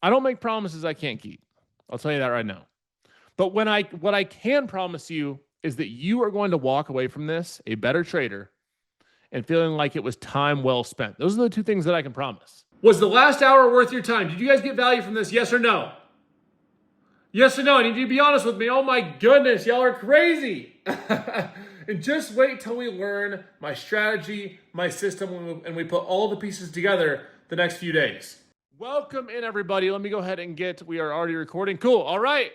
I don't make promises I can't keep. I'll tell you that right now. But what I can promise you is that you are going to walk away from this a better trader and feeling like it was time well spent. Those are the two things that I can promise. Was the last hour worth your time? Did you guys get value from this? Yes or no? Yes or no? I need you to be honest with me. Oh my goodness, y'all are crazy. And just wait till we learn my strategy, my system, and we put all the pieces together the next few days. Welcome in, everybody. Let me go ahead and we are already recording. Cool. All right.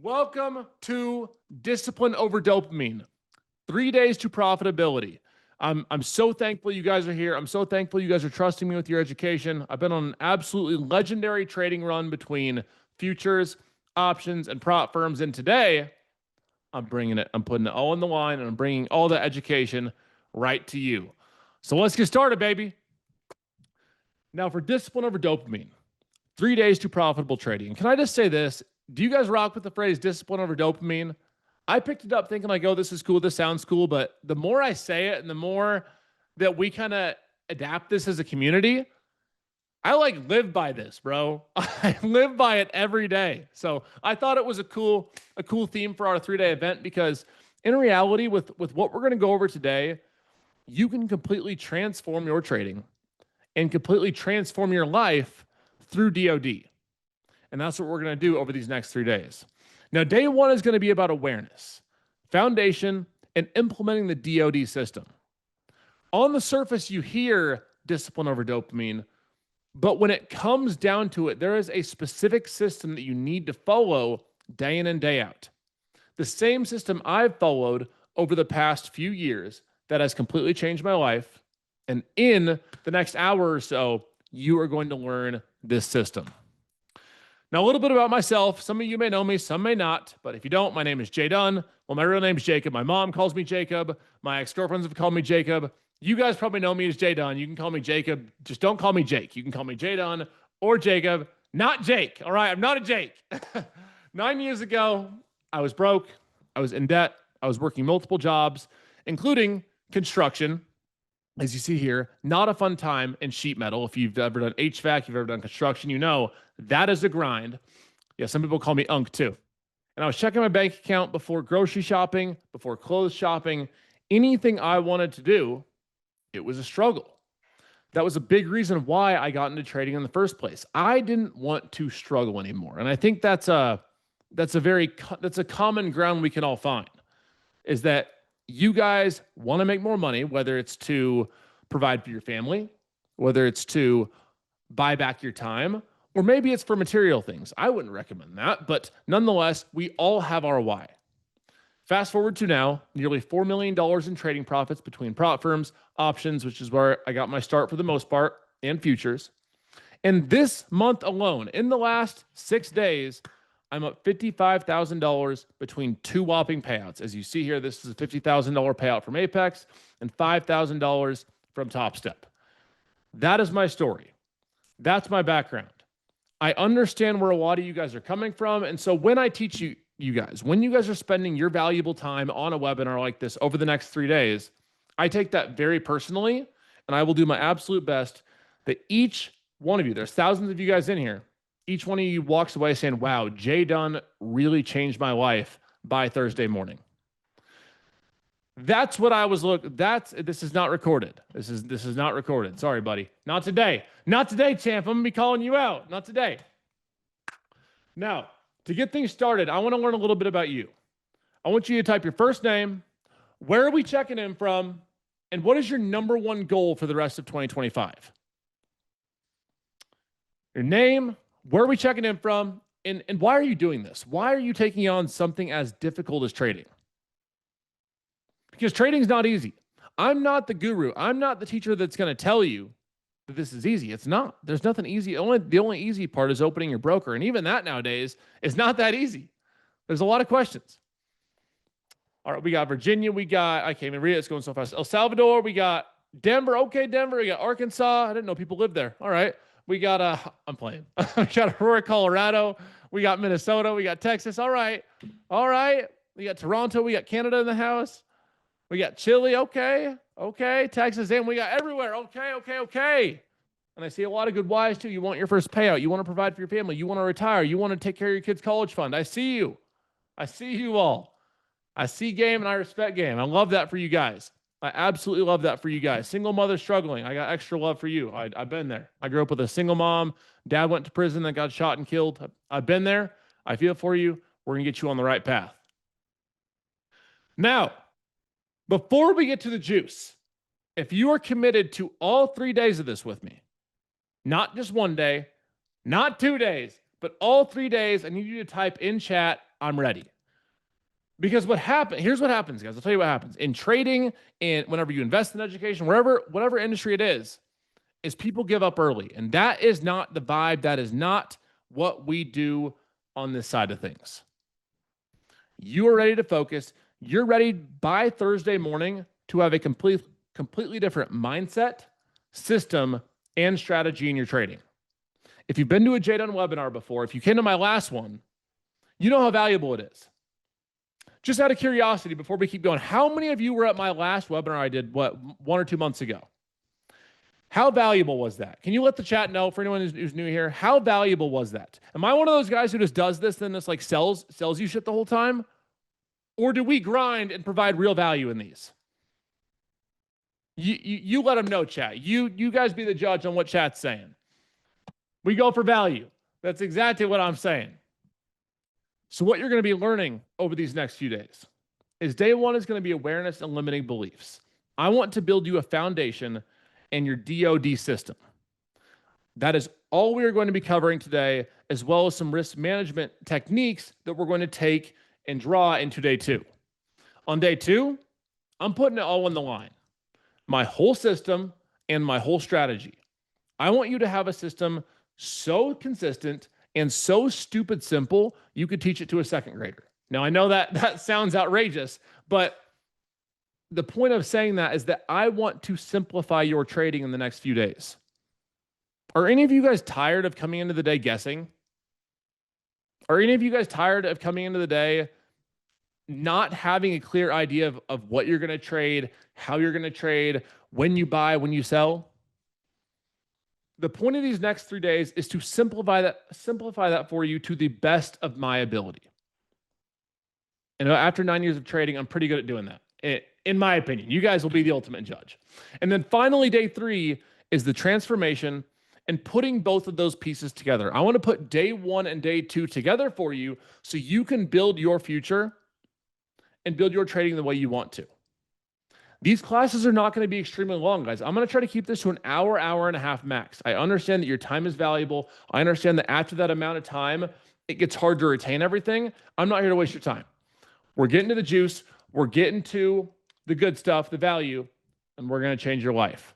Welcome to Discipline Over Dopamine. 3 days to profitability. I'm so thankful you guys are here. I'm so thankful you guys are trusting me with your education. I've been on an absolutely legendary trading run between futures, options, and prop firms. And today, I'm bringing it. I'm putting it all on the line, and I'm bringing all the education right to you. So let's get started, baby. Now, for Discipline Over Dopamine, 3 days to profitable trading. And can I just say this? Do you guys rock with the phrase discipline over dopamine? I picked it up thinking like, oh, this is cool. This sounds cool. But the more I say it and the more that we kind of adapt this as a community, I like live by this, bro. I live by it every day. So I thought it was a cool theme for our 3-day event, because in reality, with what we're going to go over today, you can completely transform your trading and completely transform your life through DOD. And that's what we're going to do over these next 3 days. Now, day one is going to be about awareness, foundation, and implementing the DOD system. On the surface, you hear discipline over dopamine, but when it comes down to it, there is a specific system that you need to follow day in and day out. The same system I've followed over the past few years that has completely changed my life. And in the next hour or so, you are going to learn this system. Now, a little bit about myself. Some of you may know me, some may not. But if you don't, my name is Jdun. Well, my real name is Jacob. My mom calls me Jacob. My ex-girlfriends have called me Jacob. You guys probably know me as Jdun. You can call me Jacob. Just don't call me Jake. You can call me Jdun or Jacob, not Jake. All right, I'm not a Jake. 9 years ago, I was broke. I was in debt. I was working multiple jobs, including construction. As you see here, not a fun time in sheet metal. If you've ever done HVAC, you've ever done construction, you know that is a grind. Yeah, some people call me Unk too. And I was checking my bank account before grocery shopping, before clothes shopping, anything I wanted to do, it was a struggle. That was a big reason why I got into trading in the first place. I didn't want to struggle anymore. And I think that's a common ground we can all find, is that you guys want to make more money, whether it's to provide for your family, whether it's to buy back your time, or maybe it's for material things. I wouldn't recommend that, but nonetheless, we all have our why. Fast forward to now, nearly $4 million in trading profits between prop firms, options, which is where I got my start for the most part, and futures. And this month alone, in the last 6 days, I'm up $55,000 between two whopping payouts. As you see here, this is a $50,000 payout from Apex and $5,000 from Top Step. That is my story. That's my background. I understand where a lot of you guys are coming from. And so when I teach you guys, when you guys are spending your valuable time on a webinar like this over the next 3 days, I take that very personally, and I will do my absolute best that each one of you, there's thousands of you guys in here, each one of you walks away saying, wow, Jdun really changed my life by Thursday morning. That's what I was this is not recorded. This is not recorded. Sorry, buddy. Not today. Not today, champ. I'm going to be calling you out. Not today. Now, to get things started, I want to learn a little bit about you. I want you to type your first name, where are we checking in from, and what is your number one goal for the rest of 2025? Your name, where are we checking in from, and why are you doing this? Why are you taking on something as difficult as trading? Because trading is not easy. I'm not the guru. I'm not the teacher that's going to tell you that this is easy. It's not. There's nothing easy. The only easy part is opening your broker. And even that nowadays is not that easy. There's a lot of questions. All right, we got Virginia. I can't even read it. It's going so fast. El Salvador. We got Denver. Okay, Denver. We got Arkansas. I didn't know people lived there. All right. We got, I'm playing. We got Aurora, Colorado. We got Minnesota. We got Texas. All right. All right. We got Toronto. We got Canada in the house. We got Chile. Okay. Okay. Texas in. We got everywhere. Okay. Okay. Okay. And I see a lot of good whys too. You want your first payout. You want to provide for your family. You want to retire. You want to take care of your kids' college fund. I see you. I see you all. I see game and I respect game. I love that for you guys. I absolutely love that for you guys. Single mother struggling. I got extra love for you. I've been there. I grew up with a single mom. Dad went to prison, then got shot and killed. I've been there. I feel for you. We're going to get you on the right path. Now, before we get to the juice, if you are committed to all 3 days of this with me, not just 1 day, not 2 days, but all 3 days, I need you to type in chat, I'm ready. Because here's what happens, guys. I'll tell you what happens. In trading, and whenever you invest in education, whatever industry it is people give up early. And that is not the vibe. That is not what we do on this side of things. You are ready to focus. You're ready by Thursday morning to have a completely different mindset, system, and strategy in your trading. If you've been to a Jdun webinar before, if you came to my last one, you know how valuable it is. Just out of curiosity, before we keep going, how many of you were at my last webinar I did, 1 or 2 months ago? How valuable was that? Can you let the chat know for anyone who's new here? How valuable was that? Am I one of those guys who just does this and just like sells you shit the whole time? Or do we grind and provide real value in these? You let them know, chat. You guys be the judge on what chat's saying. We go for value. That's exactly what I'm saying. So what you're going to be learning over these next few days is day 1 is going to be awareness and limiting beliefs. I want to build you a foundation in your DoD system. That is all we are going to be covering today, as well as some risk management techniques that we're going to take and draw into day 2. On day 2, I'm putting it all on the line. My whole system and my whole strategy. I want you to have a system so consistent and so stupid simple, you could teach it to a 2nd grader. Now, I know that sounds outrageous, but the point of saying that is that I want to simplify your trading in the next few days. Are any of you guys tired of coming into the day guessing? Are any of you guys tired of coming into the day not having a clear idea of what you're going to trade, how you're going to trade, when you buy, when you sell? The point of these next 3 days is to simplify that for you to the best of my ability. And after 9 years of trading, I'm pretty good at doing that. In my opinion, you guys will be the ultimate judge. And then finally, day 3 is the transformation and putting both of those pieces together. I want to put day 1 and day 2 together for you so you can build your future and build your trading the way you want to. These classes are not going to be extremely long, guys. I'm going to try to keep this to an hour, hour and a half max. I understand that your time is valuable. I understand that after that amount of time, it gets hard to retain everything. I'm not here to waste your time. We're getting to the juice. We're getting to the good stuff, the value, and we're going to change your life.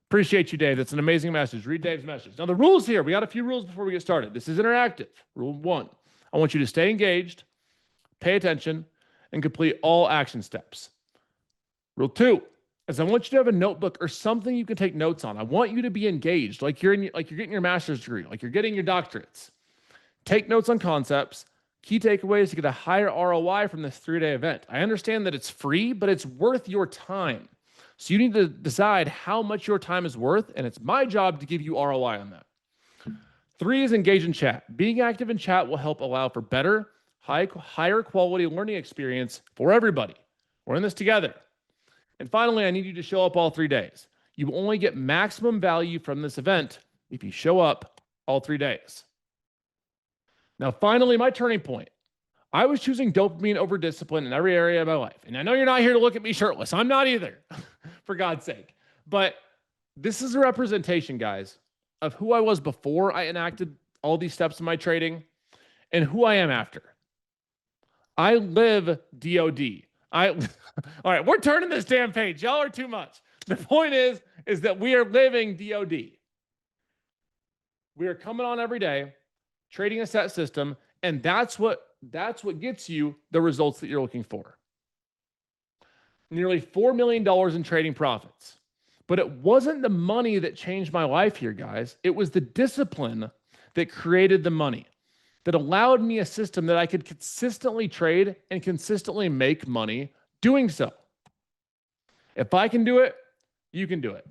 Appreciate you, Dave. That's an amazing message. Read Dave's message. Now, the rules here, we got a few rules before we get started. This is interactive. Rule 1, I want you to stay engaged, pay attention, and complete all action steps. Rule 2 is I want you to have a notebook or something you can take notes on. I want you to be engaged, like you're getting your master's degree, like you're getting your doctorates. Take notes on concepts, key takeaways to get a higher ROI from this 3-day event. I understand that it's free, but it's worth your time. So you need to decide how much your time is worth, and it's my job to give you ROI on that. 3 is engage in chat. Being active in chat will help allow for better, higher quality learning experience for everybody. We're in this together. And finally, I need you to show up all 3 days. You will only get maximum value from this event if you show up all 3 days. Now, finally, my turning point. I was choosing dopamine over discipline in every area of my life. And I know you're not here to look at me shirtless. I'm not either, for God's sake. But this is a representation, guys, of who I was before I enacted all these steps in my trading and who I am after. I live DOD. All right, we're turning this damn page. Y'all are too much. The point is that we are living DOD. We are coming on every day, trading a set system, and that's what gets you the results that you're looking for. Nearly $4 million in trading profits. But it wasn't the money that changed my life here, guys. It was the discipline that created the money, that allowed me a system that I could consistently trade and consistently make money doing so. If I can do it, you can do it.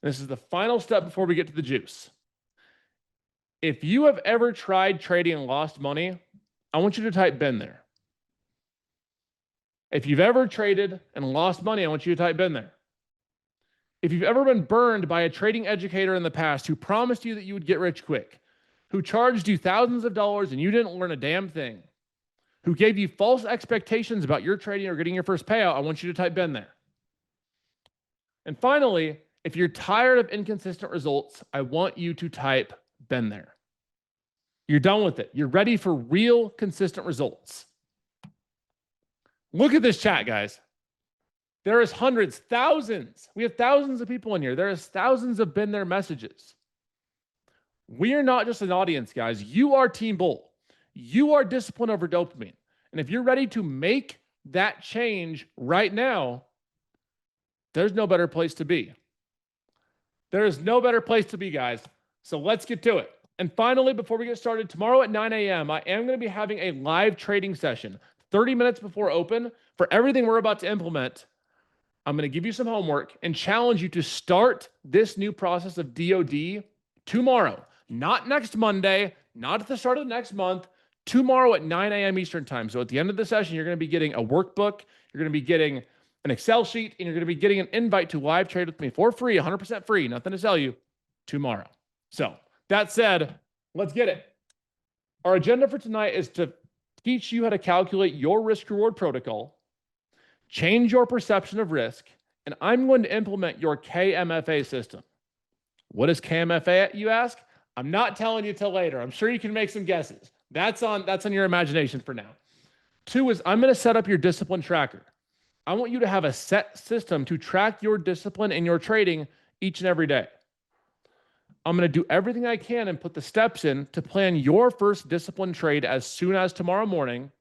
This is the final step before we get to the juice. If you have ever tried trading and lost money, I want you to type been there. If you've ever traded and lost money, I want you to type been there. If you've ever been burned by a trading educator in the past who promised you that you would get rich quick, who charged you thousands of dollars and you didn't learn a damn thing, who gave you false expectations about your trading or getting your first payout, I want you to type been there. And finally, if you're tired of inconsistent results, I want you to type been there. You're done with it. You're ready for real consistent results. Look at this chat, guys. There is hundreds, thousands. We have thousands of people in here. There is thousands of been there messages. We are not just an audience, guys. You are Team Bull. You are discipline over dopamine. And if you're ready to make that change right now, there's no better place to be. There is no better place to be, guys. So let's get to it. And finally, before we get started, tomorrow at 9 a.m., I am going to be having a live trading session, 30 minutes before open, for everything we're about to implement. I'm going to give you some homework and challenge you to start this new process of DOD tomorrow, not next Monday, not at the start of the next month, tomorrow at 9 a.m. Eastern time. So at the end of the session, you're going to be getting a workbook, you're going to be getting an Excel sheet, and you're going to be getting an invite to live trade with me for free, 100% free, nothing to sell you, tomorrow. So that said, let's get it. Our agenda for tonight is to teach you how to calculate your risk-reward protocol, change your perception of risk, and I'm going to implement your KMFA system. What is KMFA, you ask? I'm not telling you till later. I'm sure you can make some guesses. That's on your imagination for now. 2 is I'm going to set up your discipline tracker. I want you to have a set system to track your discipline and your trading each and every day. I'm going to do everything I can and put the steps in to plan your first discipline trade as soon as tomorrow morning.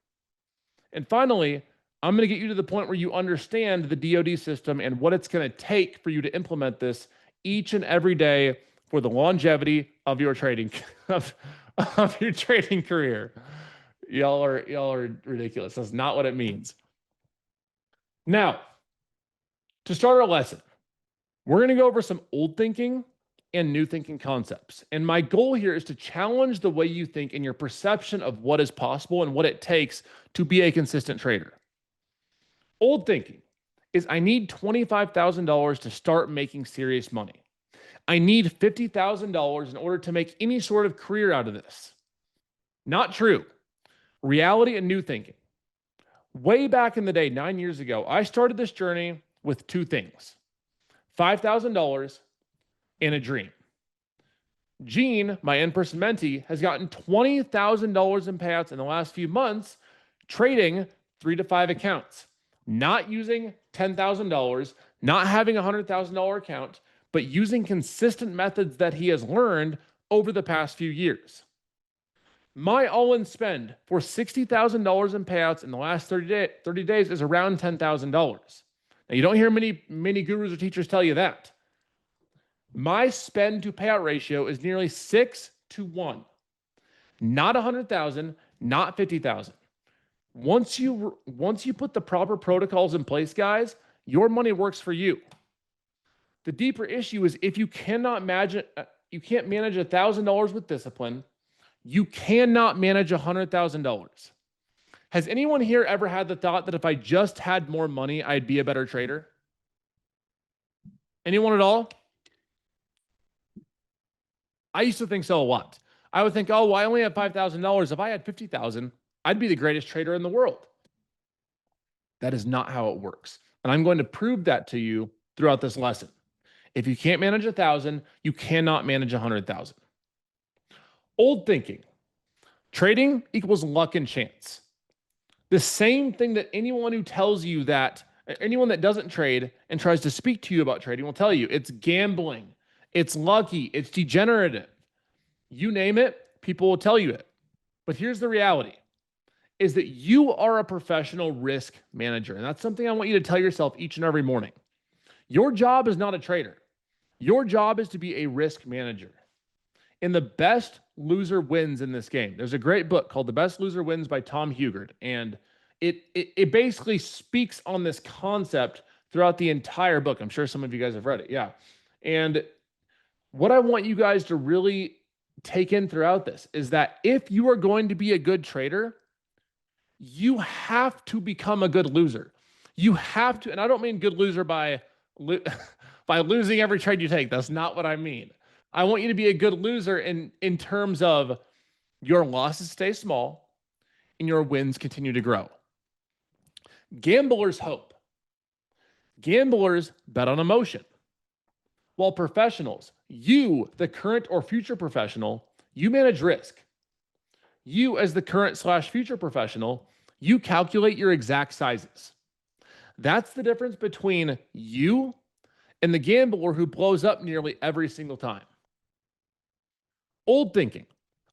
And finally, I'm going to get you to the point where you understand the DOD system and what it's going to take for you to implement this each and every day for the longevity of your trading of your trading career. Y'all are ridiculous. That's not what it means. Now, to start our lesson, we're going to go over some old thinking and new thinking concepts. And my goal here is to challenge the way you think and your perception of what is possible and what it takes to be a consistent trader. Old thinking is I need $25,000 to start making serious money. I need $50,000 in order to make any sort of career out of this. Not true. Reality and new thinking. Way back in the day, 9 years ago, I started this journey with 2 things: $5,000 and a dream. Gene, my in-person mentee, has gotten $20,000 in payouts in the last few months, trading 3 to 5 accounts, not using $10,000, not having a $100,000 account, but using consistent methods that he has learned over the past few years. My all-in spend for $60,000 in payouts in the last 30 days is around $10,000. Now, you don't hear many gurus or teachers tell you that. My spend to payout ratio is nearly 6 to 1. Not 100,000, not 50,000. Once you put the proper protocols in place, guys, your money works for you. The deeper issue is if you can't manage $1,000 with discipline, you cannot manage $100,000. Has anyone here ever had the thought that if I just had more money, I'd be a better trader? Anyone at all? I used to think so a lot. I would think, oh, well, I only have $5,000. If I had $50,000, I'd be the greatest trader in the world. That is not how it works. And I'm going to prove that to you throughout this lesson. If you can't manage 1,000, you cannot manage 100,000. Old thinking. Trading equals luck and chance. The same thing that anyone who tells you that, anyone that doesn't trade and tries to speak to you about trading will tell you it's gambling, it's lucky, it's degenerative. You name it, people will tell you it. But here's the reality, is that you are a professional risk manager. And that's something I want you to tell yourself each and every morning. Your job is not a trader. Your job is to be a risk manager. And the best loser wins in this game. There's a great book called The Best Loser Wins by Tom Hugard. And it basically speaks on this concept throughout the entire book. I'm sure some of you guys have read it. Yeah. And what I want you guys to really take in throughout this is that if you are going to be a good trader, you have to become a good loser. You have to, and I don't mean good loser by by losing every trade you take. That's not what I mean. I want you to be a good loser in terms of your losses stay small and your wins continue to grow. Gamblers hope. Gamblers bet on emotion. While professionals, you, the current or future professional, you manage risk. You, as the current/future professional, you calculate your exact sizes. That's the difference between you and the gambler who blows up nearly every single time. Old thinking.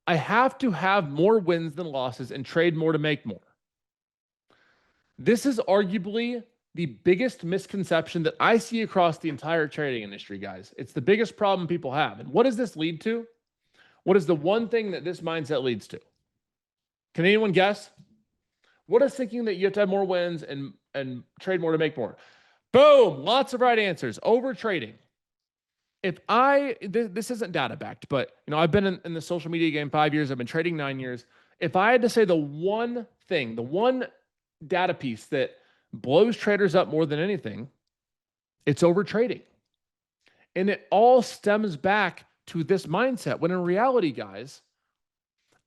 I have to have more wins than losses and trade more to make more. This is arguably the biggest misconception that I see across the entire trading industry, guys. It's the biggest problem people have. And what does this lead to? What is the one thing that this mindset leads to? Can anyone guess? What is thinking that you have to have more wins and trade more to make more? Boom, lots of right answers. Over trading. This isn't data backed, but I've been in the social media game 5 years. I've been trading 9 years. If I had to say the one thing, the one data piece that blows traders up more than anything, it's over trading. And it all stems back to this mindset, when in reality, guys,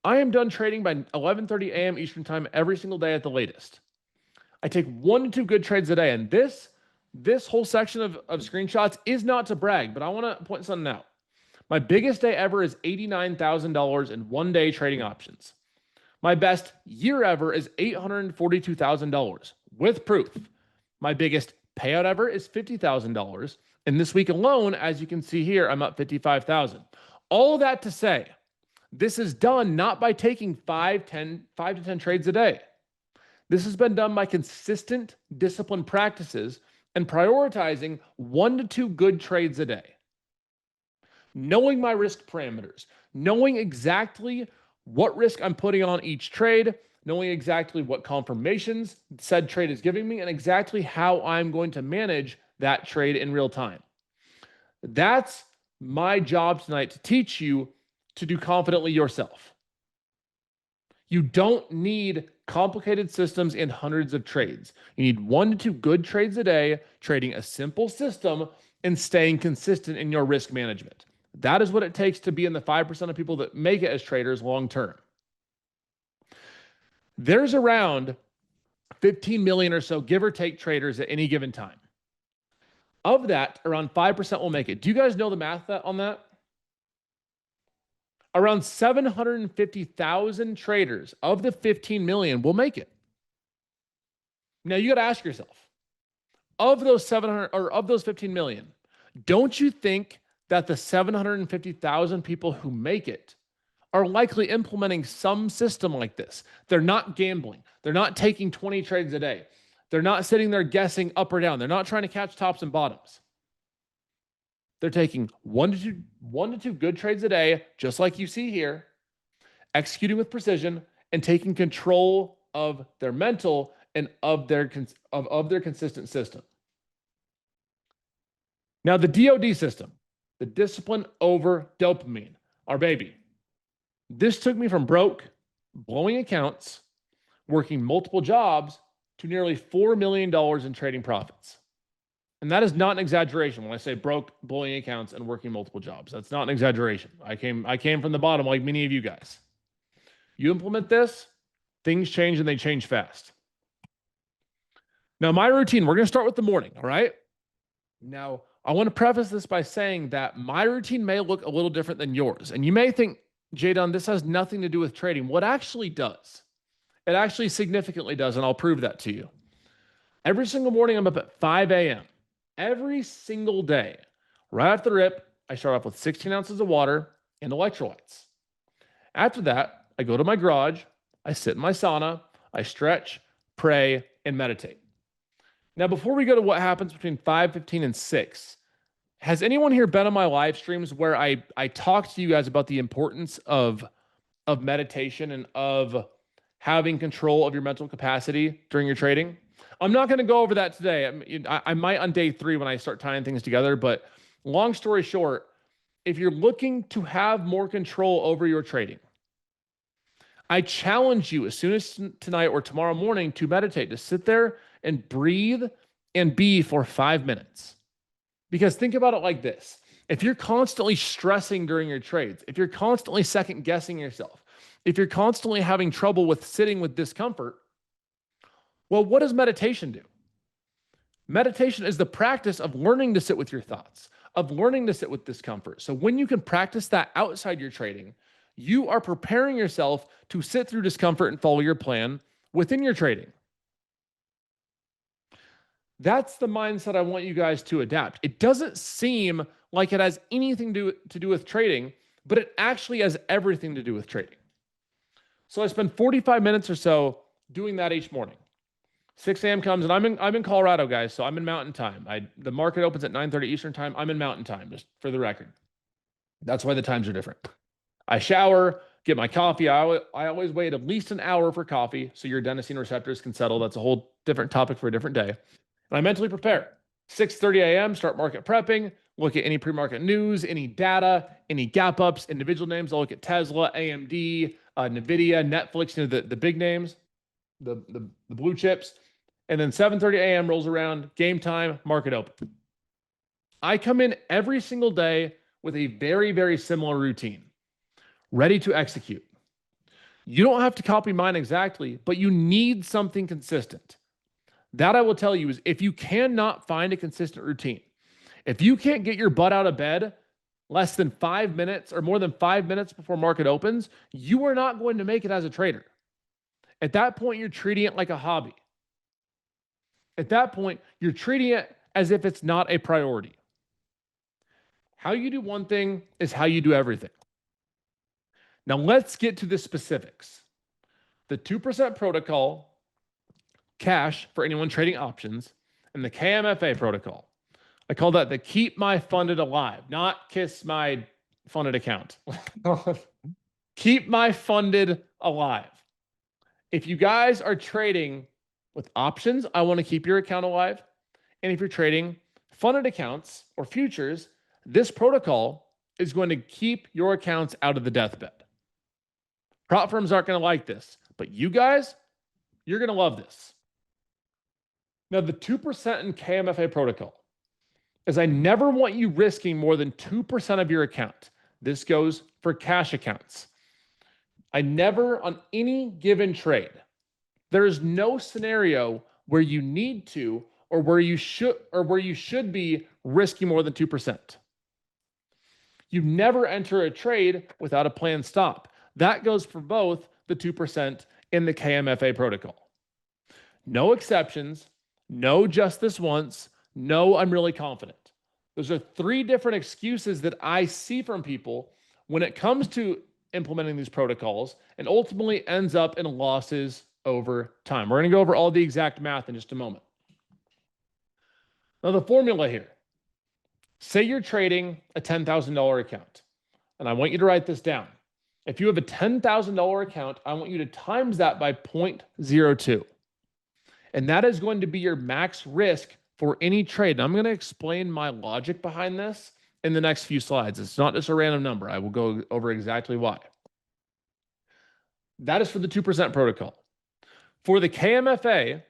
I am done trading by 11:30 a.m. Eastern time every single day at the latest. I take 1 to 2 good trades a day. And this whole section of screenshots is not to brag, but I want to point something out. My biggest day ever is $89,000 in 1 day trading options. My best year ever is $842,000 with proof. My biggest payout ever is $50,000. And this week alone, as you can see here, I'm up $55,000. All of that to say, this is done not by taking 5 to 10 trades a day. This has been done by consistent, disciplined practices and prioritizing 1 to 2 good trades a day. Knowing my risk parameters, knowing exactly what risk I'm putting on each trade, knowing exactly what confirmations said trade is giving me, and exactly how I'm going to manage that trade in real time. That's my job tonight, to teach you to do confidently yourself. You don't need complicated systems and hundreds of trades. You need 1 to 2 good trades a day, trading a simple system and staying consistent in your risk management. That is what it takes to be in the 5% of people that make it as traders long term. There's around 15 million or so, give or take, traders at any given time. Of that, around 5% will make it. Do you guys know the math on that? Around 750,000 traders of the 15 million will make it. Now you got to ask yourself, of those 15 million, don't you think that the 750,000 people who make it are likely implementing some system like this? They're not gambling. They're not taking 20 trades a day. They're not sitting there guessing up or down. They're not trying to catch tops and bottoms. They're taking 1 to 2 good trades a day, just like you see here, executing with precision and taking control of their mental and of their consistent system. Now, the DOD system, the discipline over dopamine, our baby. This took me from broke, blowing accounts, working multiple jobs, to nearly $4 million in trading profits. And that is not an exaggeration when I say broke, blowing accounts, and working multiple jobs. That's not an exaggeration. I came from the bottom like many of you guys. You implement this, things change, and they change fast. Now, my routine, we're going to start with the morning, all right? Now, I want to preface this by saying that my routine may look a little different than yours. And you may think, Jdun, this has nothing to do with trading. What actually does? It actually significantly does, and I'll prove that to you. Every single morning, I'm up at 5 a.m. Every single day. Right off the rip, I start off with 16 ounces of water and electrolytes. After that, I go to my garage, I sit in my sauna, I stretch, pray, and meditate. Now, before we go to what happens between 5:15 and 6, has anyone here been on my live streams where I talk to you guys about the importance of meditation and of having control of your mental capacity during your trading? I'm not going to go over that today. I might on day 3 when I start tying things together, but Long story short, if you're looking to have more control over your trading, I challenge you as soon as tonight or tomorrow morning to meditate, to sit there and breathe and be for 5 minutes. Because think about it like this. If you're constantly stressing during your trades, if you're constantly second guessing yourself, if you're constantly having trouble with sitting with discomfort, well, what does meditation do? Meditation is the practice of learning to sit with your thoughts, of learning to sit with discomfort. So when you can practice that outside your trading, you are preparing yourself to sit through discomfort and follow your plan within your trading. That's the mindset I want you guys to adapt. It doesn't seem like it has anything to do with trading, but it actually has everything to do with trading. So I spend 45 minutes or so doing that each morning. 6 a.m. comes, and I'm in Colorado, guys, so I'm in Mountain Time. The market opens at 9:30 Eastern Time. I'm in Mountain Time, just for the record. That's why the times are different. I shower, get my coffee. I always wait at least an hour for coffee so your adenosine receptors can settle. That's a whole different topic for a different day. And I mentally prepare. 6:30 a.m., start market prepping, look at any pre-market news, any data, any gap ups, individual names. I'll look at Tesla, AMD, NVIDIA, Netflix, the big names, the blue chips. And then 7:30 a.m. rolls around, game time, market open. I come in every single day with a very, very similar routine, ready to execute. You don't have to copy mine exactly, but you need something consistent. That I will tell you is if you cannot find a consistent routine, if you can't get your butt out of bed less than 5 minutes or more than 5 minutes before market opens, you are not going to make it as a trader. At that point, you're treating it like a hobby. At that point, you're treating it as if it's not a priority. How you do one thing is how you do everything. Now let's get to the specifics. The 2% protocol, cash for anyone trading options, and the KMFA protocol. I call that the keep my funded alive, not kiss my funded account. Keep my funded alive. If you guys are trading with options, I want to keep your account alive. And if you're trading funded accounts or futures, this protocol is going to keep your accounts out of the deathbed. Prop firms aren't going to like this, but you guys, you're going to love this. Now, the 2% in KMFA protocol is I never want you risking more than 2% of your account. This goes for cash accounts. I never, on any given trade, there is no scenario where you need to or where you should be risking more than 2%. You never enter a trade without a planned stop. That goes for both the 2% and the KMFA protocol. No exceptions, no just this once, no I'm really confident. Those are 3 different excuses that I see from people when it comes to implementing these protocols and ultimately ends up in losses over time. We're going to go over all the exact math in just a moment. Now, the formula here. Say you're trading a $10,000 account, and I want you to write this down. If you have a $10,000 account, I want you to times that by 0.02. And that is going to be your max risk for any trade. And I'm going to explain my logic behind this in the next few slides. It's not just a random number. I will go over exactly why. That is for the 2% protocol. For the KMFA,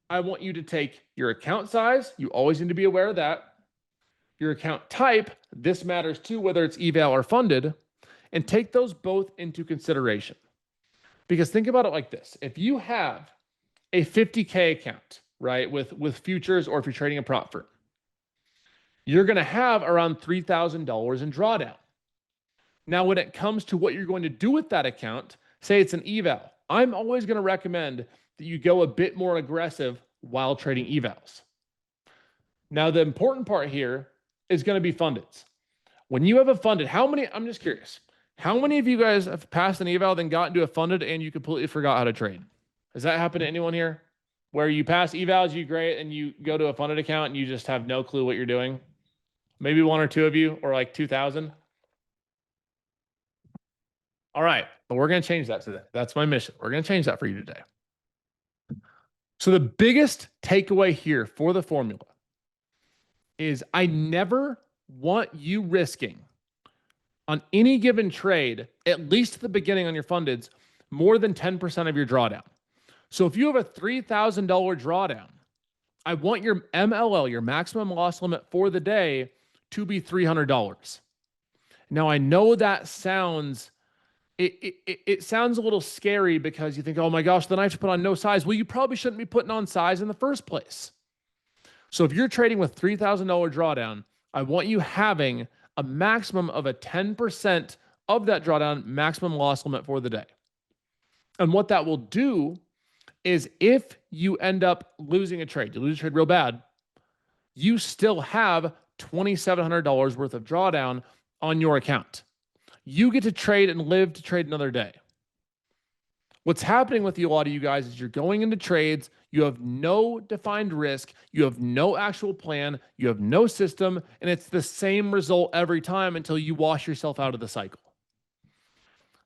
I want you to take your account size. You always need to be aware of that. Your account type, this matters too, whether it's eval or funded, and take those both into consideration. Because think about it like this. If you have a 50K account, right, with futures, or if you're trading a prop firm, you're going to have around $3,000 in drawdown. Now, when it comes to what you're going to do with that account, say it's an eval, I'm always going to recommend that you go a bit more aggressive while trading evals. Now, the important part here is going to be fundeds. When you have a funded, I'm just curious, how many of you guys have passed an eval, then got into a funded, and you completely forgot how to trade? Has that happened to anyone here? Where you pass evals, you great, and you go to a funded account and you just have no clue what you're doing? Maybe 1 or 2 of you, or like 2,000. All right, but we're going to change that today. That's my mission. We're going to change that for you today. So the biggest takeaway here for the formula is I never want you risking on any given trade, at least at the beginning on your fundeds, more than 10% of your drawdown. So if you have a $3,000 drawdown, I want your MLL, your maximum loss limit for the day, to be $300. Now, I know that sounds, it sounds a little scary because you think, oh my gosh, then I have to put on no size. Well, you probably shouldn't be putting on size in the first place. So if you're trading with $3,000 drawdown, I want you having a maximum of a 10% of that drawdown maximum loss limit for the day. And what that will do is if you end up losing a trade, you lose a trade real bad, you still have $2,700 worth of drawdown on your account. You get to trade and live to trade another day. What's happening with a lot of you guys is you're going into trades, you have no defined risk, you have no actual plan, you have no system, and it's the same result every time until you wash yourself out of the cycle.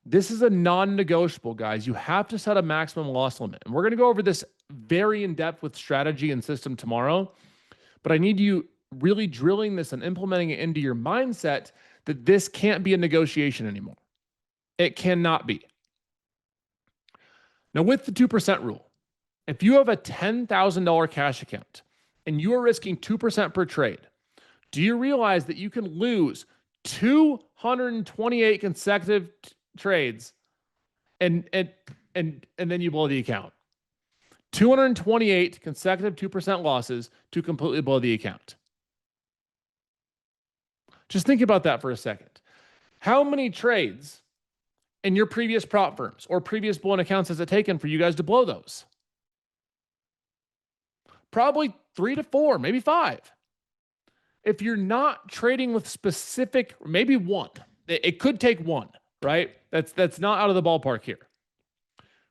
This is a non-negotiable, guys. You have to set a maximum loss limit. And we're going to go over this very in-depth with strategy and system tomorrow. But I need you really drilling this and implementing it into your mindset that this can't be a negotiation anymore. It cannot be. Now, with the 2% rule, if you have a $10,000 cash account and you are risking 2% per trade, do you realize that you can lose 228 consecutive trades and then you blow the account? 228 consecutive 2% losses to completely blow the account. Just think about that for a second. How many trades in your previous prop firms or previous blown accounts has it taken for you guys to blow those? Probably 3 to 4, maybe 5. If you're not trading with specific, maybe one, it could take one, right? That's not out of the ballpark here.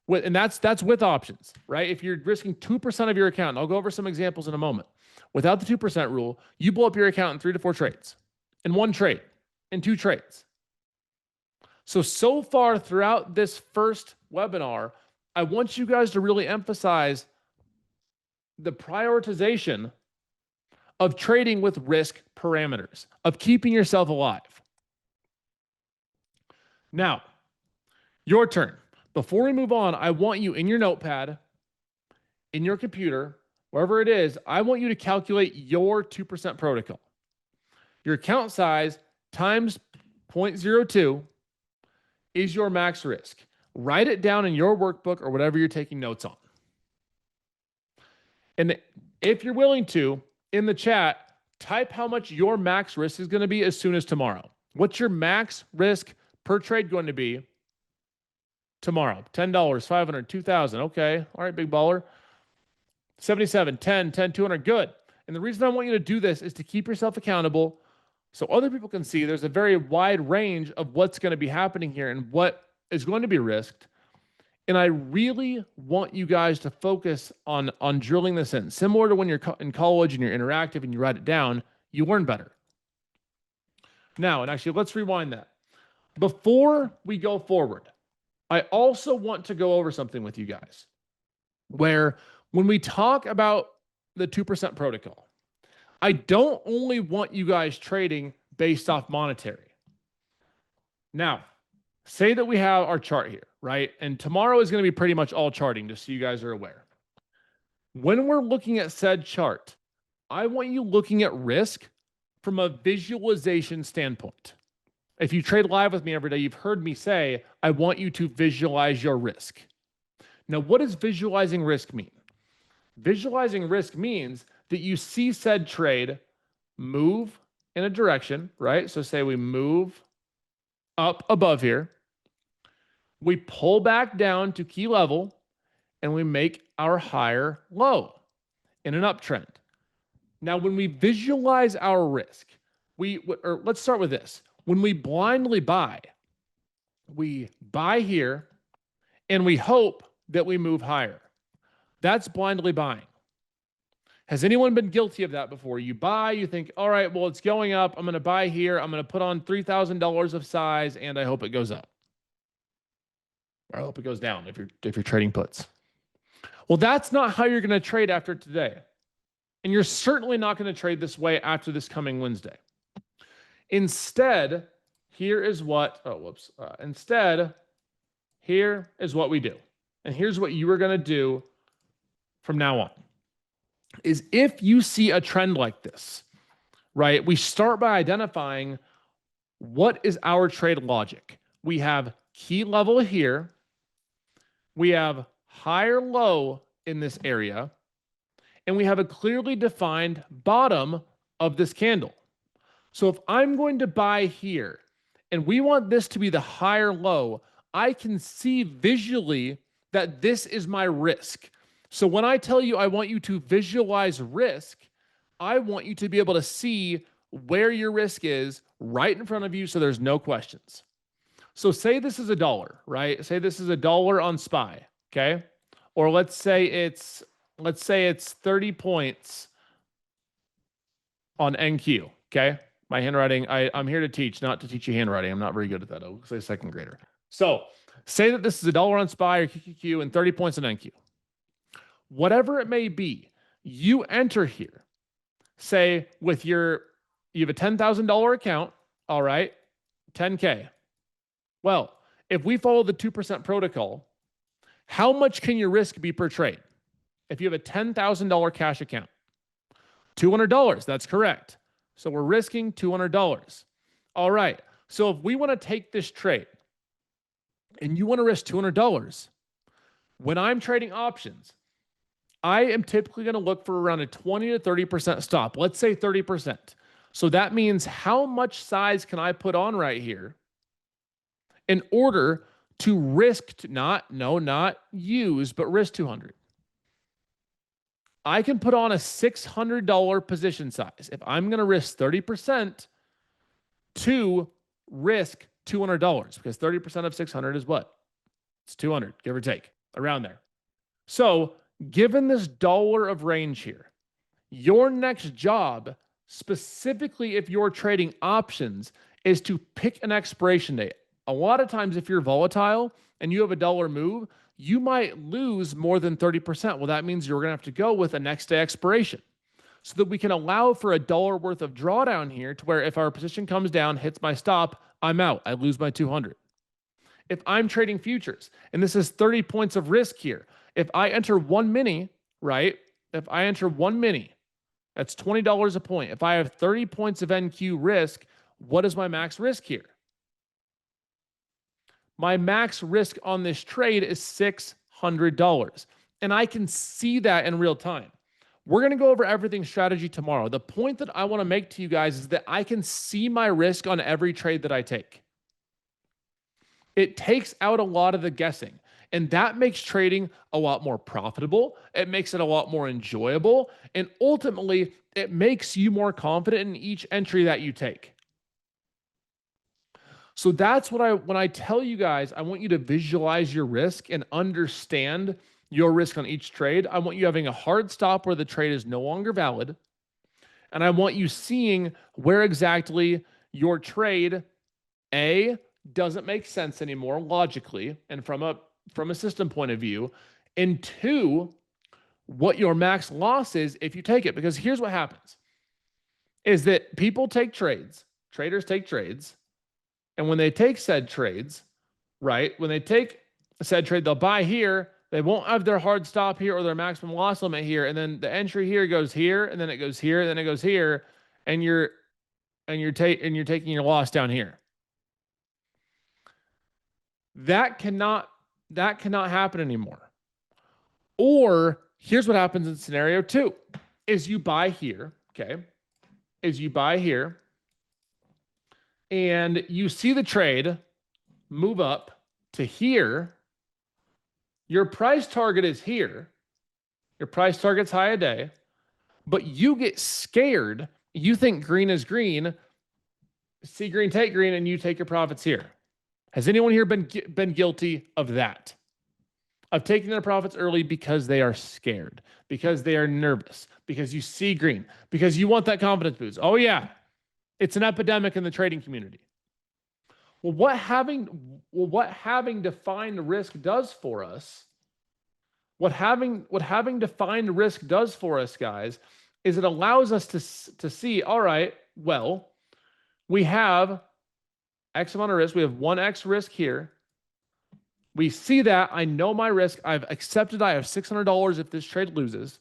And that's with options, right? If you're risking 2% of your account, and I'll go over some examples in a moment. Without the 2% rule, you blow up your account in 3 to 4 trades, in one trade, in 2 trades. So far throughout this first webinar, I want you guys to really emphasize the prioritization of trading with risk parameters, of keeping yourself alive. Now, your turn. Before we move on, I want you in your notepad, in your computer, wherever it is, I want you to calculate your 2% protocol. Your account size times 0.02 is your max risk. Write it down in your workbook or whatever you're taking notes on. And if you're willing to, in the chat, type how much your max risk is going to be as soon as tomorrow. What's your max risk per trade going to be tomorrow? $10, $500, $2,000. Okay. All right, big baller. 77, 10, 10, 200. Good. And the reason I want you to do this is to keep yourself accountable so other people can see there's a very wide range of what's going to be happening here and what is going to be risked. And I really want you guys to focus on drilling this in. Similar to when you're in college and you're interactive and you write it down, you learn better. Now, and actually, let's rewind that. Before we go forward, I also want to go over something with you guys where when we talk about the 2% protocol, I don't only want you guys trading based off monetary. Now, say that we have our chart here, right? And tomorrow is going to be pretty much all charting, just so you guys are aware. When we're looking at said chart, I want you looking at risk from a visualization standpoint. If you trade live with me every day, you've heard me say, I want you to visualize your risk. Now, what does visualizing risk mean? Visualizing risk means that you see said trade move in a direction, right? So say we move up above here, we pull back down to key level, and we make our higher low in an uptrend. Now, when we visualize our risk, let's start with this. When we blindly buy, we buy here, and we hope that we move higher. That's blindly buying. Has anyone been guilty of that before? You buy, you think, all right, well, it's going up. I'm going to buy here. I'm going to put on $3,000 of size, and I hope it goes up. Or I hope it goes down if you're trading puts. Well, that's not how you're going to trade after today. And you're certainly not going to trade this way after this coming Wednesday. Instead, here is what, instead, here is what we do. And here's what you are going to do from now on. Is if you see a trend like this, right? We start by identifying what is our trade logic. We have key level here. We have higher low in this area. And we have a clearly defined bottom of this candle. So if I'm going to buy here and we want this to be the higher low, I can see visually that this is my risk. So when I tell you I want you to visualize risk, I want you to be able to see where your risk is right in front of you so there's no questions. So say this is $1, right? Say this is $1 on SPY, okay? Or let's say it's 30 points on NQ, okay? My handwriting, I'm here to teach, not to teach you handwriting. I'm not very good at that. I'll say a second grader. So say that this is $1 on SPY or QQQ and 30 points on NQ. Whatever it may be, you enter here. Say with you have a $10,000 account, all right, 10K. Well, if we follow the 2% protocol, how much can your risk be per trade? If you have a $10,000 cash account, $200, that's correct. So we're risking $200. All right. So if we want to take this trade and you want to risk $200, when I'm trading options, I am typically going to look for around a 20 to 30% stop. Let's say 30%. So that means how much size can I put on right here in order to risk, not use, but risk 200. I can put on a $600 position size. If I'm going to risk 30% to risk $200, because 30% of 600 is what? It's 200, give or take, around there. So given this dollar of range here, your next job, specifically if you're trading options, is to pick an expiration date. A lot of times if you're volatile and you have a dollar move, you might lose more than 30%. Well, that means you're going to have to go with a next day expiration so that we can allow for $1 worth of drawdown here to where if our position comes down, hits my stop, I'm out. I lose my 200. If I'm trading futures and this is 30 points of risk here, if I enter one mini, right? If I enter one mini, that's $20 a point. If I have 30 points of NQ risk, what is my max risk here? My max risk on this trade is $600. And I can see that in real time. We're going to go over everything strategy tomorrow. The point that I want to make to you guys is that I can see my risk on every trade that I take. It takes out a lot of the guessing. And that makes trading a lot more profitable. It makes it a lot more enjoyable. And ultimately, it makes you more confident in each entry that you take. So that's what when I tell you guys, I want you to visualize your risk and understand your risk on each trade. I want you having a hard stop where the trade is no longer valid. And I want you seeing where exactly your trade, A, doesn't make sense anymore logically and from a system point of view, and 2, what your max loss is if you take it. Because here's what happens is that people take trades, traders take trades, and when they take said trades, right, when they take said trade, they'll buy here, they won't have their hard stop here or their maximum loss limit here, and then the entry here goes here, and then it goes here, and then it goes here, and you're taking your loss down here. That cannot happen anymore. Or here's what happens in scenario 2 is you buy here, okay? Is you buy here and you see the trade move up to here. Your price target is here. Your price target's high a day, but you get scared. You think green is green, see green, take green, and you take your profits here. Has anyone here been guilty of that? Of taking their profits early because they are scared, because they are nervous, because you see green, because you want that confidence boost. Oh yeah, it's an epidemic in the trading community. Well, what having defined risk does for us, what having defined risk does for us, guys, is it allows us to see, all right, well, we have X amount of risk. We have 1X risk here. We see that. I know my risk. I've accepted I have $600 if this trade loses.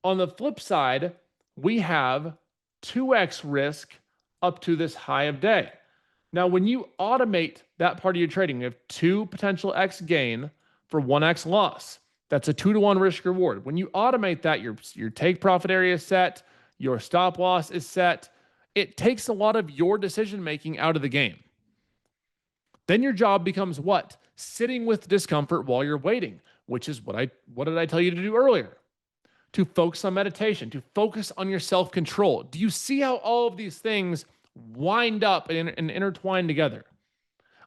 On the flip side, we have 2X risk up to this high of day. Now, when you automate that part of your trading, you have 2 potential X gain for 1X loss. That's a 2-to-1 risk reward. When you automate that, your take profit area is set, your stop loss is set. It takes a lot of your decision making out of the game. Then your job becomes what? Sitting with discomfort while you're waiting, which is what did I tell you to do earlier? To focus on meditation, to focus on your self-control. Do you see how all of these things wind up and intertwine together?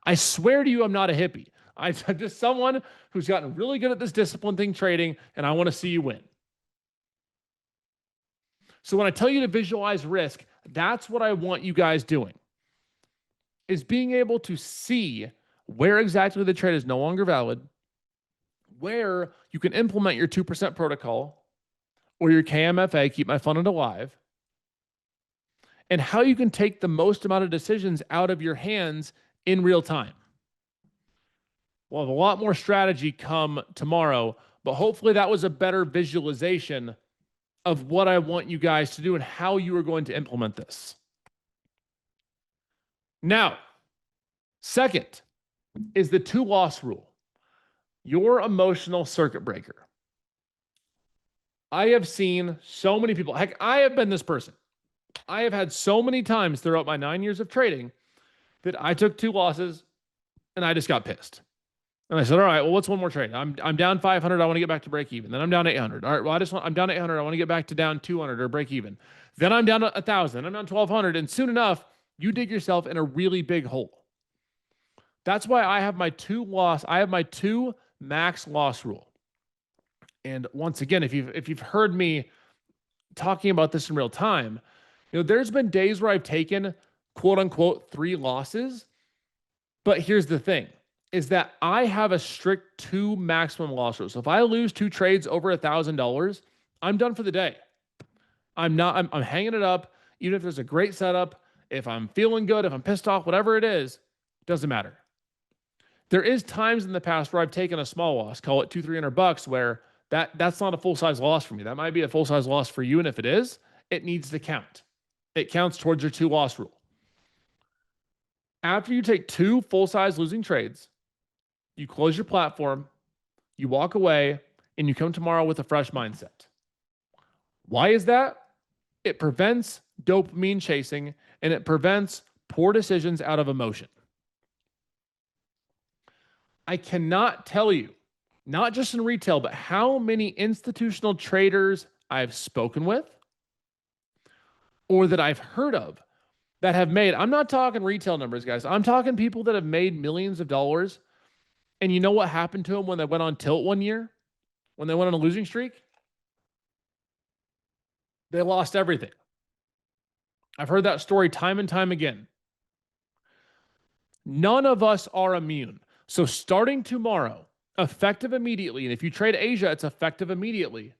I swear to you, I'm not a hippie. I'm just someone who's gotten really good at this discipline thing trading, and I want to see you win. So when I tell you to visualize risk, that's what I want you guys doing, is being able to see where exactly the trade is no longer valid, where you can implement your 2% protocol or your KMFA, keep my fund alive, and how you can take the most amount of decisions out of your hands in real time. We'll have a lot more strategy come tomorrow, but hopefully that was a better visualization of what I want you guys to do and how you are going to implement this. Now, second is the 2-loss rule, your emotional circuit breaker. I have seen so many people, heck, I have been this person. I have had so many times throughout my 9 years of trading that I took 2 losses and I just got pissed. And I said, all right, well, what's one more trade? I'm down 500. I want to get back to break even. Then I'm down 800. All right, well, I'm down 800. I want to get back to down 200 or break even. Then I'm down 1,000. I'm down 1,200. And soon enough, you dig yourself in a really big hole. That's why I have my 2 max loss rule. And once again, if you've heard me talking about this in real time, there's been days where I've taken quote unquote 3 losses. But here's the thing, is that I have a strict 2 maximum loss rule. So if I lose 2 trades over $1,000, I'm done for the day. I'm hanging it up. Even if there's a great setup, if I'm feeling good, if I'm pissed off, whatever it is, doesn't matter. There is times in the past where I've taken a small loss, call it $200-300, where that's not a full-size loss for me. That might be a full-size loss for you. And if it is, it needs to count. It counts towards your 2-loss rule. After you take 2 full-size losing trades, you close your platform, you walk away, and you come tomorrow with a fresh mindset. Why is that? It prevents dopamine chasing, and it prevents poor decisions out of emotion. I cannot tell you, not just in retail, but how many institutional traders I've spoken with or that I've heard of that have made, I'm not talking retail numbers, guys. I'm talking people that have made millions of dollars. And you know what happened to them when they went on tilt one year? When they went on a losing streak? They lost everything. I've heard that story time and time again. None of us are immune. So starting tomorrow, effective immediately, and if you trade Asia, it's effective immediately.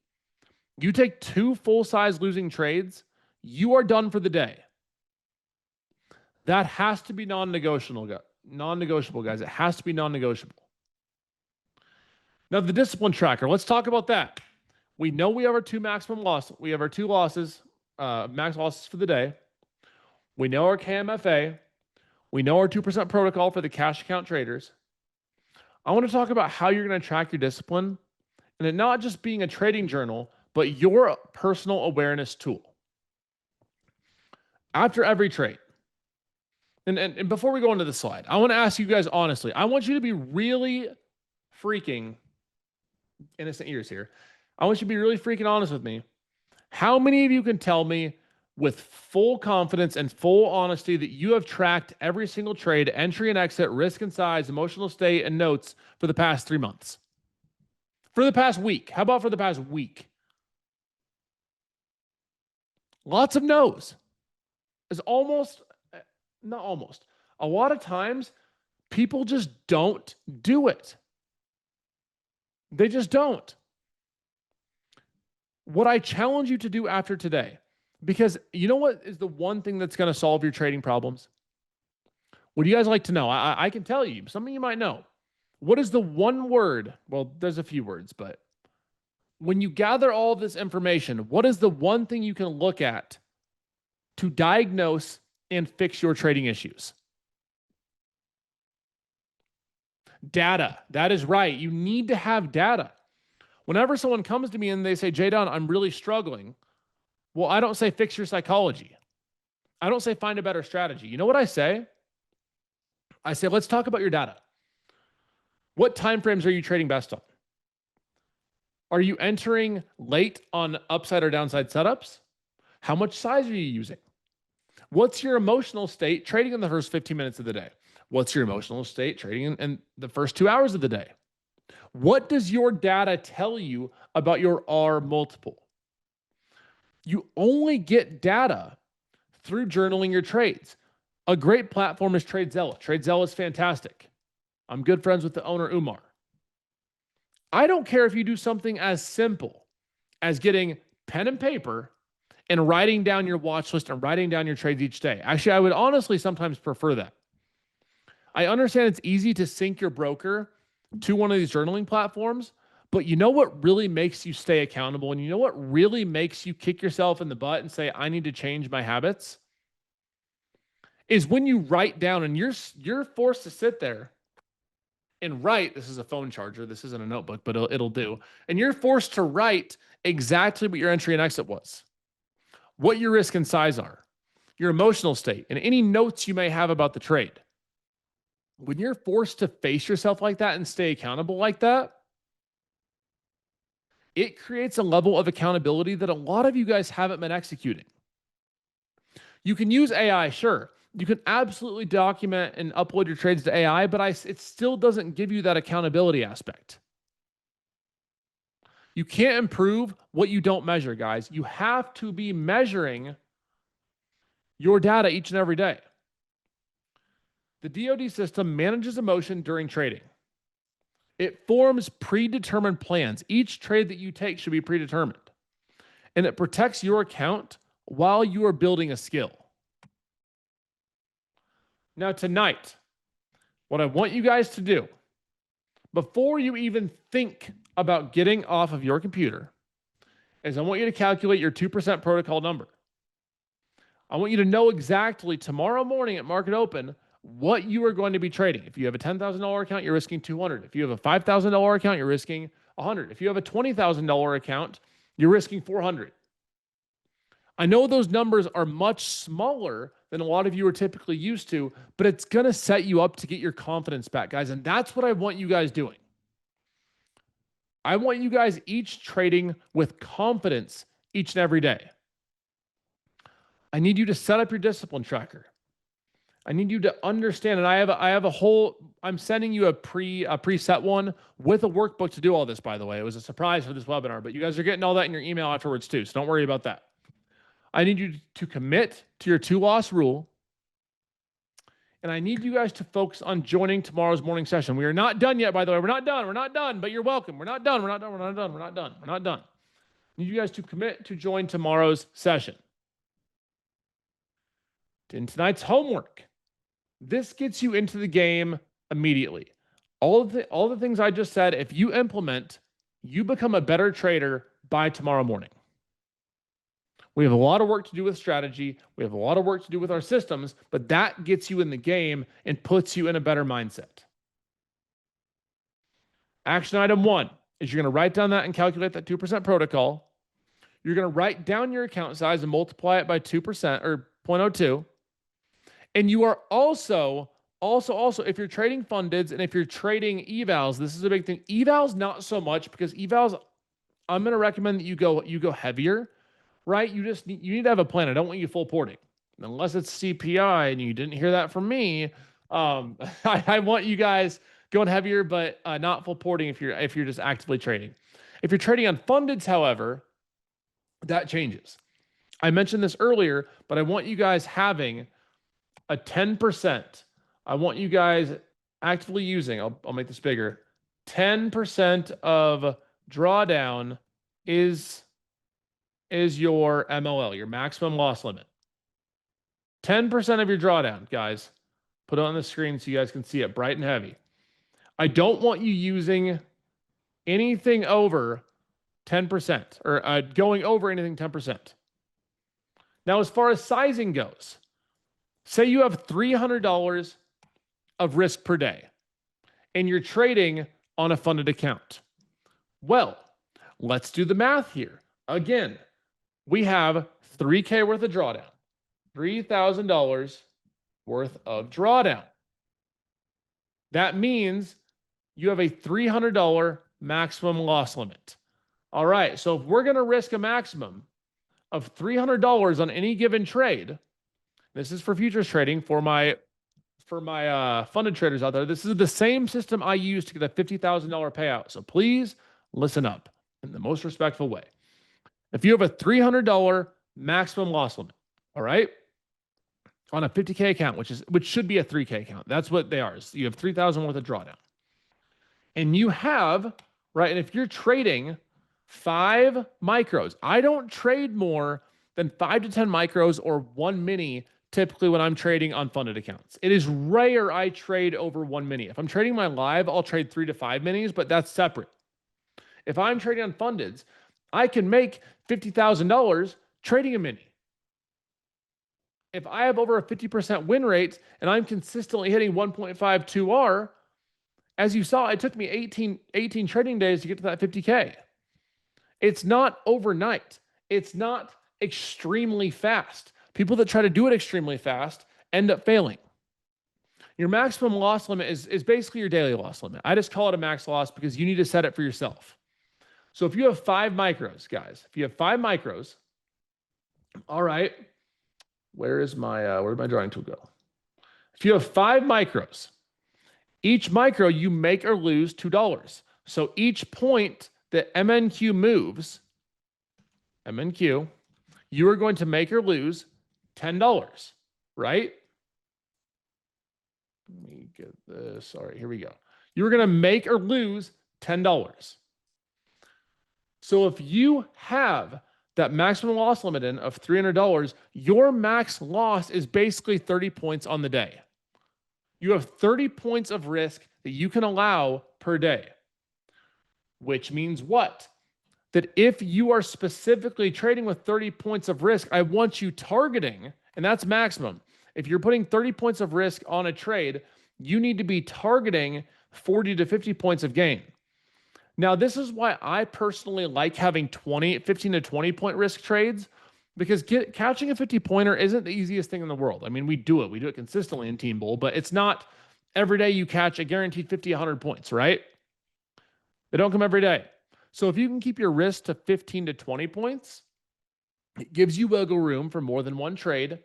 You take 2 full-size losing trades, you are done for the day. That has to be non-negotiable, guys. It has to be non-negotiable. Now, the discipline tracker, let's talk about that. We know we have our 2 maximum loss. We have our 2 losses, max losses for the day. We know our KMFA. We know our 2% protocol for the cash account traders. I want to talk about how you're going to track your discipline, and it not just being a trading journal, but your personal awareness tool. After every trade, and before we go into the slide, I want to ask you guys honestly, I want you to be really freaking innocent ears here. I want you to be really freaking honest with me. How many of you can tell me with full confidence and full honesty that you have tracked every single trade, entry and exit, risk and size, emotional state, and notes for the past 3 months? For the past week? How about for the past week? Lots of no's. It's not almost. A lot of times, people just don't do it. They just don't. What I challenge you to do after today, Because you know what is the one thing that's going to solve your trading problems? What do you guys like to know? I can tell you. Some of you might know. What is the one word? Well, there's a few words, but when you gather all of this information, what is the one thing you can look at to diagnose and fix your trading issues? Data. That is right. You need to have data. Whenever someone comes to me and they say, Jdun, I'm really struggling. Well, I don't say fix your psychology. I don't say find a better strategy. You know what I say? I say, let's talk about your data. What time frames are you trading best on? Are you entering late on upside or downside setups? How much size are you using? What's your emotional state trading in the first 15 minutes of the day? What's your emotional state trading in the first 2 hours of the day? What does your data tell you about your R multiple? You only get data through journaling your trades. A great platform is TradeZella. TradeZella is fantastic. I'm good friends with the owner, Umar. I don't care if you do something as simple as getting pen and paper and writing down your watch list and writing down your trades each day. Actually, I would honestly sometimes prefer that. I understand it's easy to sync your broker to one of these journaling platforms, but you know what really makes you stay accountable? And you know what really makes you kick yourself in the butt and say, I need to change my habits? Is when you write down and you're forced to sit there and write. This is a phone charger. This isn't a notebook, but it'll do. And you're forced to write exactly what your entry and exit was, what your risk and size are, your emotional state, and any notes you may have about the trade. When you're forced to face yourself like that and stay accountable like that, it creates a level of accountability that a lot of you guys haven't been executing. You can use AI, sure. You can absolutely document and upload your trades to AI, but it still doesn't give you that accountability aspect. You can't improve what you don't measure, guys. You have to be measuring your data each and every day. The DoD system manages emotion during trading. It forms predetermined plans. Each trade that you take should be predetermined. And it protects your account while you are building a skill. Now, tonight, what I want you guys to do, before you even think about getting off of your computer, is I want you to calculate your 2% protocol number. I want you to know exactly tomorrow morning at market open what you are going to be trading. If you have a $10,000 account, you're risking 200. If you have a $5,000 account, you're risking 100. If you have a $20,000 account, you're risking 400. I know those numbers are much smaller than a lot of you are typically used to, but it's going to set you up to get your confidence back, guys. And that's what I want you guys doing. I want you guys each trading with confidence each and every day. I need you to set up your discipline tracker. I need you to understand, and I have a whole, I'm sending you a preset one with a workbook to do all this, by the way. It was a surprise for this webinar, but you guys are getting all that in your email afterwards too, so don't worry about that. I need you to commit to your 2-loss rule. And I need you guys to focus on joining tomorrow's morning session. We are not done yet, by the way. We're not done. We're not done, but you're welcome. We're not done. We're not done. We're not done. We're not done. We're not done. I need you guys to commit to join tomorrow's session. In tonight's homework, this gets you into the game immediately. All the things I just said, if you implement, you become a better trader by tomorrow morning. We have a lot of work to do with strategy. We have a lot of work to do with our systems, but that gets you in the game and puts you in a better mindset. Action item 1 is you're going to write down that and calculate that 2% protocol. You're going to write down your account size and multiply it by 2% or 0.02. And you are also, if you're trading fundeds and if you're trading evals, this is a big thing. Evals, not so much, because evals, I'm going to recommend that you go heavier. Right? You need to have a plan. I don't want you full porting unless it's CPI and you didn't hear that from me. I want you guys going heavier, but not full porting if you're just actively trading. If you're trading on fundeds, however, that changes. I mentioned this earlier, but I want you guys having a 10%. I want you guys actively using, I'll make this bigger. 10% of drawdown is is your MLL, your maximum loss limit. 10% of your drawdown, guys. Put it on the screen so you guys can see it bright and heavy. I don't want you using anything over 10% or going over anything 10%. Now, as far as sizing goes, say you have $300 of risk per day and you're trading on a funded account. Well, let's do the math here. Again, we have $3K worth of drawdown, $3,000 worth of drawdown. That means you have a $300 maximum loss limit. All right, so if we're going to risk a maximum of $300 on any given trade, this is for futures trading for my funded traders out there. This is the same system I use to get a $50,000 payout. So please listen up in the most respectful way. If you have a $300 maximum loss limit, all right, on a 50K account, which should be a 3K account. That's what they are. So you have 3,000 worth of drawdown. And you have, right, and if you're trading 5 micros, I don't trade more than 5 to 10 micros or 1 mini typically when I'm trading on funded accounts. It is rare I trade over 1 mini. If I'm trading my live, I'll trade 3 to 5 minis, but that's separate. If I'm trading on fundeds, I can make $50,000 trading a mini. If I have over a 50% win rate and I'm consistently hitting 1.52R, as you saw, it took me 18 trading days to get to that 50K. It's not overnight. It's not extremely fast. People that try to do it extremely fast end up failing. Your maximum loss limit is basically your daily loss limit. I just call it a max loss because you need to set it for yourself. So if you have 5 micros, guys, if you have 5 micros, all right, where'd my drawing tool go? If you have 5 micros, each micro you make or lose $2. So each point that MNQ moves, MNQ, you are going to make or lose $10, right? Let me get this. All right, here we go. You're going to make or lose $10. So if you have that maximum loss limit in of $300, your max loss is basically 30 points on the day. You have 30 points of risk that you can allow per day, which means what? That if you are specifically trading with 30 points of risk, I want you targeting, and that's maximum. If you're putting 30 points of risk on a trade, you need to be targeting 40 to 50 points of gain. Now, this is why I personally like having 15 to 20 point risk trades, because catching a 50-pointer isn't the easiest thing in the world. I mean, we do it consistently in Team Bull, but it's not every day you catch a guaranteed 50, 100 points, right? They don't come every day. So if you can keep your risk to 15 to 20 points, it gives you wiggle room for more than one trade.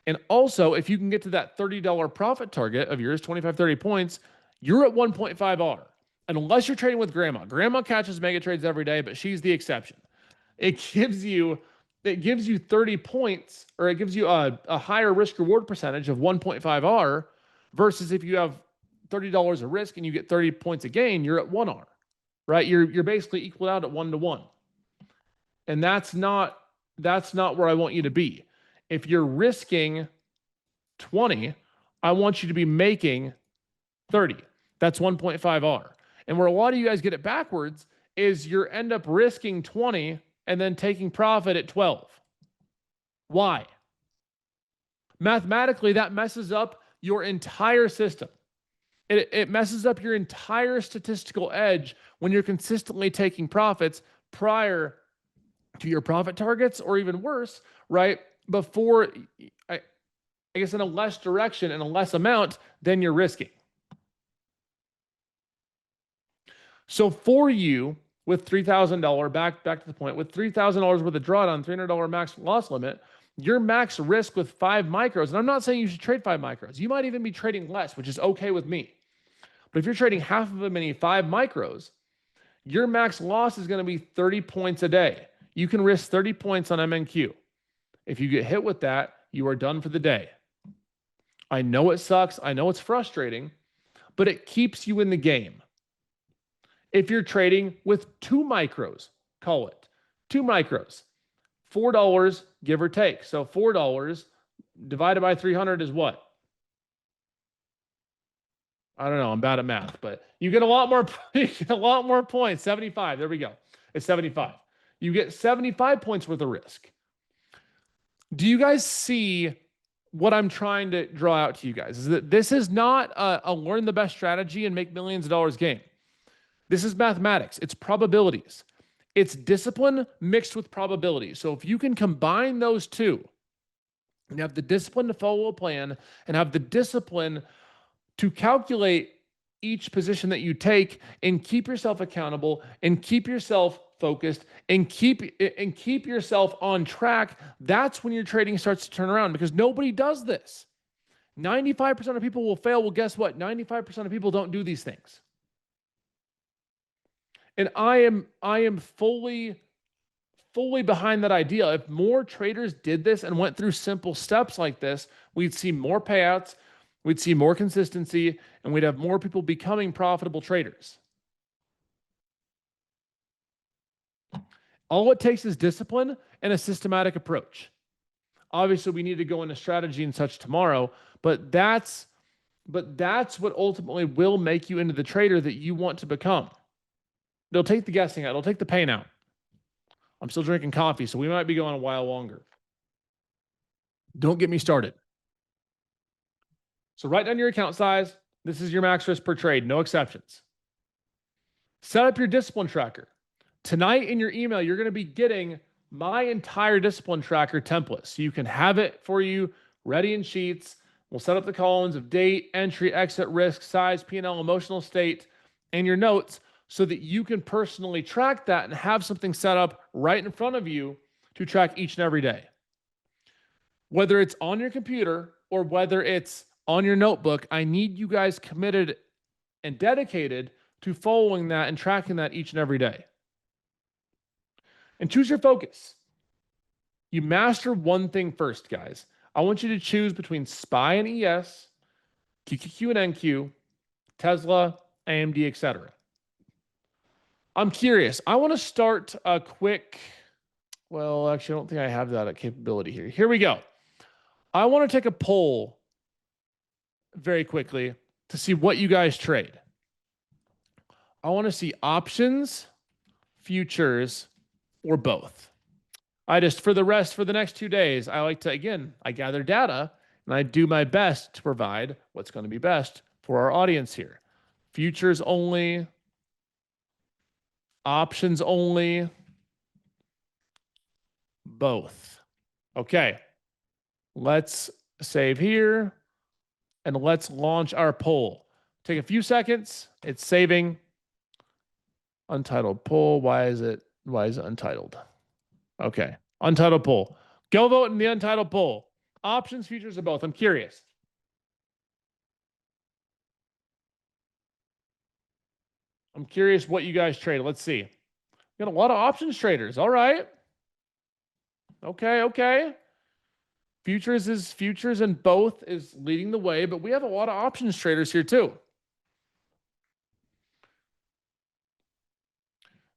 And also, if you can get to that $30 profit target of yours, 25, 30 points, you're at 1.5R. And unless you're trading with grandma. Grandma catches mega trades every day, but she's the exception. It gives you 30 points, or it gives you a higher risk reward percentage of 1.5R versus if you have $30 of risk and you get 30 points of gain, you're at 1R, right? You're basically equal out at 1-to-1. And that's not where I want you to be. If you're risking 20, I want you to be making 30. That's 1.5R. And where a lot of you guys get it backwards is you end up risking 20 and then taking profit at 12. Why? Mathematically, that messes up your entire system. It messes up your entire statistical edge when you're consistently taking profits prior to your profit targets, or even worse, right? Before, I guess in a less direction and a less amount than you're risking. So for you, with $3,000, back to the point, with $3,000 worth of drawdown, $300 max loss limit, your max risk with 5 micros, and I'm not saying you should trade 5 micros. You might even be trading less, which is okay with me. But if you're trading half of a mini 5 micros, your max loss is going to be 30 points a day. You can risk 30 points on MNQ. If you get hit with that, you are done for the day. I know it sucks. I know it's frustrating, but it keeps you in the game. If you're trading with 2 micros, call it 2 micros, $4, give or take. So $4 divided by 300 is what? I don't know. I'm bad at math, but you get a lot more. You get a lot more points. 75. There we go. It's 75. You get 75 points worth of risk. Do you guys see what I'm trying to draw out to you guys? Is that this is not a learn the best strategy and make millions of dollars game. This is mathematics. It's probabilities. It's discipline mixed with probability. So if you can combine those two and have the discipline to follow a plan and have the discipline to calculate each position that you take and keep yourself accountable and keep yourself focused and keep yourself on track, that's when your trading starts to turn around, because nobody does this. 95% of people will fail. Well, guess what? 95% of people don't do these things. And I am fully behind that idea. If more traders did this and went through simple steps like this, we'd see more payouts, we'd see more consistency, and we'd have more people becoming profitable traders. All it takes is discipline and a systematic approach. Obviously, we need to go into strategy and such tomorrow, but that's what ultimately will make you into the trader that you want to become. They'll take the guessing out. They'll take the pain out. I'm still drinking coffee, so we might be going a while longer. Don't get me started. So write down your account size. This is your max risk per trade, no exceptions. Set up your discipline tracker. Tonight in your email, you're going to be getting my entire discipline tracker template. So you can have it for you ready in sheets. We'll set up the columns of date, entry, exit, risk, size, P&L, emotional state, and your notes, so that you can personally track that and have something set up right in front of you to track each and every day. Whether it's on your computer or whether it's on your notebook, I need you guys committed and dedicated to following that and tracking that each and every day. And choose your focus. You master one thing first, guys. I want you to choose between SPY and ES, QQQ and NQ, Tesla, AMD, etc. I'm curious. I want to start a quick, well, actually, I don't think I have that capability here. Here we go. I want to take a poll very quickly to see what you guys trade. I want to see options, futures, or both. For the next 2 days, I like to, again, I gather data and I do my best to provide what's going to be best for our audience here. Futures only, options only, both. Okay, let's save here and let's launch our poll. Take a few seconds. It's saving. Untitled poll. Why is it untitled? Okay, untitled poll. Go vote in the untitled poll. Options, futures, or both. I'm curious. I'm curious what you guys trade. Let's see. Got a lot of options traders. All right. Okay. Futures and both is leading the way, but we have a lot of options traders here too.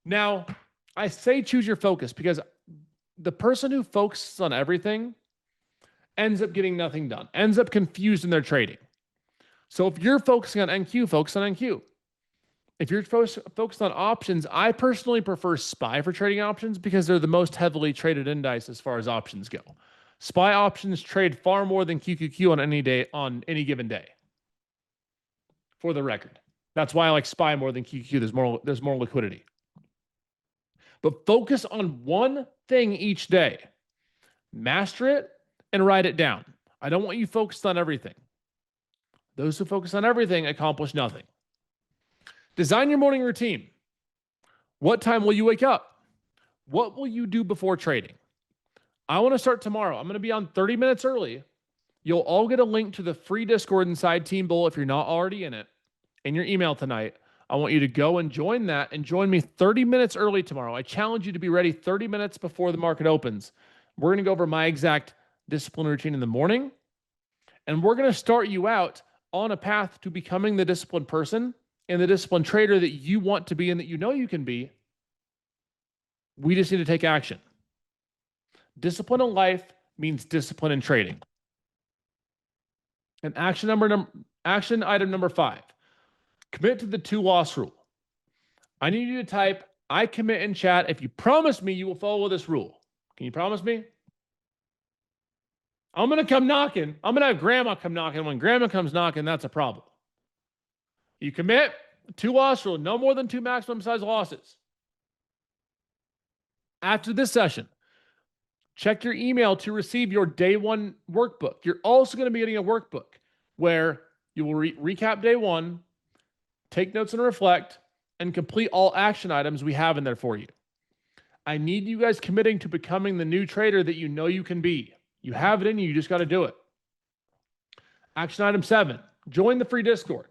Now, I say choose your focus because the person who focuses on everything ends up getting nothing done, ends up confused in their trading. So if you're focusing on NQ, focus on NQ. If you're focused on options, I personally prefer SPY for trading options because they're the most heavily traded index as far as options go. SPY options trade far more than QQQ on any given day. For the record, that's why I like SPY more than QQQ. There's more liquidity. But focus on one thing each day. Master it and write it down. I don't want you focused on everything. Those who focus on everything accomplish nothing. Design your morning routine. What time will you wake up? What will you do before trading? I want to start tomorrow. I'm going to be on 30 minutes early. You'll all get a link to the free Discord inside Team Bull if you're not already in it, in your email tonight. I want you to go and join that and join me 30 minutes early tomorrow. I challenge you to be ready 30 minutes before the market opens. We're going to go over my exact discipline routine in the morning, and we're going to start you out on a path to becoming the disciplined person and the disciplined trader that you want to be and that you know you can be. We just need to take action. Discipline in life means discipline in trading. And action item number 5, commit to the 2-loss rule. I need you to type, I commit in chat if you promise me you will follow this rule. Can you promise me? I'm going to come knocking. I'm going to have grandma come knocking. When grandma comes knocking, that's a problem. You commit, 2-loss rule, no more than 2 maximum size losses. After this session, check your email to receive your day 1 workbook. You're also going to be getting a workbook where you will recap day 1, take notes and reflect, and complete all action items we have in there for you. I need you guys committing to becoming the new trader that you know you can be. You have it in you. You just got to do it. Action item 7, join the free Discord.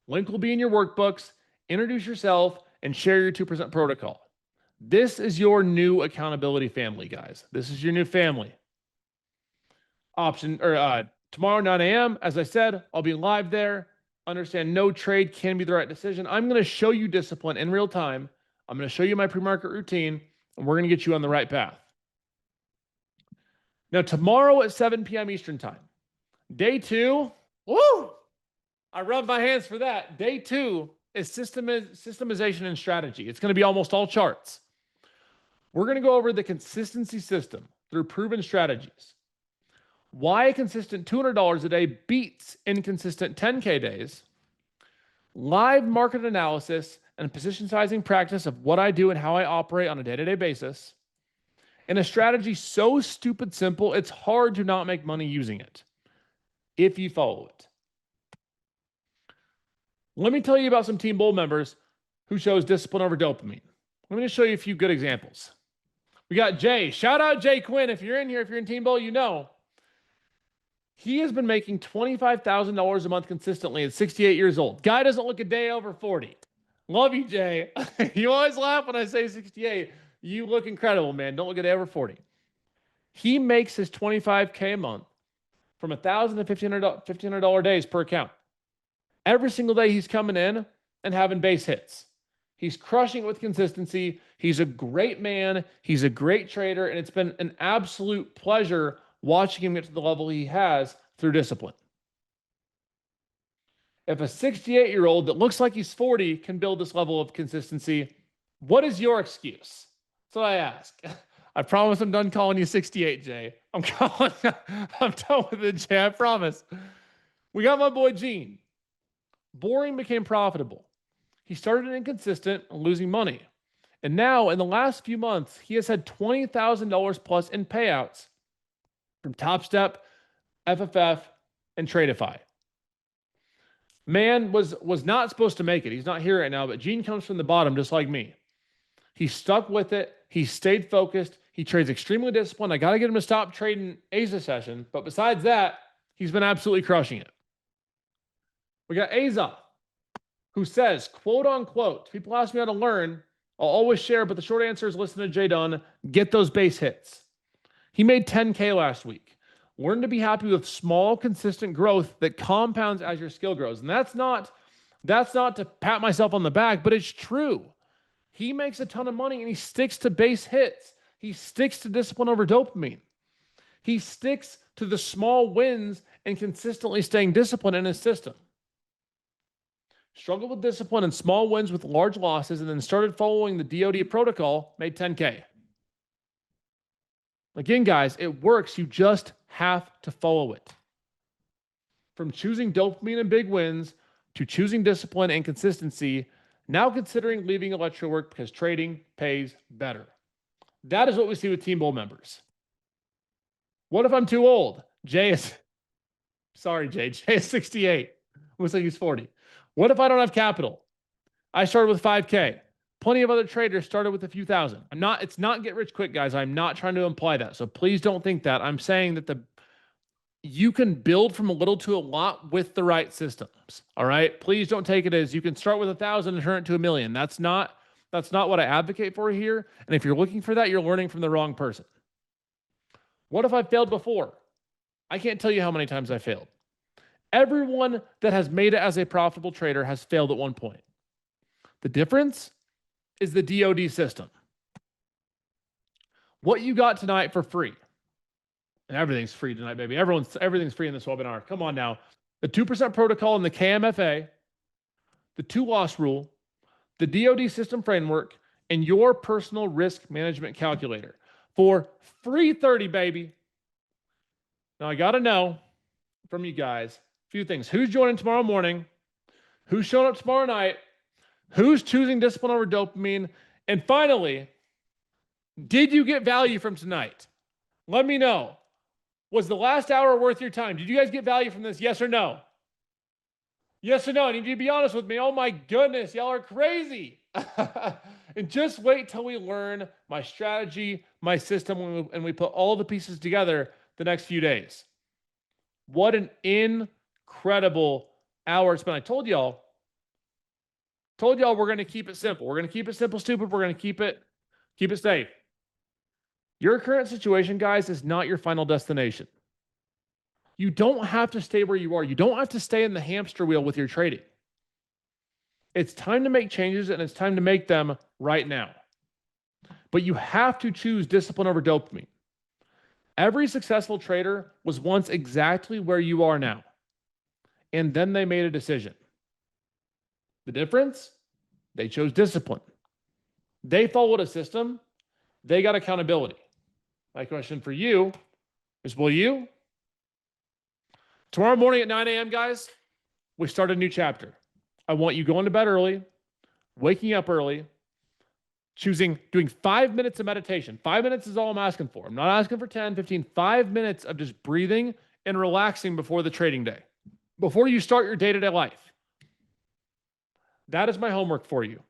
Link will be in your workbooks. Introduce yourself and share your 2% protocol. This is your new accountability family, guys. This is your new family. Tomorrow, 9 a.m., as I said, I'll be live there. Understand no trade can be the right decision. I'm going to show you discipline in real time. I'm going to show you my pre-market routine, and we're going to get you on the right path. Now, tomorrow at 7 p.m. Eastern time, day 2, woo! I rub my hands for that. Day 2 is systemization and strategy. It's going to be almost all charts. We're going to go over the consistency system through proven strategies. Why a consistent $200 a day beats inconsistent 10K days. Live market analysis and position sizing practice of what I do and how I operate on a day-to-day basis. And a strategy so stupid simple, it's hard to not make money using it if you follow it. Let me tell you about some Team Bull members who chose discipline over dopamine. Let me just show you a few good examples. We got Jay. Shout out Jay Quinn. If you're in here, if you're in Team Bull, you know. He has been making $25,000 a month consistently at 68 years old. Guy doesn't look a day over 40. Love you, Jay. You always laugh when I say 68. You look incredible, man. Don't look a day over 40. He makes his $25K a month from $1,000 to $1,500 days per account. Every single day he's coming in and having base hits. He's crushing it with consistency. He's a great man. He's a great trader. And it's been an absolute pleasure watching him get to the level he has through discipline. If a 68-year-old that looks like he's 40 can build this level of consistency, what is your excuse? That's what I ask. I promise I'm done calling you 68, Jay. I'm done with it, Jay. I promise. We got my boy Gene. Boring became profitable. He started inconsistent and losing money. And now, in the last few months, he has had $20,000 plus in payouts from Top Step, FFF, and Tradeify. Man was not supposed to make it. He's not here right now, but Gene comes from the bottom just like me. He stuck with it. He stayed focused. He trades extremely disciplined. I got to get him to stop trading Aza session. But besides that, he's been absolutely crushing it. We got Aza, who says, quote unquote, people ask me how to learn. I'll always share, but the short answer is listen to Jdun, get those base hits. He made 10K last week. Learn to be happy with small, consistent growth that compounds as your skill grows. And that's not to pat myself on the back, but it's true. He makes a ton of money and he sticks to base hits. He sticks to discipline over dopamine. He sticks to the small wins and consistently staying disciplined in his system. Struggled with discipline and small wins with large losses, and then started following the DoD protocol, made 10K. Again, guys, it works. You just have to follow it. From choosing dopamine and big wins to choosing discipline and consistency, now considering leaving electro work because trading pays better. That is what we see with Team Bull members. What if I'm too old? Jay is 68. Looks like he's 40. What if I don't have capital? I started with 5K. Plenty of other traders started with a few thousand. It's not get rich quick, guys. I'm not trying to imply that. So please don't think that. I'm saying that you can build from a little to a lot with the right systems. All right. Please don't take it as you can start with 1,000 and turn it to 1 million. That's not what I advocate for here. And if you're looking for that, you're learning from the wrong person. What if I failed before? I can't tell you how many times I failed. Everyone that has made it as a profitable trader has failed at one point. The difference is the DoD system. what you got tonight for free. And everything's free tonight, baby. Everything's free in this webinar. Come on now. The 2% protocol and the KMFA, the 2-loss rule, the DoD system framework, and your personal risk management calculator for free 30, baby. Now I got to know from you guys a few things. Who's joining tomorrow morning? Who's showing up tomorrow night? Who's choosing discipline over dopamine? And finally, did you get value from tonight? Let me know. Was the last hour worth your time? Did you guys get value from this? Yes or no? Yes or no? I need you to be honest with me. Oh my goodness, y'all are crazy. And just wait till we learn my strategy, my system, and we put all the pieces together the next few days. What an incredible hour it's been. I told y'all we're going to keep it simple. We're going to keep it simple, stupid. We're going to keep it safe. Your current situation, guys, is not your final destination. You don't have to stay where you are. You don't have to stay in the hamster wheel with your trading. It's time to make changes, and it's time to make them right now. But you have to choose discipline over dopamine. Every successful trader was once exactly where you are now, and then they made a decision. The difference? They chose discipline. They followed a system. They got accountability. My question for you is, will you? Tomorrow morning at 9 a.m., guys, we start a new chapter. I want you going to bed early, waking up early, doing 5 minutes of meditation. 5 minutes is all I'm asking for. I'm not asking for 10, 15, 5 minutes of just breathing and relaxing before the trading day, before you start your day-to-day life. That is my homework for you.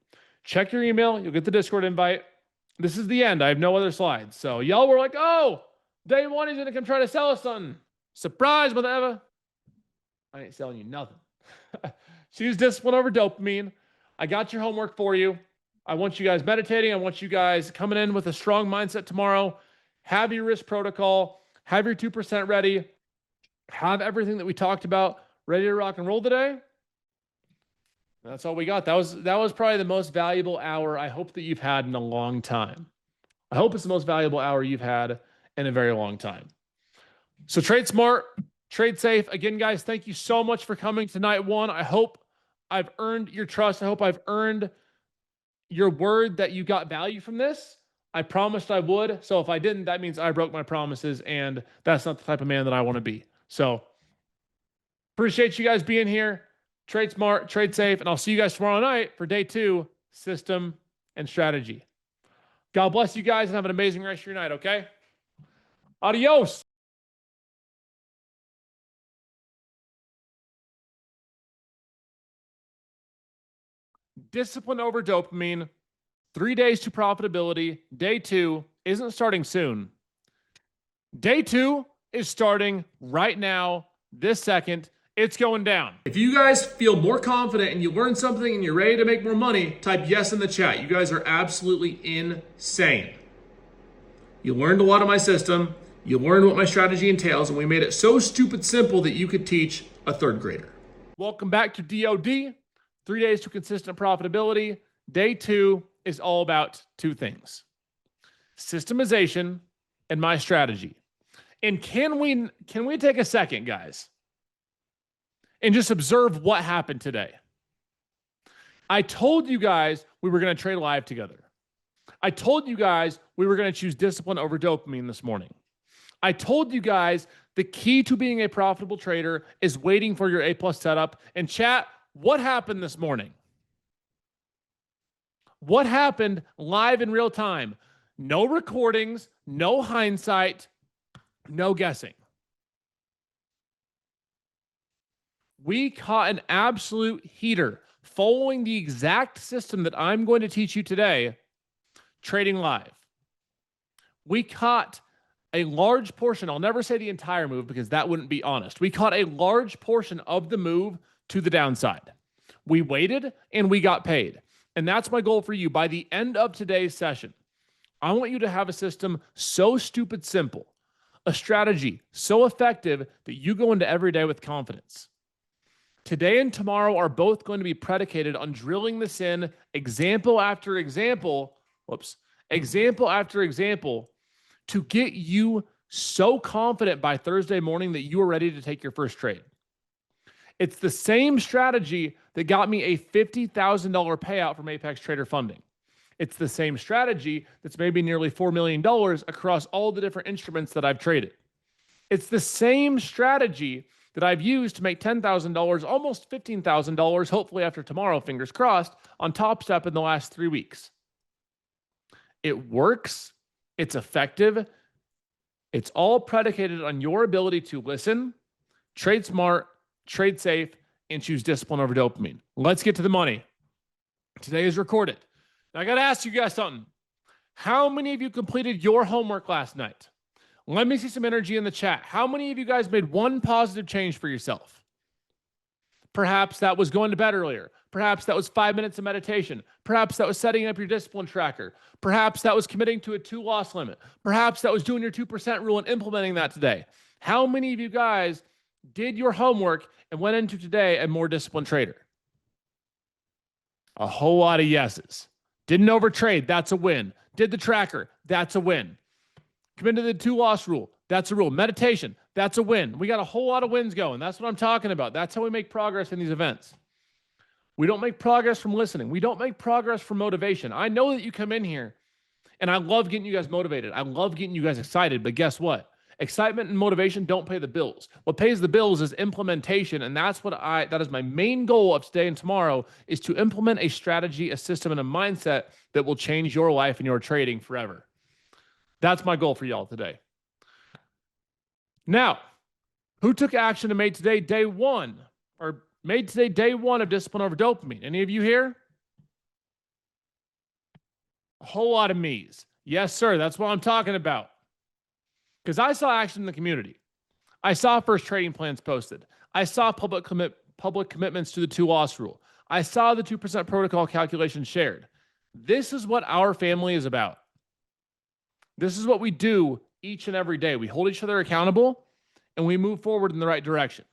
Check your email. You'll get the Discord invite. This is the end. I have no other slides. So y'all were like, oh, day one, he's going to come try to sell us something. Surprise, whatever. I ain't selling you nothing. Choose discipline over dopamine. I got your homework for you. I want you guys meditating. I want you guys coming in with a strong mindset tomorrow. Have your risk protocol. Have your 2% ready. Have everything that we talked about ready to rock and roll today. That's all we got. That was probably the most valuable hour I hope that you've had in a long time. I hope it's the most valuable hour you've had in a very long time. So trade smart, trade safe. Again, guys, thank you so much for coming to night one. I hope I've earned your trust. I hope I've earned your word that you got value from this. I promised I would. So if I didn't, that means I broke my promises, and that's not the type of man that I want to be. So appreciate you guys being here. Trade smart, trade safe, and I'll see you guys tomorrow night for day 2, system and strategy. God bless you guys and have an amazing rest of your night, okay? Adios. Discipline over dopamine, 3 days to profitability. Day 2 isn't starting soon. Day 2 is starting right now, this second. It's going down. If you guys feel more confident and you learned something and you're ready to make more money, type yes in the chat. You guys are absolutely insane. You learned a lot of my system. You learned what my strategy entails, and we made it so stupid simple that you could teach a 3rd grader. Welcome back to DOD. 3 days to consistent profitability. Day 2 is all about 2 things: systemization and my strategy. And can we take a second, guys, and just observe what happened today? I told you guys we were going to trade live together. I told you guys we were going to choose discipline over dopamine this morning. I told you guys the key to being a profitable trader is waiting for your A+ setup. And chat, what happened this morning? What happened live in real time? No recordings, no hindsight, no guessing. We caught an absolute heater following the exact system that I'm going to teach you today, trading live. We caught a large portion. I'll never say the entire move because that wouldn't be honest. We caught a large portion of the move to the downside. We waited and we got paid. And that's my goal for you. By the end of today's session, I want you to have a system so stupid simple, a strategy so effective that you go into every day with confidence. Today and tomorrow are both going to be predicated on drilling this in example after example, example after example, to get you so confident by Thursday morning that you are ready to take your first trade. It's the same strategy that got me a $50,000 payout from Apex Trader Funding. It's the same strategy that's made me nearly $4 million across all the different instruments that I've traded. It's the same strategy that I've used to make $10,000, almost $15,000, hopefully after tomorrow, fingers crossed, on Top Step in the last 3 weeks. It works. It's effective. It's all predicated on your ability to listen, trade smart, trade safe, and choose discipline over dopamine. Let's get to the money. Today is recorded. Now, I got to ask you guys something. How many of you completed your homework last night? Let me see some energy in the chat. How many of you guys made one positive change for yourself? Perhaps that was going to bed earlier. Perhaps that was 5 minutes of meditation. Perhaps that was setting up your discipline tracker. Perhaps that was committing to a 2-loss limit. Perhaps that was doing your 2% rule and implementing that today. How many of you guys did your homework and went into today a more disciplined trader? A whole lot of yeses. Didn't overtrade, that's a win. Did the tracker, that's a win. Committed to the 2-loss rule, that's a rule. Meditation, that's a win. We got a whole lot of wins going. That's what I'm talking about. That's how we make progress in these events. We don't make progress from listening. We don't make progress from motivation. I know that you come in here, and I love getting you guys motivated. I love getting you guys excited, but guess what? Excitement and motivation don't pay the bills. What pays the bills is implementation, and that is my main goal of today and tomorrow, is to implement a strategy, a system, and a mindset that will change your life and your trading forever. That's my goal for y'all today. Now, who took action and made today day one of discipline over dopamine? Any of you here? A whole lot of me's. Yes, sir. That's what I'm talking about. Because I saw action in the community. I saw first trading plans posted. I saw public commitments to the 2-loss rule. I saw the 2% protocol calculation shared. This is what our family is about. This is what we do each and every day. We hold each other accountable, and we move forward in the right direction.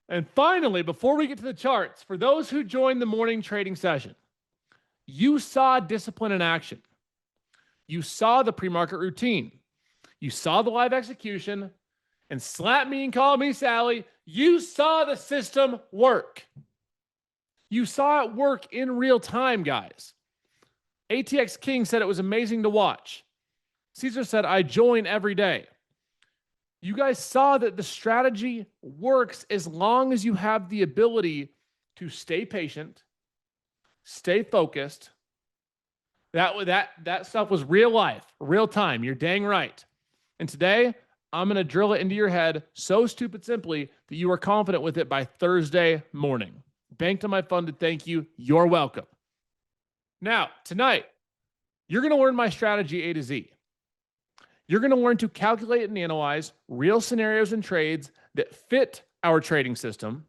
And finally, before we get to the charts, for those who joined the morning trading session, you saw discipline in action. You saw the pre-market routine. You saw the live execution, and slap me and call me Sally. You saw the system work. You saw it work in real time, guys. ATX King said it was amazing to watch. Caesar said, I join every day. You guys saw that the strategy works as long as you have the ability to stay patient, stay focused. That stuff was real life, real time. You're dang right. And today, I'm going to drill it into your head so stupid simply that you are confident with it by Thursday morning. Banked on my funded thank you. You're welcome. Now, tonight, you're going to learn my strategy A to Z. You're going to learn to calculate and analyze real scenarios and trades that fit our trading system.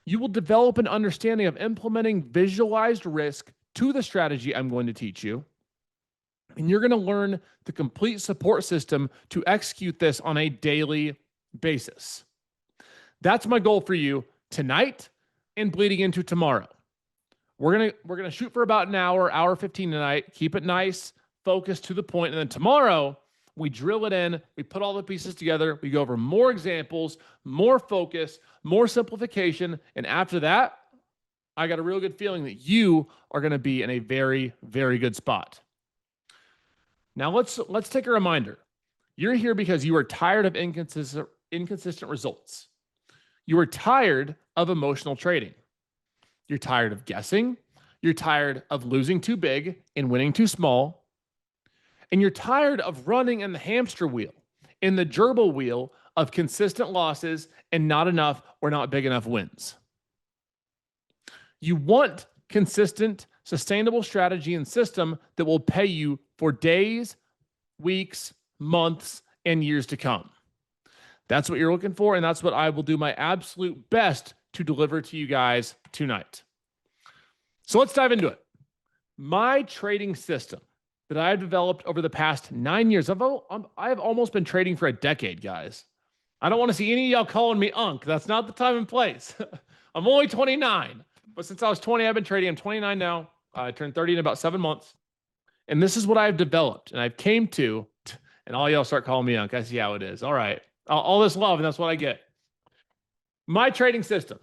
You will develop an understanding of implementing visualized risk to the strategy I'm going to teach you. And you're going to learn the complete support system to execute this on a daily basis. That's my goal for you tonight and bleeding into tomorrow. We're gonna shoot for about an hour 15 tonight. Keep it nice, focused, to the point. And then tomorrow, we drill it in. We put all the pieces together. We go over more examples, more focus, more simplification. And after that, I got a real good feeling that you are going to be in a very, very good spot. Now let's take a reminder. You're here because you are tired of inconsistent results. You are tired of emotional trading. You're tired of guessing. You're tired of losing too big and winning too small. And you're tired of running in the hamster wheel, in the gerbil wheel of consistent losses and not enough or not big enough wins. You want consistent, sustainable strategy and system that will pay you for days, weeks, months, and years to come. That's what you're looking for, and that's what I will do my absolute best to deliver to you guys tonight. So let's dive into it. My trading system that I've developed over the past 9 years, I've almost been trading for a decade, guys. I don't want to see any of y'all calling me Unc. That's not the time and place. I'm only 29. But since I was 20, I've been trading. I'm 29 now. I turned 30 in about 7 months. And this is what I've developed and I've came to, and all y'all start calling me Unc. I see how it is. All right. All this love, and that's what I get. My trading system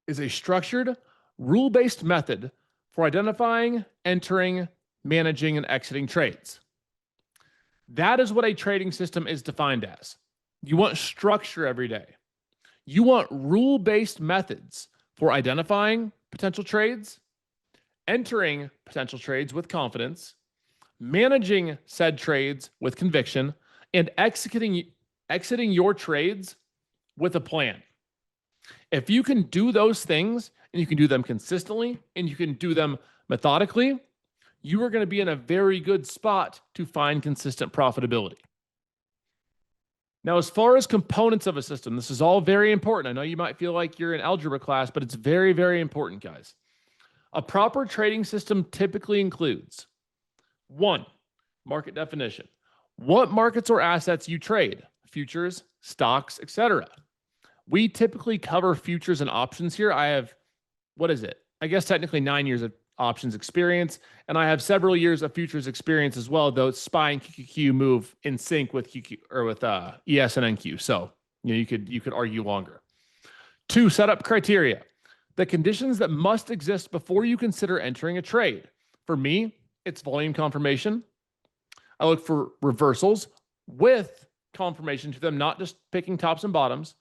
is a structured, rule-based method for identifying, entering, managing, and exiting trades. That is what a trading system is defined as. You want structure every day. You want rule-based methods for identifying potential trades, entering potential trades with confidence, managing said trades with conviction, and exiting your trades with a plan. If you can do those things and you can do them consistently and you can do them methodically, you are going to be in a very good spot to find consistent profitability. Now, as far as components of a system, this is all very important. I know you might feel like you're in algebra class, but it's very, very important, guys. A proper trading system typically includes 1, market definition. What markets or assets you trade, futures, stocks, etc. We typically cover futures and options here. I have, I guess technically 9 years of options experience, and I have several years of futures experience as well, though SPY and QQQ move in sync with QQ or with ES and NQ. So you could argue longer. 2, setup criteria. The conditions that must exist before you consider entering a trade. For me, it's volume confirmation. I look for reversals with confirmation to them, not just picking tops and bottoms.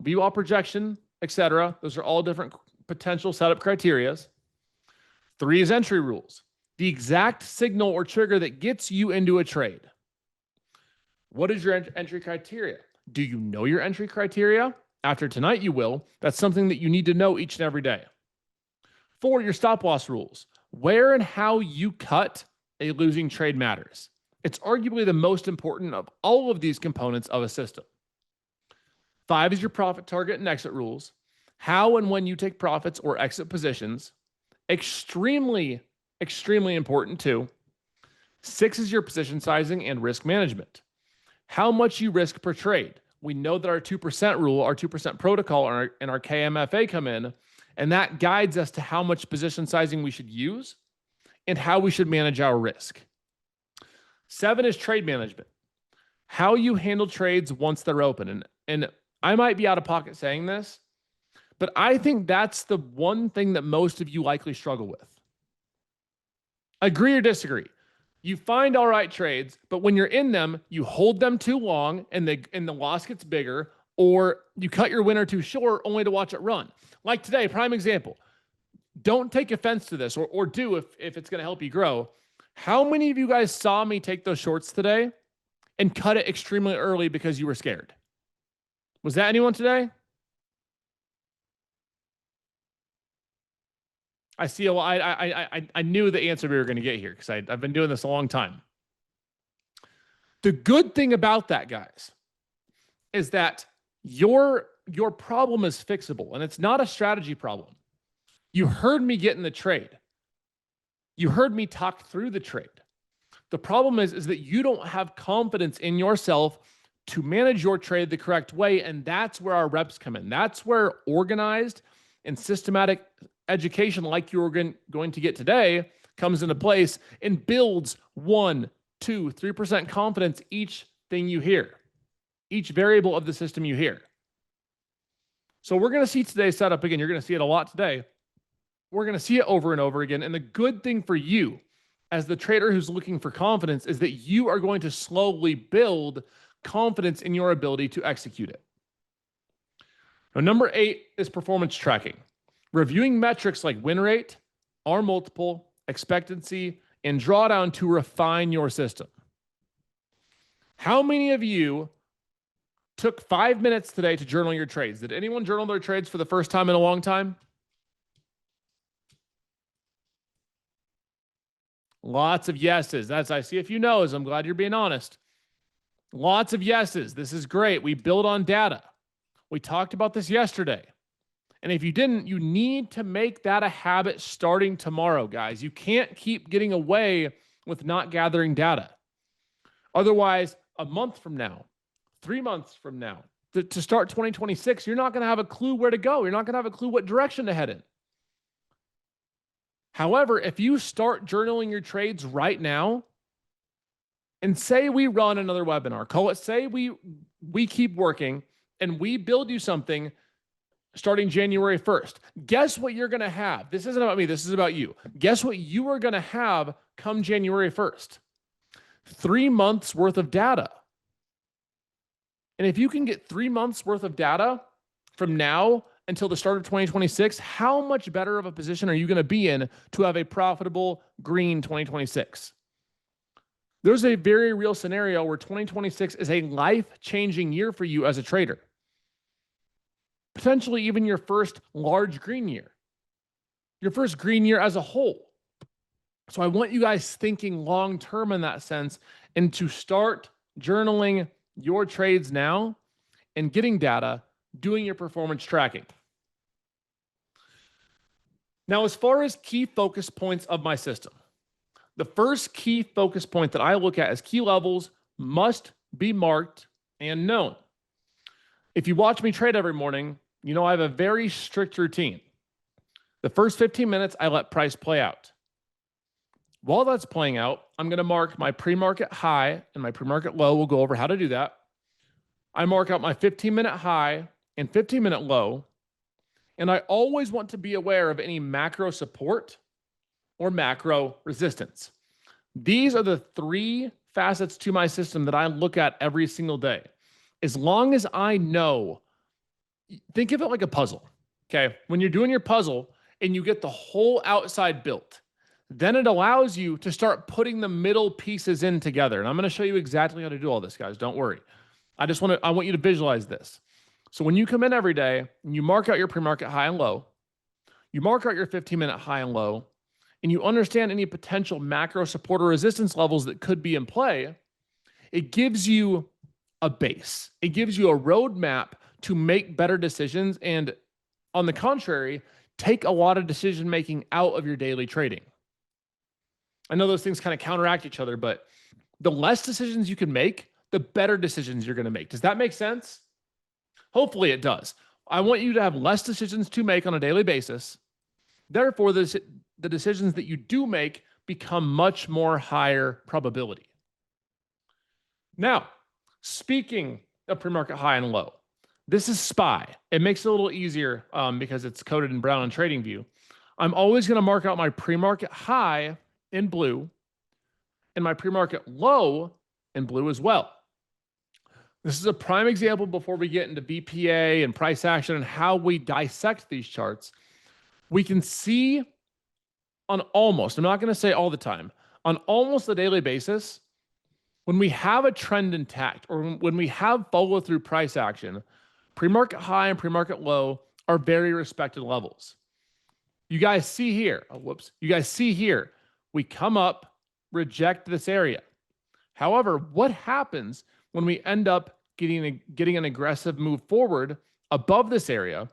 VWAP projection, etc. Those are all different potential setup criterias. 3 is entry rules. The exact signal or trigger that gets you into a trade. What is your entry criteria? Do you know your entry criteria? After tonight, you will. That's something that you need to know each and every day. 4, your stop loss rules. Where and how you cut a losing trade matters. It's arguably the most important of all of these components of a system. 5 is your profit target and exit rules. How and when you take profits or exit positions. Extremely, extremely important too. 6 is your position sizing and risk management. How much you risk per trade. We know that our 2% rule, our 2% protocol, and our KMFA come in, and that guides us to how much position sizing we should use and how we should manage our risk. 7 is trade management. How you handle trades once they're open. And I might be out of pocket saying this, but I think that's the one thing that most of you likely struggle with. Agree or disagree? You find all right trades, but when you're in them, you hold them too long and the loss gets bigger, or you cut your winner too short only to watch it run. Like today, prime example. Don't take offense to this, or do if it's going to help you grow. How many of you guys saw me take those shorts today and cut it extremely early because you were scared? Was that anyone today? I see. Well, I knew the answer we were going to get here because I've been doing this a long time. The good thing about that, guys, is that your problem is fixable, and it's not a strategy problem. You heard me get in the trade. You heard me talk through the trade. The problem is that you don't have confidence in yourself to manage your trade the correct way, and that's where our reps come in. That's where organized and systematic education like you're going to get today comes into place and builds 1, 2, 3% confidence each thing you hear, each variable of the system you hear. So we're going to see today's setup again. You're going to see it a lot today. We're going to see it over and over again. And the good thing for you as the trader who's looking for confidence is that you are going to slowly build confidence in your ability to execute it. Now, number 8 is performance tracking. Reviewing metrics like win rate, R multiple, expectancy, and drawdown to refine your system. How many of you took 5 minutes today to journal your trades? Did anyone journal their trades for the first time in a long time? Lots of yeses. That's, I see a few no's. I'm glad you're being honest. Lots of yeses. This is great. We build on data. We talked about this yesterday. And if you didn't, you need to make that a habit starting tomorrow, guys. You can't keep getting away with not gathering data. Otherwise, a month from now, 3 months from now, to start 2026, you're not going to have a clue where to go. You're not going to have a clue what direction to head in. However, if you start journaling your trades right now, and say we run another webinar, call it, say we keep working and we build you something starting January 1st. Guess what you're going to have? This isn't about me. This is about you. Guess what you are going to have come January 1st? 3 months worth of data. And if you can get 3 months worth of data from now until the start of 2026, how much better of a position are you going to be in to have a profitable green 2026? There's a very real scenario where 2026 is a life-changing year for you as a trader. Potentially even your first large green year, your first green year as a whole. So I want you guys thinking long-term in that sense and to start journaling your trades now and getting data, doing your performance tracking. Now, as far as key focus points of my system, the first key focus point that I look at is key levels must be marked and known. If you watch me trade every morning, you know I have a very strict routine. The first 15 minutes, I let price play out. While that's playing out, I'm going to mark my pre-market high and my pre-market low. We'll go over how to do that. I mark out my 15-minute high and 15-minute low. And I always want to be aware of any macro support or macro resistance. These are the 3 facets to my system that I look at every single day. As long as I know, think of it like a puzzle, okay? When you're doing your puzzle and you get the whole outside built, then it allows you to start putting the middle pieces in together. And I'm going to show you exactly how to do all this, guys. Don't worry. I want you to visualize this. So when you come in every day and you mark out your pre-market high and low, you mark out your 15-minute high and low, and you understand any potential macro support or resistance levels that could be in play, it gives you a base. It gives you a roadmap to make better decisions and, on the contrary, take a lot of decision-making out of your daily trading. I know those things kind of counteract each other, but the less decisions you can make, the better decisions you're going to make. Does that make sense? Hopefully it does. I want you to have less decisions to make on a daily basis. Therefore, the decisions that you do make become much more higher probability. Now, speaking of pre-market high and low, this is SPY. It makes it a little easier because it's coded in brown on TradingView. I'm always going to mark out my pre-market high in blue and my pre-market low in blue as well. This is a prime example before we get into BPA and price action and how we dissect these charts. We can see on almost, I'm not going to say all the time, on almost a daily basis, when we have a trend intact or when we have follow through price action, pre-market high and pre-market low are very respected levels. You guys see here, you guys see here, we come up, reject this area. However, what happens when we end up getting an aggressive move forward above this area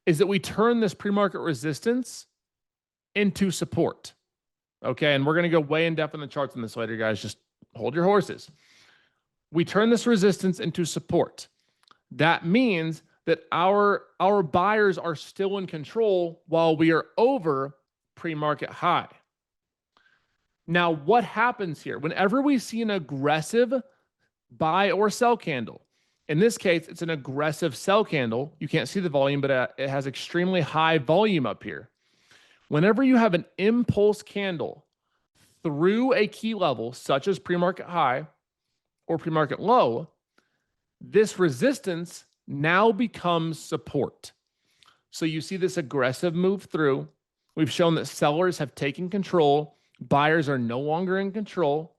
is that we turn this pre-market resistance into support. Okay, and we're going to go way in depth in the charts on this later, guys. Just hold your horses. We turn this resistance into support. That means that our buyers are still in control while we are over pre-market high. Now, what happens here? Whenever we see an aggressive buy or sell candle, in this case, it's an aggressive sell candle. You can't see the volume, but it has extremely high volume up here. Whenever you have an impulse candle through a key level, such as pre-market high or pre-market low, this resistance now becomes support. So you see this aggressive move through. We've shown that sellers have taken control. Buyers are no longer in control.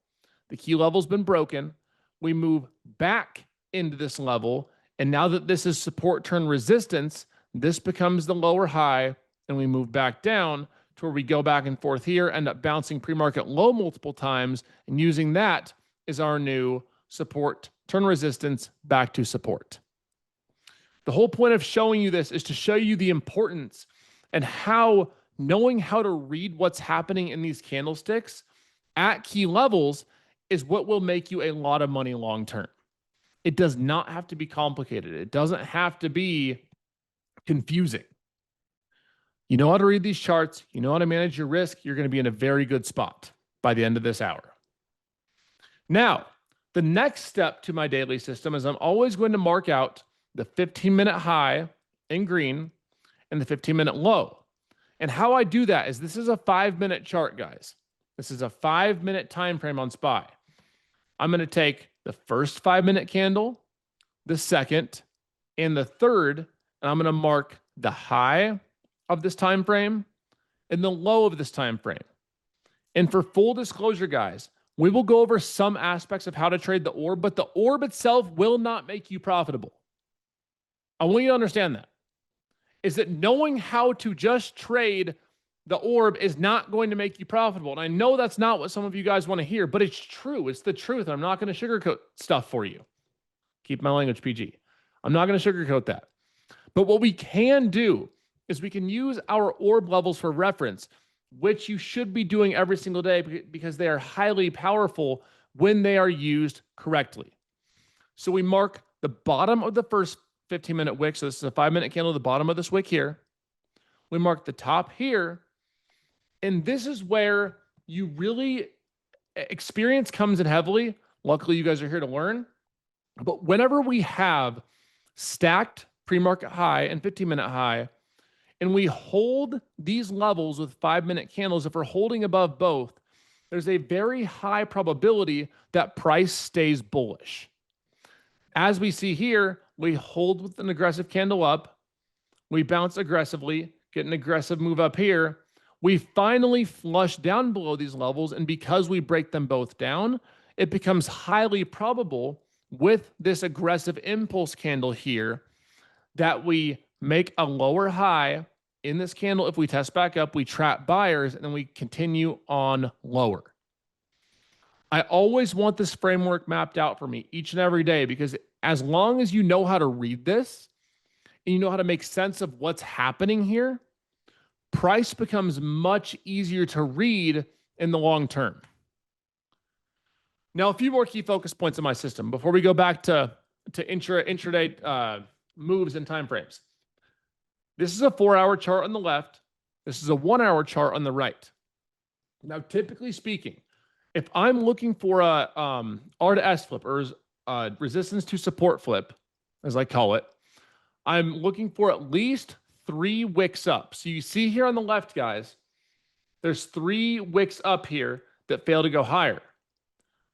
The key level's been broken. We move back into this level. And now that this is support turn resistance, this becomes the lower high. And we move back down to where we go back and forth here, end up bouncing pre-market low multiple times, and using that as our new support turn resistance back to support. The whole point of showing you this is to show you the importance and how knowing how to read what's happening in these candlesticks at key levels is what will make you a lot of money long term. It does not have to be complicated. It doesn't have to be confusing. You know how to read these charts. You know how to manage your risk. You're going to be in a very good spot by the end of this hour. Now, the next step to my daily system is I'm always going to mark out the 15-minute high in green and the 15-minute low. And how I do that is this is a 5-minute chart, guys. This is a 5-minute time frame on SPY. I'm going to take the first 5-minute candle, the second, and the third, and I'm going to mark the high of this time frame and the low of this time frame. And for full disclosure, guys, we will go over some aspects of how to trade the orb, but the orb itself will not make you profitable. I want you to understand that. Is that knowing how to just trade the orb is not going to make you profitable. And I know that's not what some of you guys want to hear, but it's true. It's the truth. I'm not going to sugarcoat stuff for you. Keep my language PG. I'm not going to sugarcoat that. But what we can do is we can use our orb levels for reference, which you should be doing every single day because they are highly powerful when they are used correctly. So we mark the bottom of the first 15-minute wick. So this is a 5-minute candle at the bottom of this wick here. We mark the top here. And this is where you really, experience comes in heavily. Luckily, you guys are here to learn. But whenever we have stacked pre-market high and 15-minute high, and we hold these levels with 5-minute candles, if we're holding above both, there's a very high probability that price stays bullish. As we see here, we hold with an aggressive candle up. We bounce aggressively, get an aggressive move up here. We finally flush down below these levels, and because we break them both down, it becomes highly probable with this aggressive impulse candle here that we make a lower high in this candle. If we test back up, we trap buyers, and then we continue on lower. I always want this framework mapped out for me each and every day, because as long as you know how to read this and you know how to make sense of what's happening here, price becomes much easier to read in the long term. Now, a few more key focus points in my system before we go back to intraday moves and timeframes. This is a 4-hour chart on the left. This is a 1-hour chart on the right. Now, typically speaking, if I'm looking for a R to S flip, or resistance to support flip, as I call it, I'm looking for at least 3 wicks up. So you see here on the left, guys, there's 3 wicks up here that fail to go higher.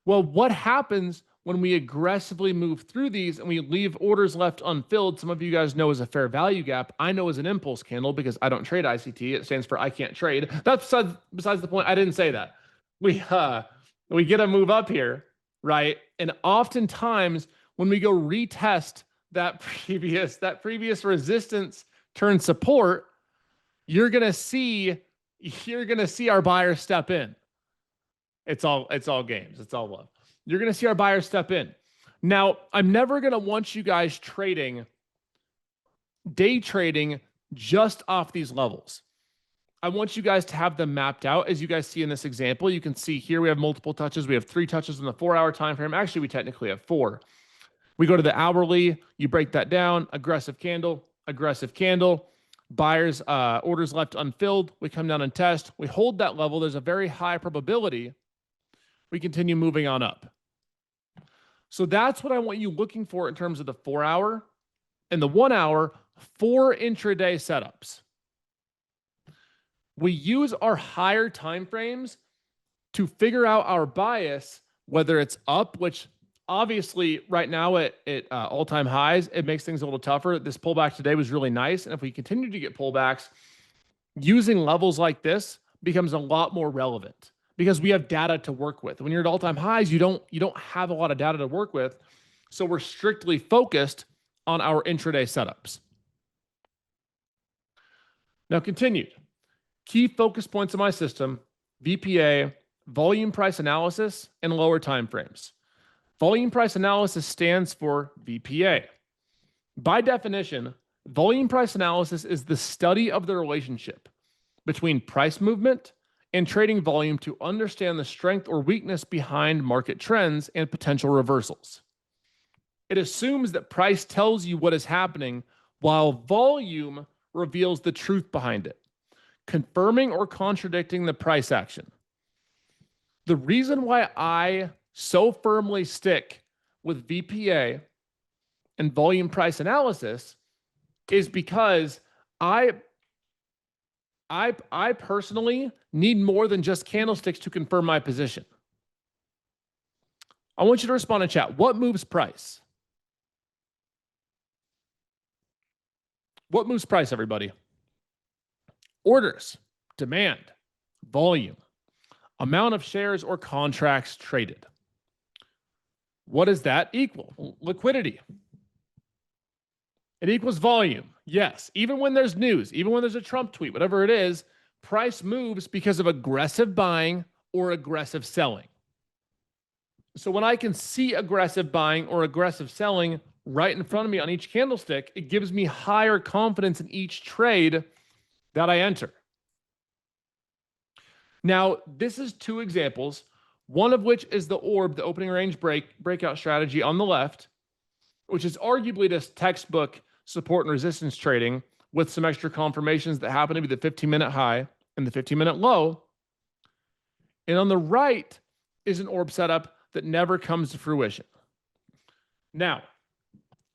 Well, what happens when we aggressively move through these and we leave orders left unfilled? Some of you guys know as a fair value gap. I know as an impulse candle because I don't trade ICT. It stands for I can't trade. That's besides the point. I didn't say that. We get a move up here, right? And oftentimes when we go retest that previous resistance turn support, you're gonna see our buyers step in. It's all games. It's all love. You're going to see our buyers step in. Now, I'm never going to want you guys day trading just off these levels. I want you guys to have them mapped out. As you guys see in this example, you can see here we have multiple touches. We have 3 touches in the 4-hour time frame. Actually, we technically have 4. We go to the hourly. You break that down. Aggressive candle, buyers, orders left unfilled. We come down and test. We hold that level. There's a very high probability we continue moving on up. So that's what I want you looking for in terms of the 4-hour and the 1-hour for intraday setups. We use our higher time frames to figure out our bias, whether it's up, which obviously right now at all-time highs, it makes things a little tougher. This pullback today was really nice. And if we continue to get pullbacks, using levels like this becomes a lot more relevant because we have data to work with. When you're at all-time highs, you don't have a lot of data to work with. So we're strictly focused on our intraday setups. Now continued. Key focus points of my system: VPA, volume price analysis, and lower time frames. Volume price analysis stands for VPA. By definition, volume price analysis is the study of the relationship between price movement and trading volume to understand the strength or weakness behind market trends and potential reversals. It assumes that price tells you what is happening while volume reveals the truth behind it. confirming or contradicting the price action. The reason why I so firmly stick with VPA and volume price analysis is because I personally need more than just candlesticks to confirm my position. I want you to respond in chat. What moves price? What moves price, everybody? Orders, demand, volume, amount of shares or contracts traded. What does that equal? Liquidity. It equals volume. Yes, even when there's news, even when there's a Trump tweet, whatever it is, price moves because of aggressive buying or aggressive selling. So when I can see aggressive buying or aggressive selling right in front of me on each candlestick, it gives me higher confidence in each trade that I enter. Now, this is two examples, one of which is the orb, the opening range breakout strategy on the left, which is arguably just textbook support and resistance trading with some extra confirmations that happen to be the 15-minute high and the 15-minute low. And on the right is an orb setup that never comes to fruition. Now,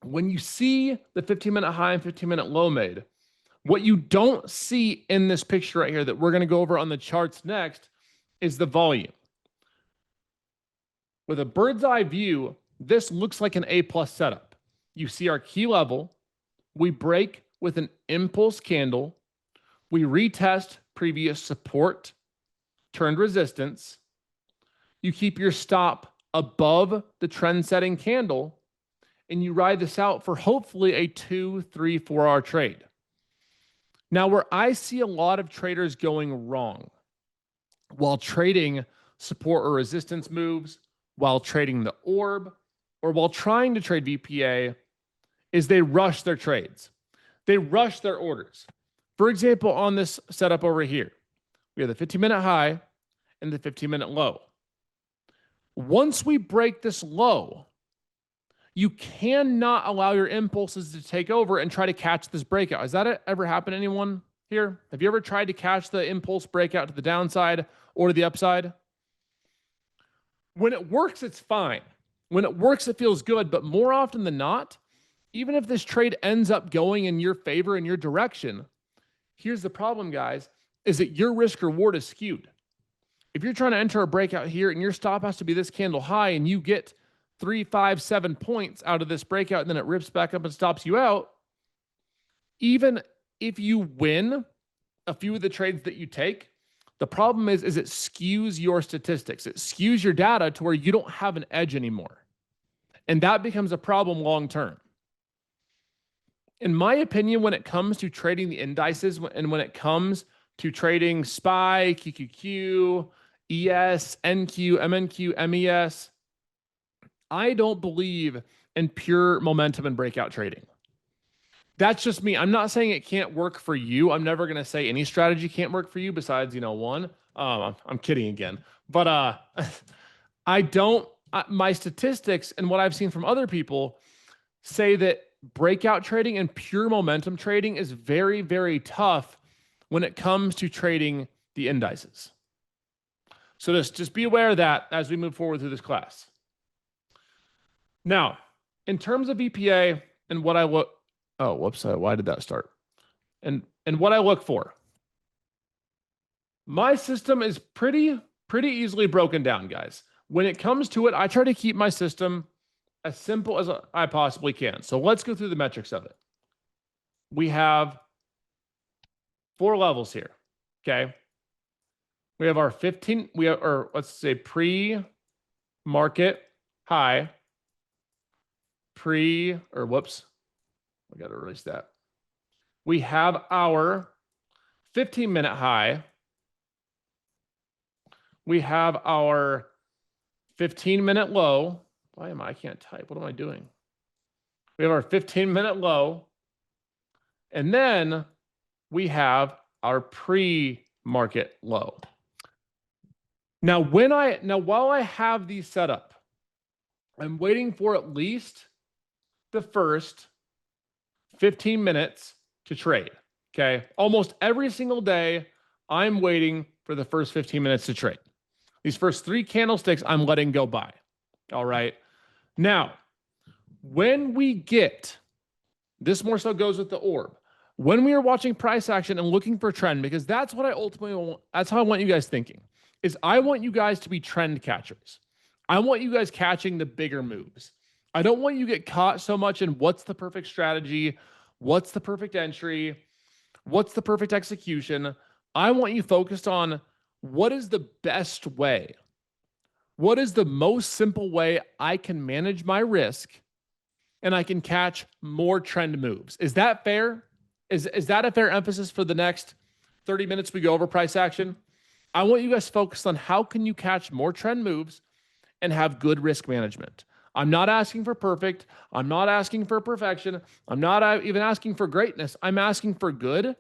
when you see the 15-minute high and 15-minute low made, what you don't see in this picture right here that we're going to go over on the charts next is the volume. With a bird's eye view, this looks like an A+ setup. You see our key level, we break with an impulse candle, we retest previous support, turned resistance, you keep your stop above the trend-setting candle, and you ride this out for hopefully a 2, 3, 4 hour trade. Now, where I see a lot of traders going wrong while trading support or resistance moves, while trading the orb, or while trying to trade VPA, is they rush their trades. They rush their orders. For example, on this setup over here, we have the 15-minute high and the 15-minute low. Once we break this low, you cannot allow your impulses to take over and try to catch this breakout. Has that ever happened to anyone here? Have you ever tried to catch the impulse breakout to the downside or to the upside? When it works, it's fine. When it works, it feels good. But more often than not, even if this trade ends up going in your favor, in your direction, here's the problem, guys, is that your risk reward is skewed. If you're trying to enter a breakout here and your stop has to be this candle high and you get 3, 5, 7 points out of this breakout and then it rips back up and stops you out, even if you win a few of the trades that you take, the problem is it skews your statistics. It skews your data to where you don't have an edge anymore. And that becomes a problem long term. In my opinion, when it comes to trading the indices and when it comes to trading SPY, QQQ, ES, NQ, MNQ, MES, I don't believe in pure momentum and breakout trading. That's just me. I'm not saying it can't work for you. I'm never going to say any strategy can't work for you besides, one. I'm kidding again. But my statistics and what I've seen from other people say that breakout trading and pure momentum trading is very, very tough when it comes to trading the indices. So just be aware of that as we move forward through this class. Now, in terms of VPA and what I look, oh, whoops, why did that start? And what I look for. My system is pretty easily broken down, guys. When it comes to it, I try to keep my system as simple as I possibly can. So let's go through the metrics of it. We have 4 levels here, okay? We have our 15, or let's say pre-market high, I got to erase that. We have our 15-minute high. We have our 15-minute low. I can't type. What am I doing? We have our 15-minute low. And then we have our pre-market low. Now, while I have these set up, I'm waiting for at least the first 15 minutes to trade. Okay. Almost every single day, I'm waiting for the first 15 minutes to trade. These first 3 candlesticks, I'm letting go by. All right. Now, when we get, this more so goes with the orb, when we are watching price action and looking for trend, because that's what I ultimately want, that's how I want you guys thinking, is I want you guys to be trend catchers. I want you guys catching the bigger moves. I don't want you to get caught so much in what's the perfect strategy, what's the perfect entry, what's the perfect execution. I want you focused on what is the best way. What is the most simple way I can manage my risk and I can catch more trend moves? Is that fair? Is that a fair emphasis for the next 30 minutes we go over price action? I want you guys focused on how can you catch more trend moves and have good risk management. I'm not asking for perfect. I'm not asking for perfection. I'm not even asking for greatness. I'm asking for good,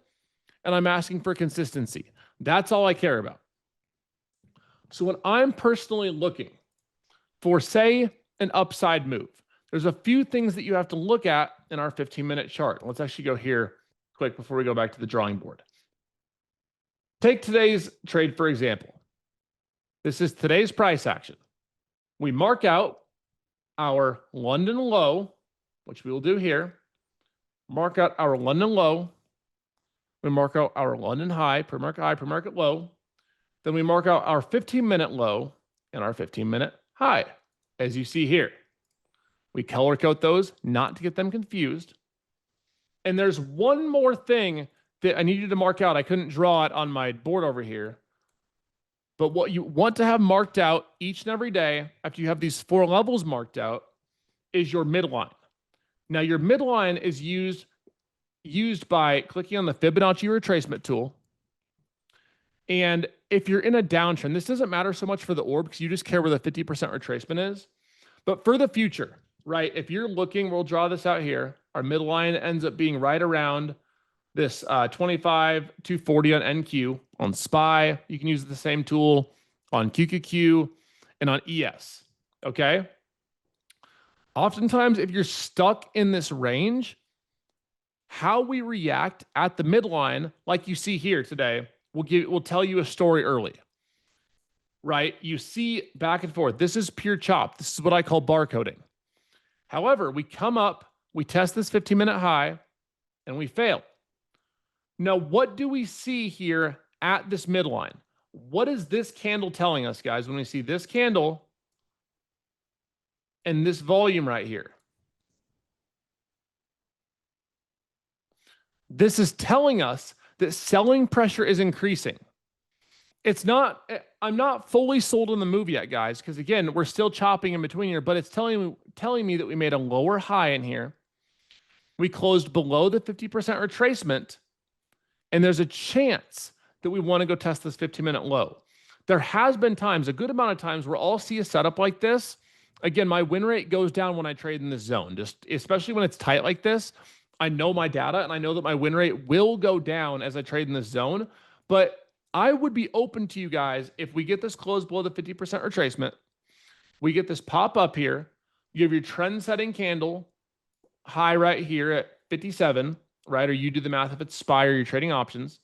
and I'm asking for consistency. That's all I care about. So when I'm personally looking for, say, an upside move, there's a few things that you have to look at in our 15-minute chart. Let's actually go here quick before we go back to the drawing board. Take today's trade, for example. This is today's price action. We mark out our London low, which we will do here. Mark out our London low. We mark out our London high, pre-market high, pre-market low. Then we mark out our 15-minute low and our 15-minute high, as you see here. We color code those, not to get them confused. And there's one more thing that I need you to mark out. I couldn't draw it on my board over here. But what you want to have marked out each and every day after you have these 4 levels marked out is your midline. Now, your midline is used by clicking on the Fibonacci retracement tool. And if you're in a downtrend, this doesn't matter so much for the orb because you just care where the 50% retracement is. But for the future, right, if you're looking, we'll draw this out here. Our midline ends up being right around this 25 to 40 on NQ. On SPY, you can use the same tool on QQQ and on ES, okay? Oftentimes, if you're stuck in this range, how we react at the midline, like you see here today, will tell you a story early, right? You see back and forth. This is pure chop. This is what I call barcoding. However, we come up, we test this 15-minute high, and we fail. Now, what do we see here at this midline? What is this candle telling us, guys, when we see this candle and this volume right here? This is telling us that selling pressure is increasing. It's not, I'm not fully sold on the move yet, guys, because again, we're still chopping in between here, but it's telling me that we made a lower high in here. We closed below the 50% retracement, and there's a chance that we want to go test this 15-minute low. There has been times, a good amount of times, where I'll see a setup like this. Again, my win rate goes down when I trade in this zone, just especially when it's tight like this. I know my data, and I know that my win rate will go down as I trade in this zone. But I would be open to you guys if we get this close below the 50% retracement, we get this pop up here, you have your trend setting candle high right here at 57, right? Or you do the math if it's SPY or you're trading options.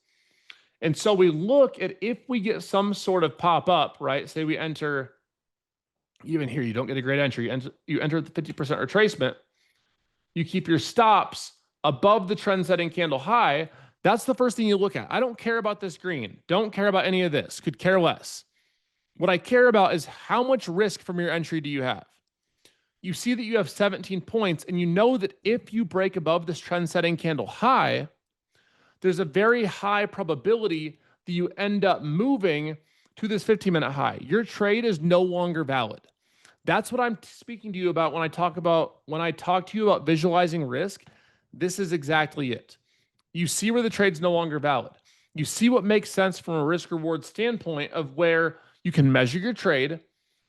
And so we look at if we get some sort of pop up, right? Say we enter, even here, you don't get a great entry. You enter the 50% retracement. You keep your stops above the trend setting candle high. That's the first thing you look at. I don't care about this green. Don't care about any of this. Could care less. What I care about is how much risk from your entry do you have? You see that you have 17 points, and you know that if you break above this trend setting candle high, there's a very high probability that you end up moving to this 15-minute high. Your trade is no longer valid. That's what I'm speaking to you about when I talk to you about visualizing risk. This is exactly it. You see where the trade's no longer valid. You see what makes sense from a risk-reward standpoint of where you can measure your trade.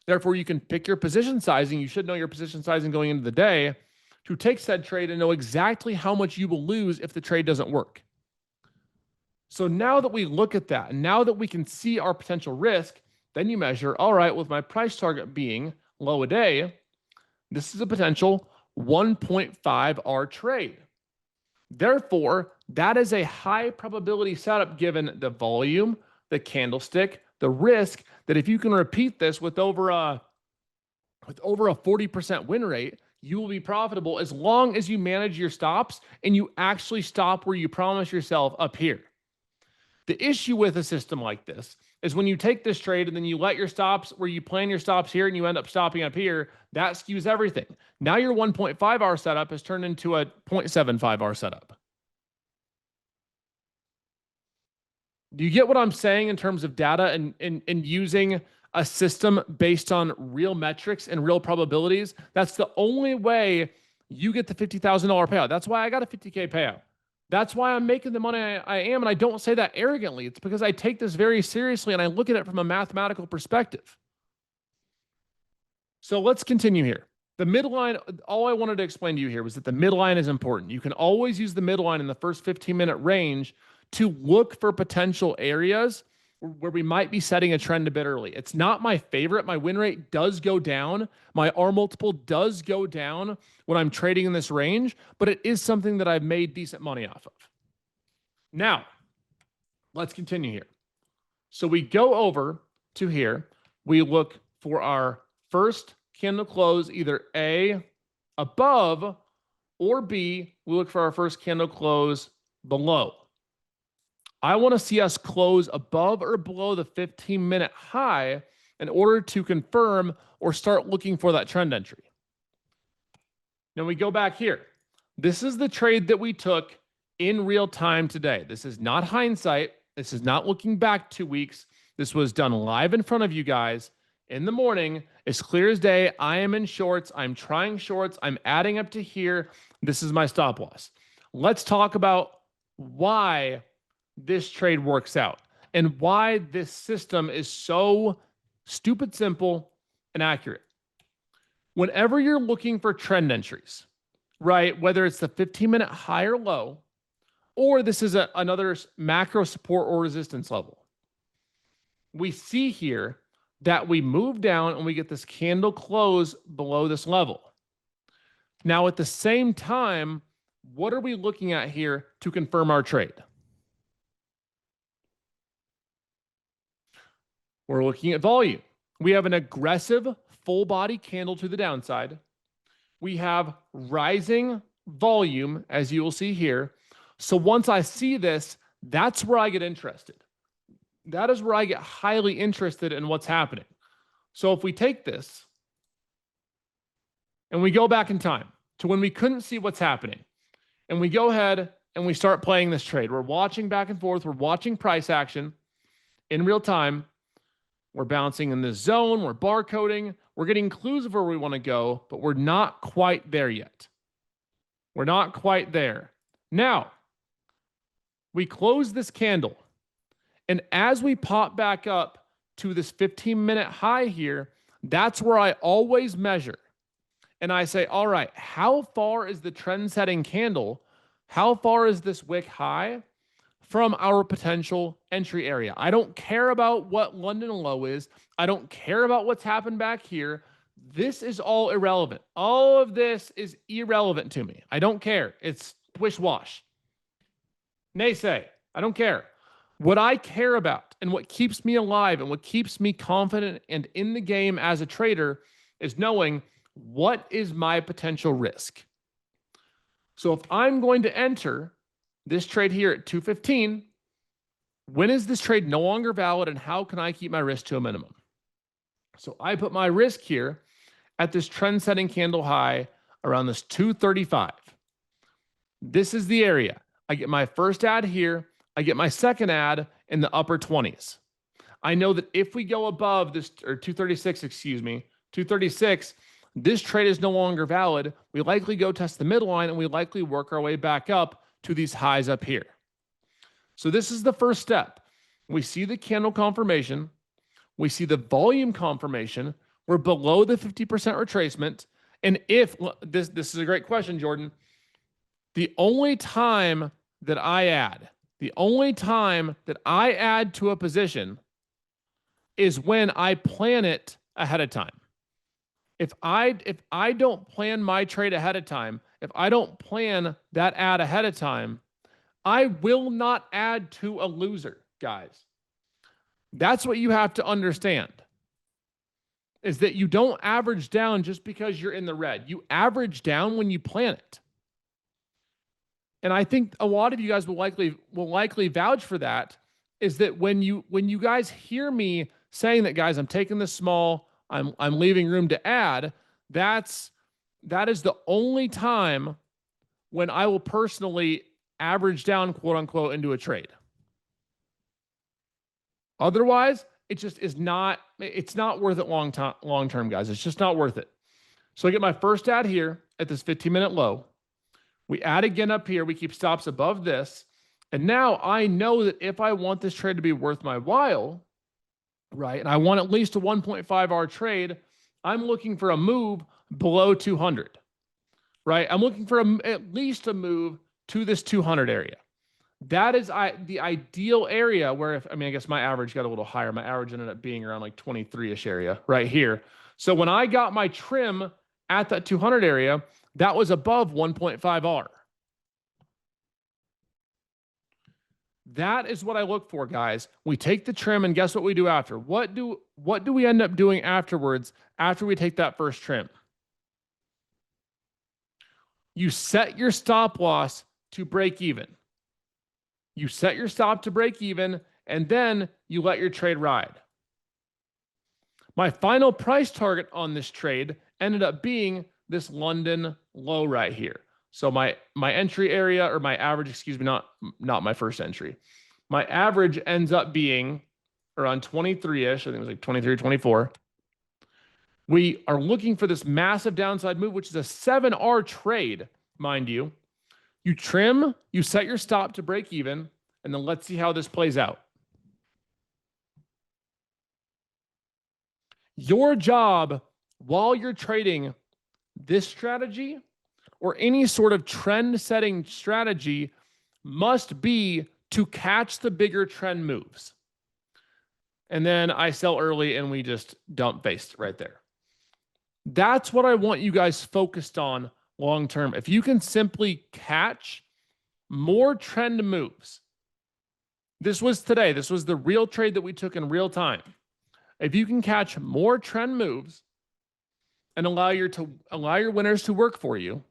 Therefore, you can pick your position sizing. You should know your position sizing going into the day to take said trade and know exactly how much you will lose if the trade doesn't work. So now that we look at that, and now that we can see our potential risk, then you measure, all right, with my price target being low a day, this is a potential 1.5R trade. Therefore, That is a high probability setup given the volume, the candlestick, the risk, that if you can repeat this with over a 40% win rate, you will be profitable as long as you manage your stops and you actually stop where you promise yourself up here. The issue with a system like this is when you take this trade and then you let your stops where you plan your stops here and you end up stopping up here, that skews everything. Now your 1.5 hour setup has turned into a 0.75 hour setup. Do you get what I'm saying in terms of data and using a system based on real metrics and real probabilities? That's the only way you get the $50,000 payout. That's why I got a 50K payout. That's why I'm making the money I am. And I don't say that arrogantly. It's because I take this very seriously and I look at it from a mathematical perspective. So let's continue here. The midline, all I wanted to explain to you here was that the midline is important. You can always use the midline in the first 15-minute range to look for potential areas where we might be setting a trend a bit early. It's not my favorite. My win rate does go down. My R multiple does go down when I'm trading in this range, but it is something that I've made decent money off of. Now, let's continue here. So we go over to here. We look for our first candle close, either A, above, or B, we look for our first candle close below. I want to see us close above or below the 15-minute high in order to confirm or start looking for that trend entry. Now we go back here. This is the trade that we took in real time today. This is not hindsight. This is not looking back 2 weeks. This was done live in front of you guys in the morning. It's clear as day. I am in shorts. I'm trying shorts. I'm adding up to here. This is my stop loss. Let's talk about why this trade works out and why this system is so stupid simple and accurate. Whenever you're looking for trend entries, right, whether it's the 15-minute high or low, or this is another macro support or resistance level, we see here that we move down and we get this candle close below this level. Now, at the same time, what are we looking at here to confirm our trade? We're looking at volume. We have an aggressive full body candle to the downside. We have rising volume, as you will see here. So once I see this, that's where I get interested. That is where I get highly interested in what's happening. So if we take this and we go back in time to when we couldn't see what's happening, and we go ahead and we start playing this trade, we're watching back and forth, we're watching price action in real time. We're bouncing in this zone. We're barcoding. We're getting clues of where we want to go, but we're not quite there yet. We're not quite there. Now, we close this candle. And as we pop back up to this 15-minute high here, that's where I always measure. And I say, all right, how far is the trend-setting candle? How far is this wick high from our potential entry area? I don't care about what London low is. I don't care about what's happened back here. This is all irrelevant. All of this is irrelevant to me. I don't care. It's wish-wash. Naysay. I don't care. What I care about and what keeps me alive and what keeps me confident and in the game as a trader is knowing what is my potential risk. So if I'm going to enter this trade here at 215, when is this trade no longer valid and how can I keep my risk to a minimum? So I put my risk here at this trend setting candle high around this 235. This is the area. I get my first ad here. I get my second ad in the upper 20s. I know that if we go above this, or 236, 236, this trade is no longer valid. We likely go test the midline and we likely work our way back up to these highs up here. So this is the first step. We see the candle confirmation. We see the volume confirmation. We're below the 50% retracement. And if this is a great question, Jordan. The only time that I add to a position is when I plan it ahead of time. If I don't plan my trade ahead of time, if I don't plan that ad ahead of time, I will not add to a loser, guys. That's what you have to understand, is that you don't average down just because you're in the red. You average down when you plan it. And I think a lot of you guys will likely vouch for that, is that when you guys hear me saying that, guys, I'm taking this small, I'm leaving room to add, that is the only time when I will personally average down, quote unquote, into a trade. Otherwise, it just is not, it's not worth it long term, guys. It's just not worth it. So I get my first add here at this 15-minute low. We add again up here. We keep stops above this. And now I know that if I want this trade to be worth my while, right, and I want at least a 1.5-hour trade, I'm looking for a move below 200, right? I'm looking for at least a move to this 200 area. That is the ideal area where, I guess my average got a little higher. My average ended up being around like 23-ish area right here. So when I got my trim at that 200 area, that was above 1.5R. That is what I look for, guys. We take the trim, and guess what we do after? What do we end up doing afterwards after we take that first trim? You set your stop loss to break even. You set your stop to break even, and then you let your trade ride. My final price target on this trade ended up being this London low right here. So my entry area, or my average, excuse me, not my first entry. My average ends up being around 23-ish. I think it was like 23 or 24. We are looking for this massive downside move, which is a 7R trade, mind you. You trim, you set your stop to break even, and then let's see how this plays out. Your job while you're trading this strategy or any sort of trend setting strategy must be to catch the bigger trend moves. And then I sell early and we just dump base right there. That's what I want you guys focused on long term. If you can simply catch more trend moves. This was today. This was the real trade that we took in real time. If you can catch more trend moves and allow your winners to work for you,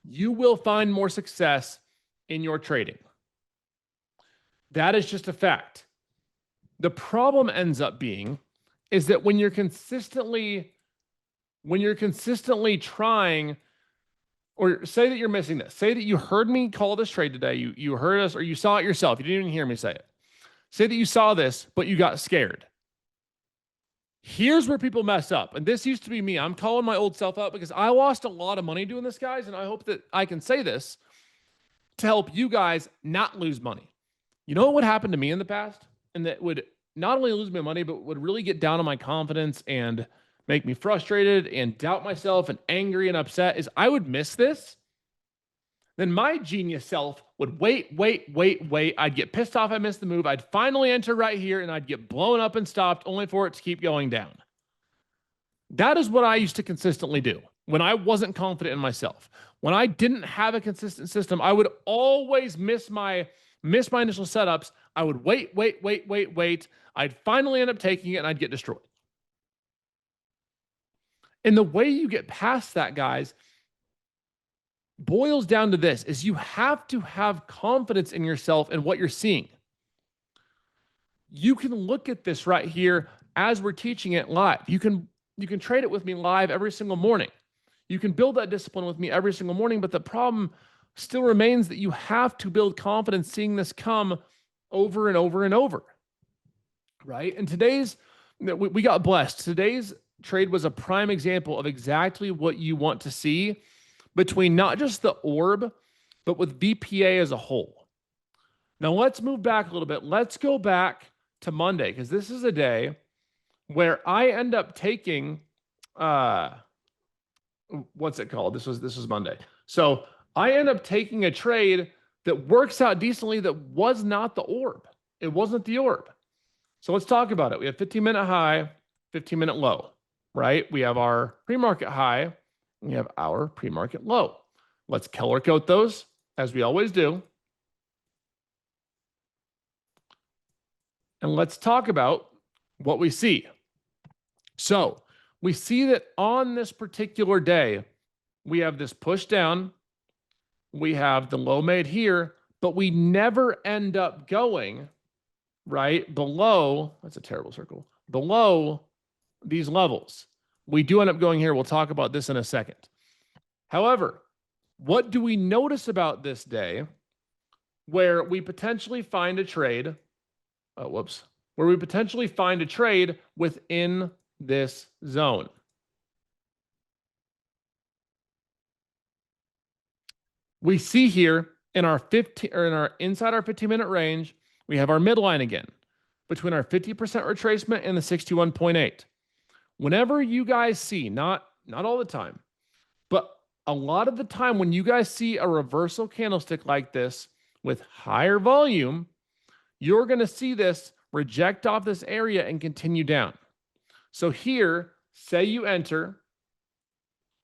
you will find more success in your trading. That is just a fact. The problem ends up being is that when you're consistently trying, or say that you're missing this, say that you heard me call this trade today, you heard us, or you saw it yourself, you didn't even hear me say it. Say that you saw this, but you got scared. Here's where people mess up. And this used to be me. I'm calling my old self out because I lost a lot of money doing this, guys. And I hope that I can say this to help you guys not lose money. You know what would happen to me in the past? And that would not only lose my money, but would really get down on my confidence and make me frustrated and doubt myself and angry and upset, is I would miss this. Then my genius self would wait. I'd get pissed off I missed the move. I'd finally enter right here and I'd get blown up and stopped only for it to keep going down. That is what I used to consistently do when I wasn't confident in myself. When I didn't have a consistent system, I would always miss my initial setups. I would wait. I'd finally end up taking it and I'd get destroyed. And the way you get past that, guys, boils down to this, is you have to have confidence in yourself and what you're seeing. You can look at this right here as we're teaching it live. You can trade it with me live every single morning. You can build that discipline with me every single morning, but the problem still remains that you have to build confidence seeing this come over and over and over, right? And we got blessed. Today's trade was a prime example of exactly what you want to see between not just the orb, but with VPA as a whole. Now let's move back a little bit. Let's go back to Monday, because this is a day where I end up taking, what's it called? This was Monday. So I end up taking a trade that works out decently that was not the orb. It wasn't the orb. So let's talk about it. We have 15-minute high, 15-minute low, right? We have our pre-market high, we have our pre-market low. Let's color code those. as we always do. And let's talk about what we see. So we see that on this particular day, we have this push down, we have the low made here, but we never end up going right below, that's a terrible circle, below these levels. We do end up going here. We'll talk about this in a second. However, what do we notice about this day where we potentially find a trade? Where we potentially find a trade within this zone. We see here in our inside our 15-minute range, we have our midline again between our 50% retracement and the 61.8. Whenever you guys see, not all the time, but a lot of the time when you guys see a reversal candlestick like this with higher volume, you're going to see this reject off this area and continue down. So here, say you enter,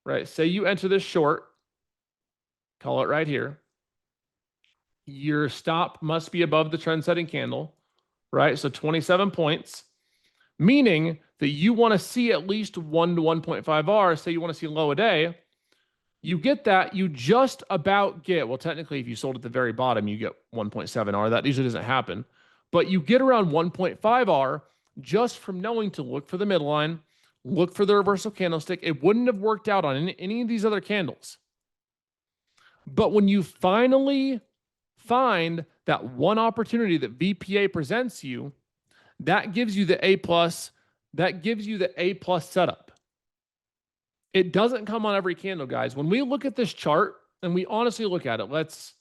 right? Say you enter this short, call it right here. Your stop must be above the trend setting candle, right? So 27 points, meaning that you want to see at least 1 to 1.5 R. Say you want to see low a day. You get that, you just about get, well, technically, if you sold at the very bottom, you get 1.7 R. That usually doesn't happen. But you get around 1.5 R just from knowing to look for the midline, look for the reversal candlestick. It wouldn't have worked out on any of these other candles. But when you finally find that one opportunity that VPA presents you, that gives you the A+, that gives you the A+ setup. It doesn't come on every candle, guys. When we look at this chart and we honestly look at it, let's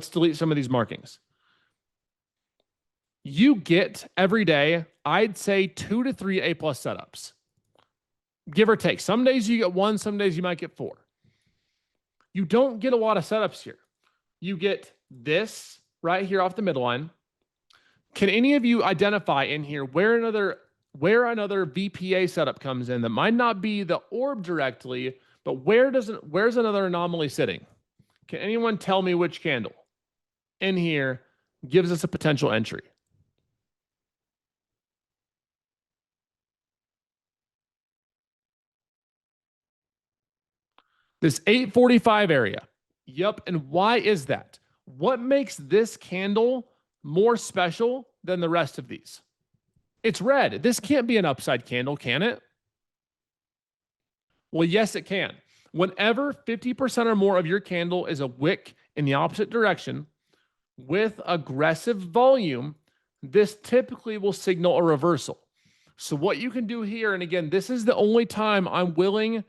delete some of these markings. You get every day, I'd say 2 to 3 A+ setups, give or take. Some days you get 1, some days you might get 4. You don't get a lot of setups here. You get this right here off the midline. Can any of you identify in here where another VPA setup comes in that might not be the orb directly, but where's another anomaly sitting? Can anyone tell me which candle in here gives us a potential entry? This 845 area. Yep. And why is that? What makes this candle more special than the rest of these? It's red. This can't be an upside candle, can it? Well, yes, it can. Whenever 50% or more of your candle is a wick in the opposite direction with aggressive volume, this typically will signal a reversal. So what you can do here, and again, this is the only time I'm willing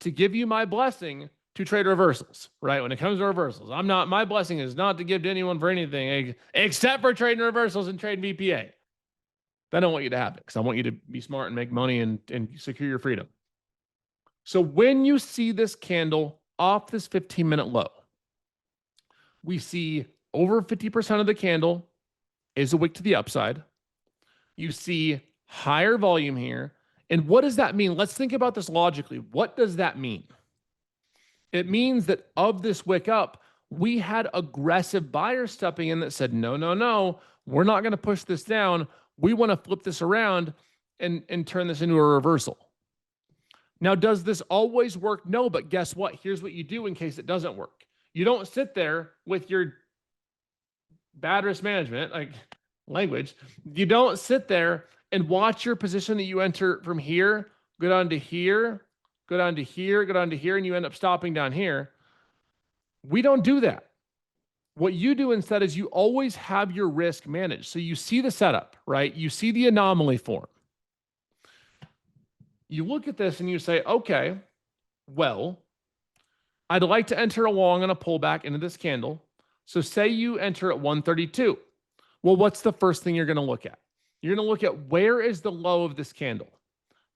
to give you my blessing to trade reversals, right? When it comes to reversals, my blessing is not to give to anyone for anything except for trading reversals and trading VPA. I don't want you to have it because I want you to be smart and make money and secure your freedom. So when you see this candle off this 15-minute low, we see over 50% of the candle is a wick to the upside. You see higher volume here. And what does that mean? Let's think about this logically. What does that mean? It means that of this wick up, we had aggressive buyers stepping in that said, no, we're not going to push this down. We want to flip this around and turn this into a reversal. Now, does this always work? No, but guess what? Here's what you do in case it doesn't work. You don't sit there with your bad risk management, like language. You don't sit there and watch your position that you enter from here, go down to here, go down to here, go down to here, and you end up stopping down here. We don't do that. What you do instead is you always have your risk managed. So you see the setup, right? You see the anomaly form. You look at this and you say, okay, well, I'd like to enter along on a pullback into this candle. So say you enter at 132. Well, what's the first thing you're going to look at? You're going to look at where is the low of this candle.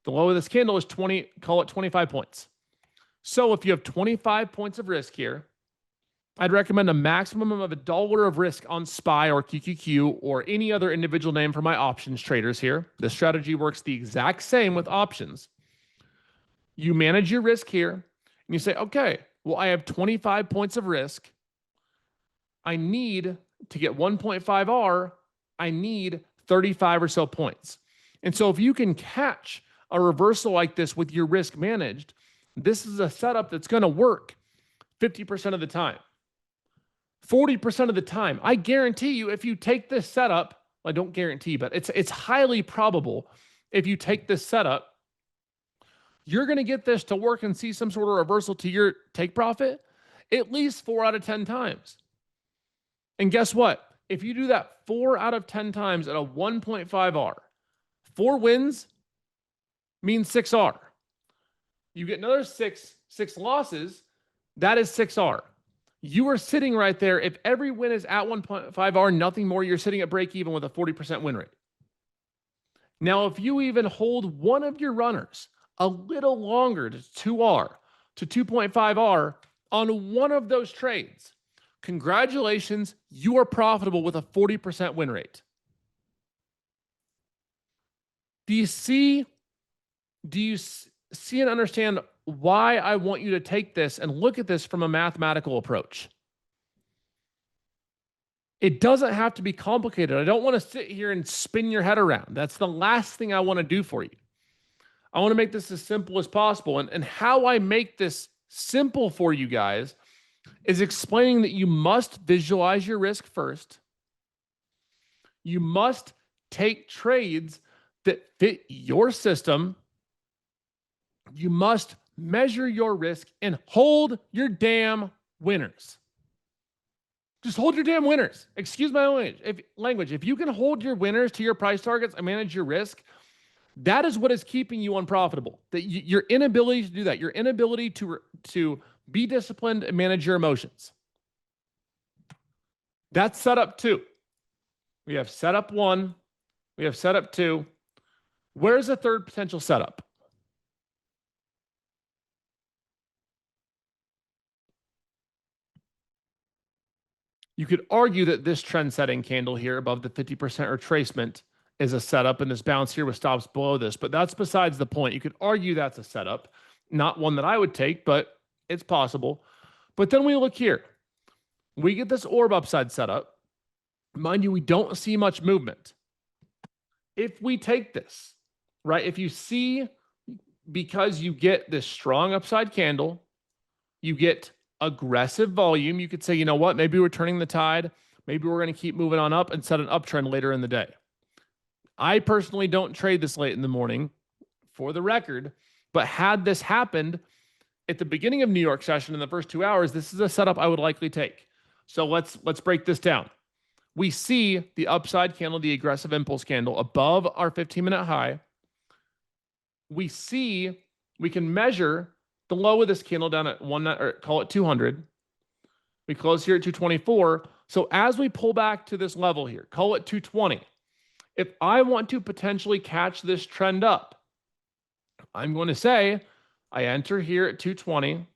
The low of this candle is 25 points. So if you have 25 points of risk here, I'd recommend a maximum of $1 of risk on SPY or QQQ or any other individual name for my options traders here. This strategy works the exact same with options. You manage your risk here and you say, okay, well, I have 25 points of risk. I need to get 1.5R, I need 35 or so points. And so if you can catch a reversal like this with your risk managed, this is a setup that's going to work 50% of the time. 40% of the time. I guarantee you, if you take this setup, I don't guarantee, but it's highly probable if you take this setup, you're going to get this to work and see some sort of reversal to your take profit at least 4 out of 10 times. And guess what? If you do that 4 out of 10 times at a 1.5R, 4 wins means 6R. You get another six losses, that is 6R. You are sitting right there. If every win is at 1.5R, nothing more, you're sitting at break even with a 40% win rate. Now, if you even hold one of your runners a little longer to 2R, to 2.5R on one of those trades, congratulations, you are profitable with a 40% win rate. Do you see and understand why I want you to take this and look at this from a mathematical approach? It doesn't have to be complicated. I don't want to sit here and spin your head around. That's the last thing I want to do for you. I want to make this as simple as possible. And how I make this simple for you guys is explaining that you must visualize your risk first. You must take trades that fit your system. You must measure your risk and hold your damn winners. Just hold your damn winners. Excuse my language. If you can hold your winners to your price targets and manage your risk, that is what is keeping you unprofitable. That your inability to do that, your inability to be disciplined and manage your emotions. That's setup 2. We have setup 1. We have setup 2. Where's the third potential setup? You could argue that this trend setting candle here above the 50% retracement is a setup, and this bounce here with stops below this, but that's besides the point. You could argue that's a setup, not one that I would take, but it's possible. But then we look here. We get this orb upside setup. Mind you, we don't see much movement. If we take this, right, if you see, because you get this strong upside candle, you get aggressive volume, you could say, you know what, maybe we're turning the tide. Maybe we're going to keep moving on up and set an uptrend later in the day. I personally don't trade this late in the morning, for the record, but had this happened at the beginning of New York session in the first 2 hours, this is a setup I would likely take. So let's break this down. We see the upside candle, the aggressive impulse candle above our 15-minute high. We can measure the low of this candle down at call it 200. We close here at 224. So as we pull back to this level here, call it 220. If I want to potentially catch this trend up, I'm going to say I enter here at 220.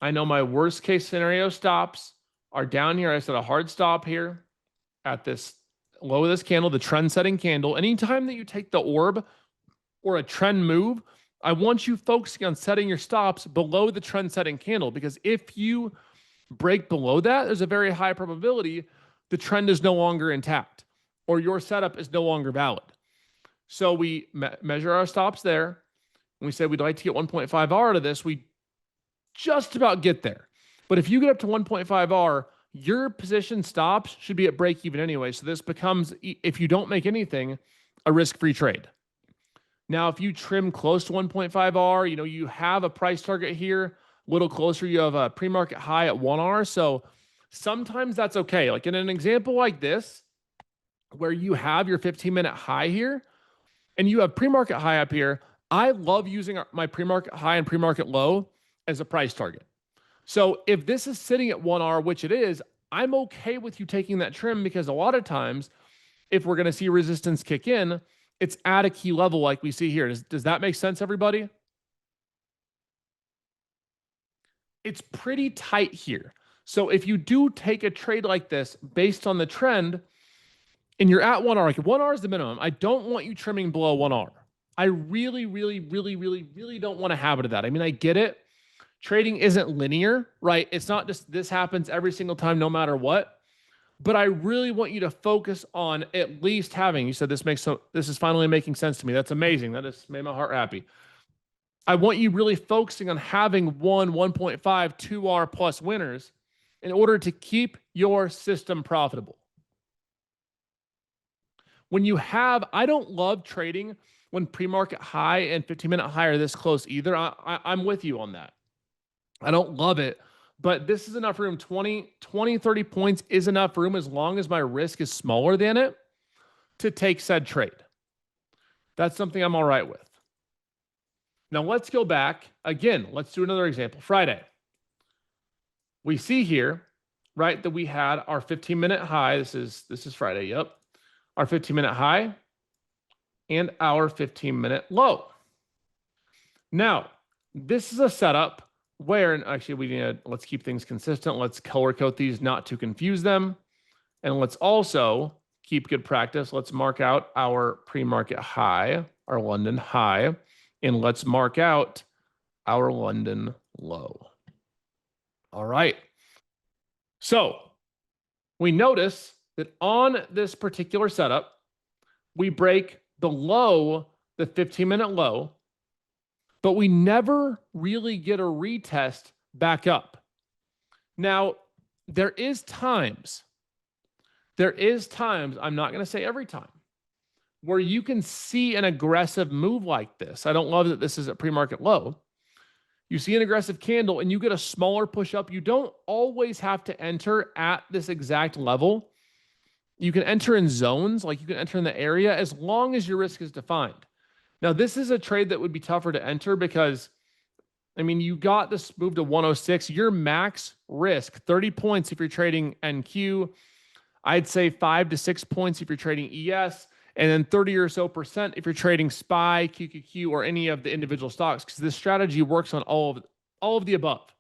I know my worst case scenario stops are down here. I set a hard stop here at this low of this candle, the trend setting candle. Anytime that you take the orb or a trend move, I want you focusing on setting your stops below the trend setting candle, because if you break below that, there's a very high probability the trend is no longer intact or your setup is no longer valid. So we measure our stops there. And we say we'd like to get 1.5R out of this. We just about get there. But if you get up to 1.5R, your position stops should be at break even anyway. So this becomes, if you don't make anything, a risk-free trade. Now, if you trim close to 1.5R, you have a price target here, a little closer, you have a pre-market high at 1R. So sometimes that's okay. Like in an example like this, where you have your 15-minute high here and you have pre-market high up here, I love using my pre-market high and pre-market low as a price target. So if this is sitting at 1R, which it is, I'm okay with you taking that trim, because a lot of times, if we're going to see resistance kick in, it's at a key level like we see here. Does that make sense, everybody? It's pretty tight here. So if you do take a trade like this based on the trend and you're at 1R, like 1R is the minimum. I don't want you trimming below 1R. I really, really, really, really, really don't want a habit of that. I mean, I get it. trading isn't linear, right? It's not just this happens every single time, no matter what. But I really want you to focus on at least having, you said this is finally making sense to me. That's amazing. That has made my heart happy. I want you really focusing on having 1.5, 2R plus winners in order to keep your system profitable. When you have, I don't love trading when pre-market high and 15-minute high are this close either. I'm with you on that. I don't love it, but this is enough room. 20, 30 points is enough room as long as my risk is smaller than it to take said trade. That's something I'm all right with. Now let's go back again. Let's do another example. Friday. We see here, right, that we had our 15-minute high. This is Friday. Yep. Our 15-minute high and our 15-minute low. Now, this is a setup where, and actually let's keep things consistent. Let's color code these not to confuse them. And let's also keep good practice. Let's mark out our pre-market high, our London high, and let's mark out our London low. All right. So we notice that on this particular setup, we break the low, the 15-minute low, but we never really get a retest back up. Now, there is times, I'm not going to say every time, where you can see an aggressive move like this. I don't love that this is a pre-market low. You see an aggressive candle and you get a smaller push up. You don't always have to enter at this exact level. You can enter in zones, like you can enter in the area as long as your risk is defined. Now, this is a trade that would be tougher to enter because, I mean, you got this move to 106. Your max risk, 30 points if you're trading NQ. I'd say 5 to 6 points if you're trading ES, and then 30 or so % if you're trading SPY, QQQ, or any of the individual stocks, because this strategy works on all of the above.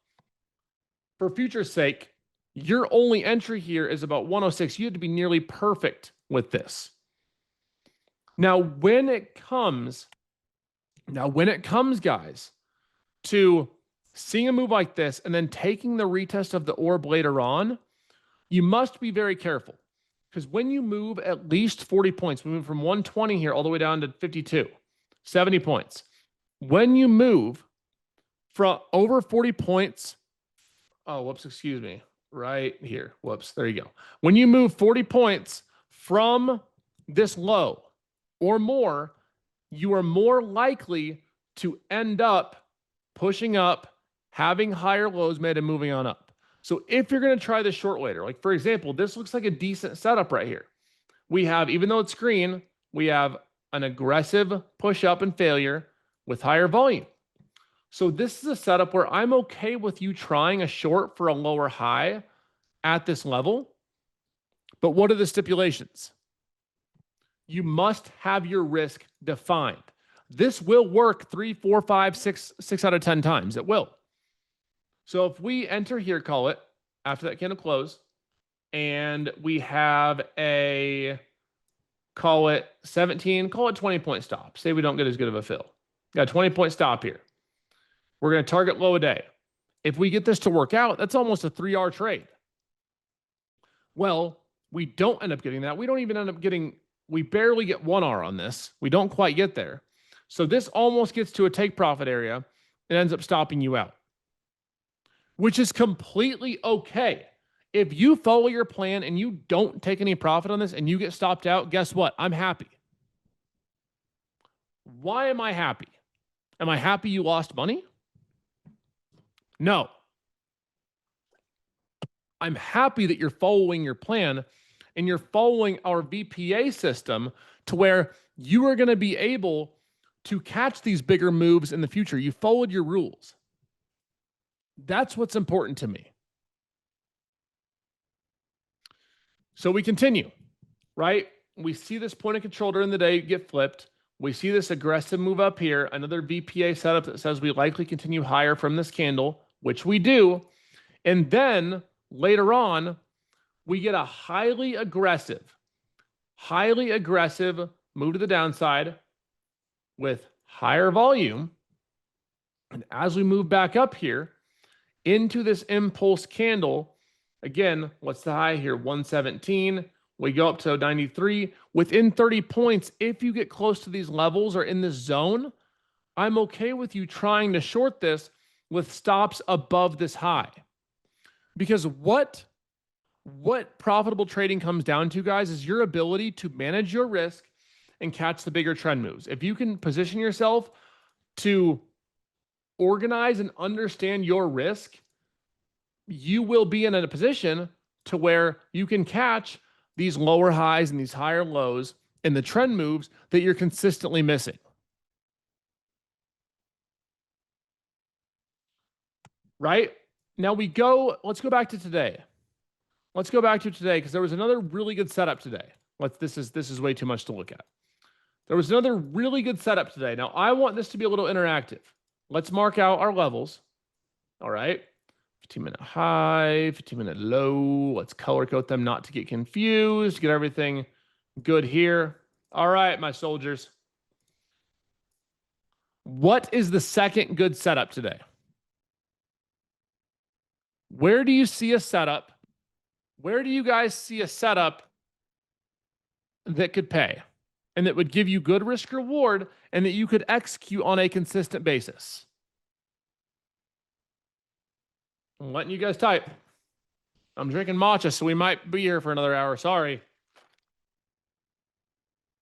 For future's sake, your only entry here is about 106. You have to be nearly perfect with this. Now, when it comes, guys, to seeing a move like this and then taking the retest of the orb later on, you must be very careful. Because when you move at least 40 points, we move from 120 here all the way down to 52, 70 points. When you move from over 40 points, excuse me, right here. There you go. When you move 40 points from this low or more, you are more likely to end up pushing up, having higher lows made and moving on up. So if you're going to try this short later, like for example, this looks like a decent setup right here. We have, even though it's green, we have an aggressive push up and failure with higher volume. So this is a setup where I'm okay with you trying a short for a lower high at this level. But what are the stipulations? You must have your risk defined. This will work 3, 4, 5, 6 out of 10 times. It will. So if we enter here, call it, after that candle close, and we have call it 17, call it 20-point stop. Say we don't get as good of a fill. Got a 20-point stop here. We're going to target low a day. If we get this to work out, that's almost a 3R trade. Well, we don't end up getting that. We don't even end up getting, we barely get 1R on this. We don't quite get there. So this almost gets to a take profit area and ends up stopping you out, which is completely okay. If you follow your plan and you don't take any profit on this and you get stopped out, guess what? I'm happy. Why am I happy? Am I happy you lost money? No. I'm happy that you're following your plan and you're following our VPA system to where you are going to be able to catch these bigger moves in the future. You followed your rules. That's what's important to me. So we continue, right? We see this point of control during the day get flipped. We see this aggressive move up here, another VPA setup that says we likely continue higher from this candle, which we do. And then later on, we get a highly aggressive move to the downside with higher volume. And as we move back up here, into this impulse candle. Again, what's the high here? 117. We go up to 93. Within 30 points, if you get close to these levels or in this zone, I'm okay with you trying to short this with stops above this high. Because what profitable trading comes down to, guys, is your ability to manage your risk and catch the bigger trend moves. If you can position yourself to organize and understand your risk, you will be in a position to where you can catch these lower highs and these higher lows and the trend moves that you're consistently missing. Right? Now let's go back to today. Let's go back to today because there was another really good setup today. This is way too much to look at. There was another really good setup today. Now, I want this to be a little interactive. Let's mark out our levels. All right. 15-minute high, 15-minute low. Let's color code them not to get confused. Get everything good here. All right, my soldiers. What is the second good setup today? Where do you see a setup? Where do you guys see a setup that could pay and that would give you good risk reward and that you could execute on a consistent basis? I'm letting you guys type. I'm drinking matcha, so we might be here for another hour. Sorry.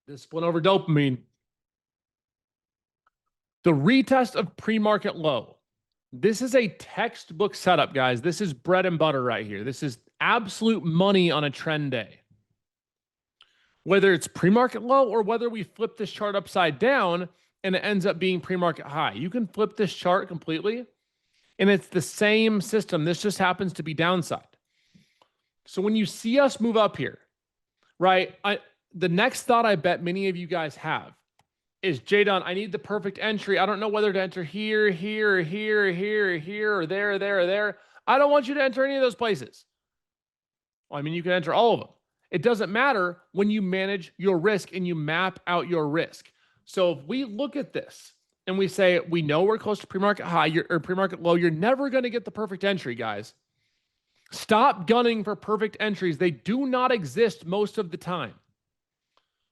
Discipline over dopamine. The retest of pre-market low. This is a textbook setup, guys. This is bread and butter right here. This is absolute money on a trend day. Whether it's pre-market low or whether we flip this chart upside down and it ends up being pre-market high. You can flip this chart completely and it's the same system. This just happens to be downside. So when you see us move up here, right, the next thought I bet many of you guys have is, Jdun, I need the perfect entry. I don't know whether to enter here, here, here, here, here, or there, there, or there. I don't want you to enter any of those places. Well, I mean, you can enter all of them. It doesn't matter when you manage your risk and you map out your risk. So if we look at this and we say, we know we're close to pre-market high or pre-market low, you're never going to get the perfect entry, guys. Stop gunning for perfect entries. They do not exist most of the time.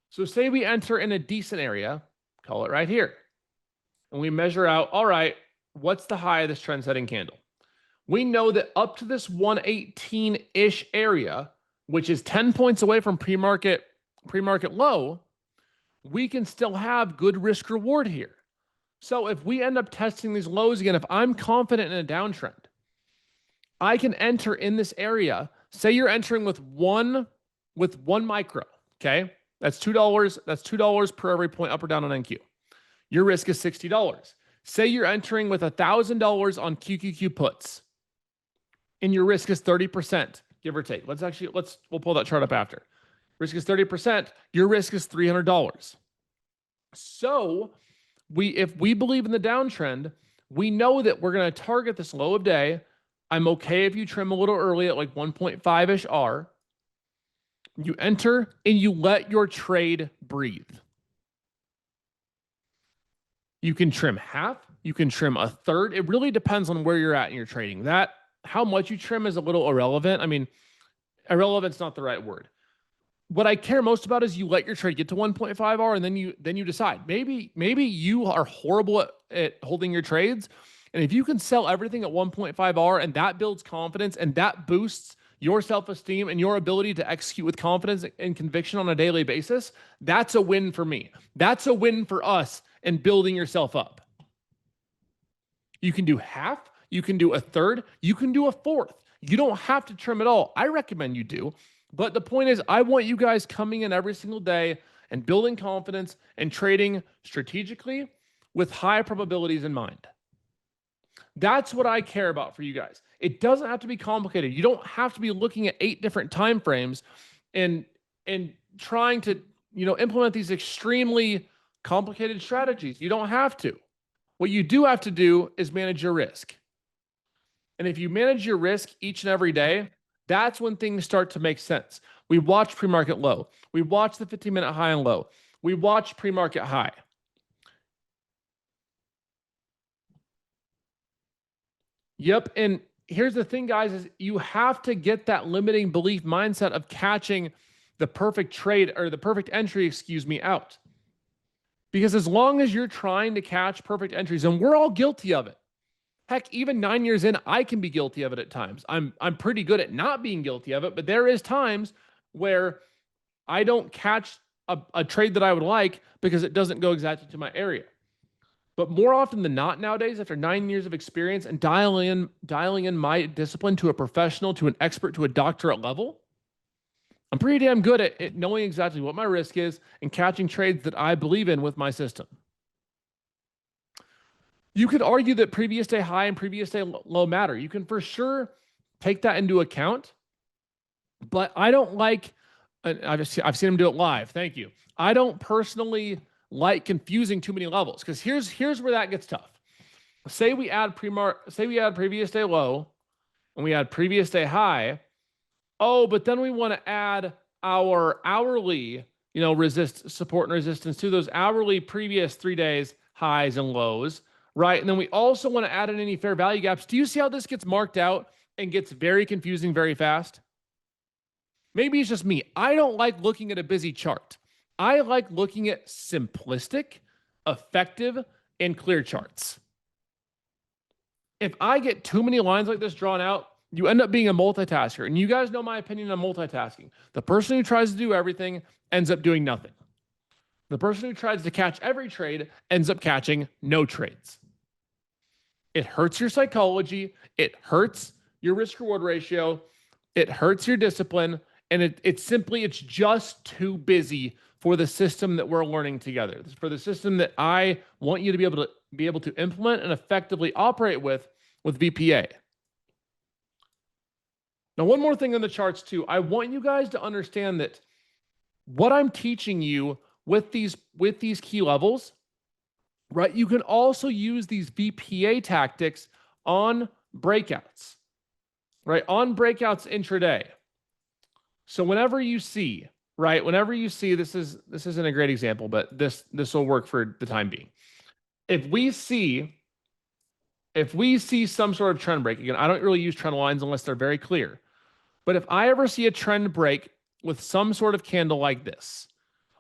So say we enter in a decent area, call it right here, and we measure out, all right, what's the high of this trend setting candle? We know that up to this 118-ish area, which is 10 points away from pre-market low, we can still have good risk reward here. So if we end up testing these lows again, if I'm confident in a downtrend, I can enter in this area. Say you're entering with one micro, okay? That's $2. That's $2 per every point up or down on NQ. Your risk is $60. Say you're entering with $1,000 on QQQ puts, and your risk is 30%, give or take. We'll pull that chart up after. Risk is 30%. Your risk is $300. So if we believe in the downtrend, we know that we're going to target this low of day. I'm okay if you trim a little early at like 1.5-ish R. You enter and you let your trade breathe. You can trim half. You can trim a third. It really depends on where you're at in your trading. How much you trim is a little irrelevant. I mean, irrelevant's not the right word. What I care most about is you let your trade get to 1.5 R and then you decide. Maybe you are horrible at holding your trades. And if you can sell everything at 1.5 R and that builds confidence and that boosts your self-esteem and your ability to execute with confidence and conviction on a daily basis, that's a win for me. That's a win for us in building yourself up. You can do half, you can do a third, you can do a fourth. You don't have to trim it all. I recommend you do. But the point is, I want you guys coming in every single day and building confidence and trading strategically with high probabilities in mind. That's what I care about for you guys. It doesn't have to be complicated. You don't have to be looking at 8 different time frames and trying to, implement these extremely complicated strategies. You don't have to. What you do have to do is manage your risk. And if you manage your risk each and every day, that's when things start to make sense. We watch pre-market low. We watch the 15-minute high and low. We watch pre-market high. Yep, and here's the thing, guys, is you have to get that limiting belief mindset of catching the perfect trade or the perfect entry, excuse me, out. Because as long as you're trying to catch perfect entries, and we're all guilty of it. Heck, even 9 years in, I can be guilty of it at times. I'm pretty good at not being guilty of it, but there is times where I don't catch a trade that I would like because it doesn't go exactly to my area. But more often than not nowadays, after 9 years of experience and dialing in my discipline to a professional, to an expert, to a doctorate level, I'm pretty damn good at knowing exactly what my risk is and catching trades that I believe in with my system. You could argue that previous day high and previous day low matter. You can for sure take that into account, but I don't like, I've seen them do it live. Thank you. I don't personally like confusing too many levels, because here's where that gets tough. Say we add previous day low and we add previous day high. Oh, but then we want to add our hourly, support and resistance to those hourly previous 3 days highs and lows, right? And then we also want to add in any fair value gaps. Do you see how this gets marked out and gets very confusing very fast? Maybe it's just me. I don't like looking at a busy chart. I like looking at simplistic, effective, and clear charts. If I get too many lines like this drawn out, you end up being a multitasker. And you guys know my opinion on multitasking. The person who tries to do everything ends up doing nothing. The person who tries to catch every trade ends up catching no trades. It hurts your psychology. It hurts your risk-reward ratio. It hurts your discipline. And it's just too busy for the system that we're learning together, for the system that I want you to be able to implement and effectively operate with VPA. Now, one more thing on the charts too. I want you guys to understand that what I'm teaching you with these key levels, right? You can also use these VPA tactics on breakouts, right? On breakouts intraday. So whenever you see, this isn't a great example, but this will work for the time being. If we see some sort of trend break, again, I don't really use trend lines unless they're very clear. But if I ever see a trend break with some sort of candle like this,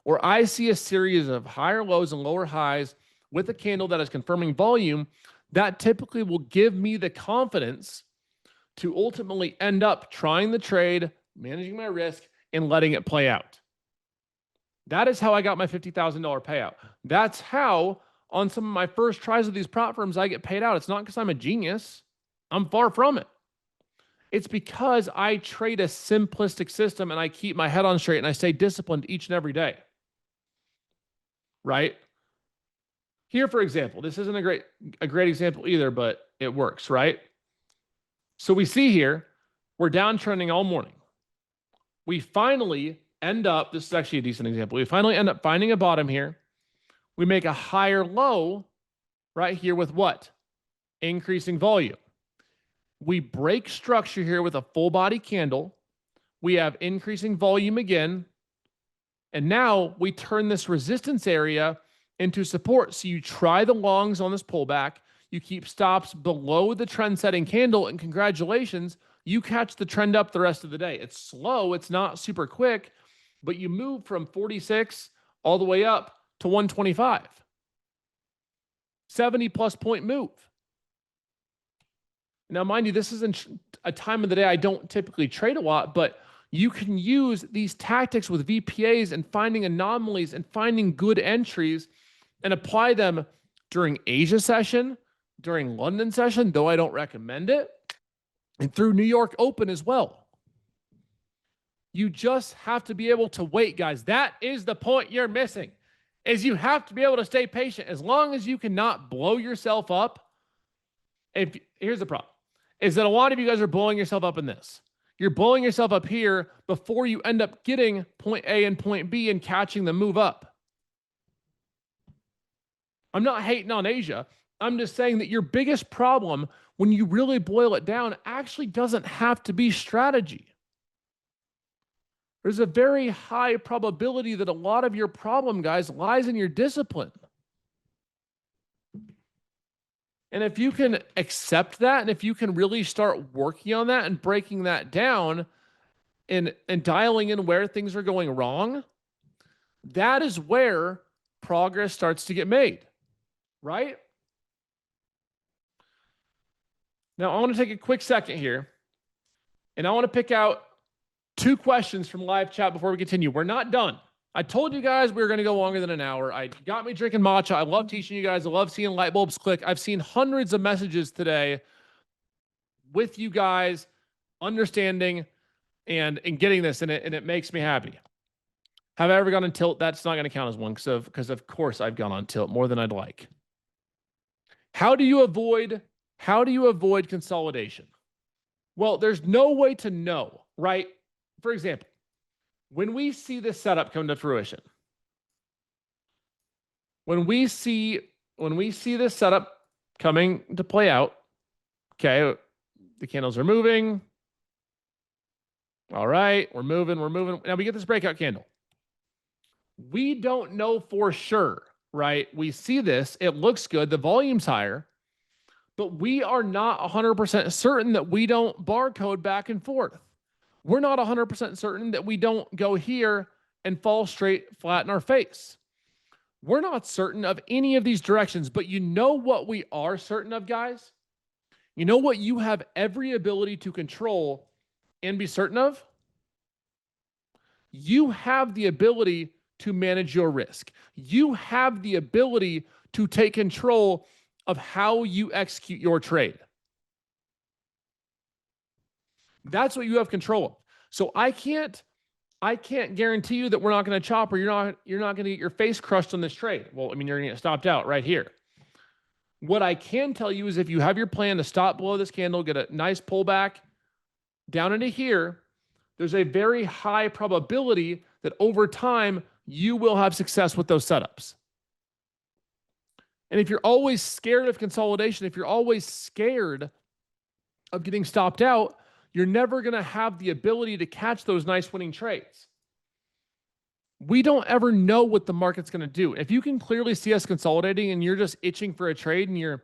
or I see a series of higher lows and lower highs with a candle that is confirming volume, that typically will give me the confidence to ultimately end up trying the trade, managing my risk, and letting it play out. That is how I got my $50,000 payout. That's how on some of my first tries of these prop firms I get paid out. It's not because I'm a genius. I'm far from it. It's because I trade a simplistic system and I keep my head on straight and I stay disciplined each and every day. Right? Here, for example, this isn't a great example either, but it works, right? So we see here, we're downtrending all morning. We finally end up, this is actually a decent example. We finally end up finding a bottom here. We make a higher low right here with what? Increasing volume. We break structure here with a full body candle. We have increasing volume again. And now we turn this resistance area into support. So you try the longs on this pullback. You keep stops below the trend setting candle, and congratulations, you catch the trend up the rest of the day. It's slow. It's not super quick, but you move from 46 all the way up to 125. 70+ point move. Now, mind you, this isn't a time of the day I don't typically trade a lot, but you can use these tactics with VPAs and finding anomalies and finding good entries and apply them during Asia session, during London session, though I don't recommend it, and through New York Open as well. You just have to be able to wait, guys. That is the point you're missing, is you have to be able to stay patient. As long as you cannot blow yourself up. Here's the problem, is that a lot of you guys are blowing yourself up in this. You're blowing yourself up here before you end up getting point A and point B and catching the move up. I'm not hating on Asia. I'm just saying that your biggest problem, when you really boil it down, actually doesn't have to be strategy. There's a very high probability that a lot of your problem, guys, lies in your discipline. And if you can accept that, and if you can really start working on that and breaking that down and dialing in where things are going wrong, that is where progress starts to get made, right? Now, I want to take a quick second here, and I want to pick out 2 questions from live chat before we continue. We're not done. I told you guys we were going to go longer than an hour. I got me drinking matcha. I love teaching you guys. I love seeing light bulbs click. I've seen hundreds of messages today with you guys understanding and getting this, and it makes me happy. Have I ever gone on tilt? That's not going to count as one because of course I've gone on tilt more than I'd like. How do you avoid consolidation? Well, there's no way to know, right? For example, when we see this setup come to fruition, when we see this setup coming to play out, okay, the candles are moving. All right, we're moving. Now we get this breakout candle. We don't know for sure, right? We see this, it looks good, the volume's higher, but we are not 100% certain that we don't barcode back and forth. We're not 100% certain that we don't go here and fall straight flat in our face. We're not certain of any of these directions, but you know what we are certain of, guys? You know what you have every ability to control and be certain of? You have the ability to manage your risk. You have the ability to take control of how you execute your trade. That's what you have control of. So I can't guarantee you that we're not going to chop or you're not going to get your face crushed on this trade. Well, I mean, you're going to get stopped out right here. What I can tell you is if you have your plan to stop below this candle, get a nice pullback down into here, there's a very high probability that over time you will have success with those setups. And if you're always scared of consolidation, if you're always scared of getting stopped out, you're never going to have the ability to catch those nice winning trades. We don't ever know what the market's going to do. If you can clearly see us consolidating and you're just itching for a trade and you're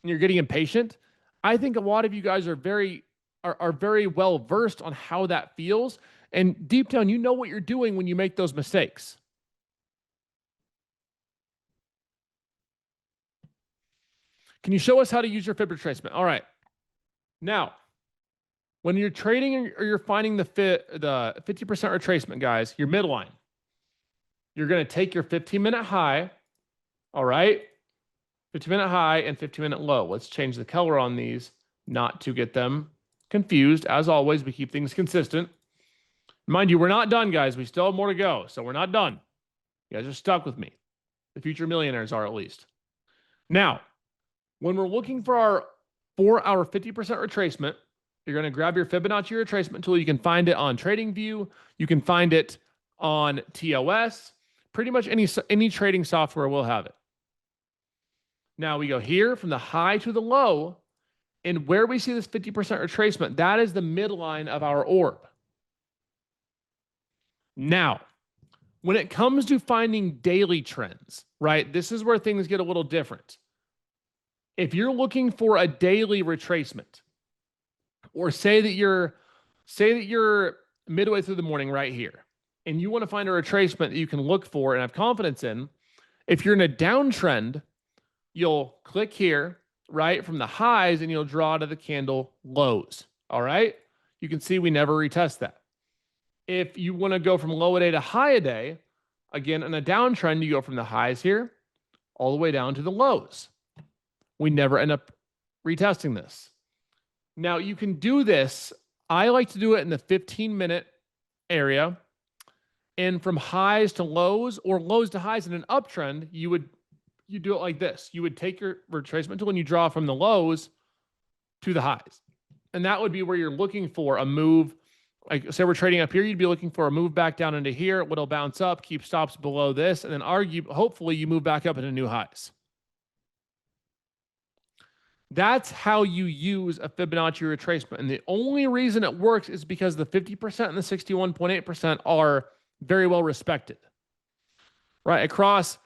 getting impatient, I think a lot of you guys are very well versed on how that feels. And deep down, you know what you're doing when you make those mistakes. Can you show us how to use your fib retracement? All right. Now, when you're trading or you're finding the 50% retracement, guys, your midline, you're going to take your 15-minute high, all right? 15-minute high and 15-minute low. Let's change the color on these not to get them confused. As always, we keep things consistent. Mind you, we're not done, guys. We still have more to go, so we're not done. You guys are stuck with me. The future millionaires are, at least. Now, when we're looking for our 4-hour 50% retracement, you're going to grab your Fibonacci retracement tool. You can find it on TradingView. You can find it on TOS. Pretty much any trading software will have it. Now we go here from the high to the low, and where we see this 50% retracement, that is the midline of our orb. Now, when it comes to finding daily trends, right, this is where things get a little different. If you're looking for a daily retracement, or say that you're midway through the morning right here, and you want to find a retracement that you can look for and have confidence in, if you're in a downtrend, you'll click here, right, from the highs, and you'll draw to the candle lows, all right? You can see we never retest that. If you want to go from low a day to high a day, again, in a downtrend, you go from the highs here all the way down to the lows. We never end up retesting this. Now, you can do this. I like to do it in the 15-minute area. And from highs to lows or lows to highs in an uptrend, you do it like this. You would take your retracement tool and you draw from the lows to the highs. And that would be where you're looking for a move. Like, say we're trading up here, you'd be looking for a move back down into here. It'll bounce up, keep stops below this, and then hopefully you move back up into new highs. That's how you use a Fibonacci retracement. And the only reason it works is because the 50% and the 61.8% are very well respected. Right? Across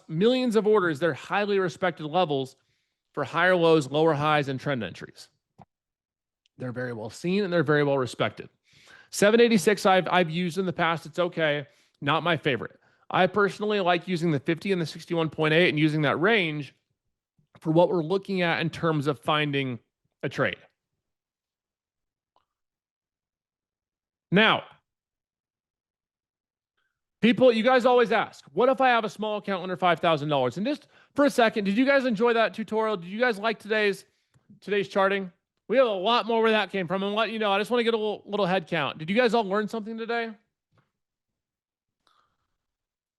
millions of orders, they're highly respected levels. for higher lows, lower highs, and trend entries. They're very well seen and they're very well respected. 786 I've used in the past. It's okay. Not my favorite. I personally like using the 50 and the 61.8 and using that range for what we're looking at in terms of finding a trade. Now, people, you guys always ask, what if I have a small account under $5,000? And just for a second, did you guys enjoy that tutorial? Did you guys like today's charting? We have a lot more where that came from. And let you know, I just want to get a little head count. Did you guys all learn something today?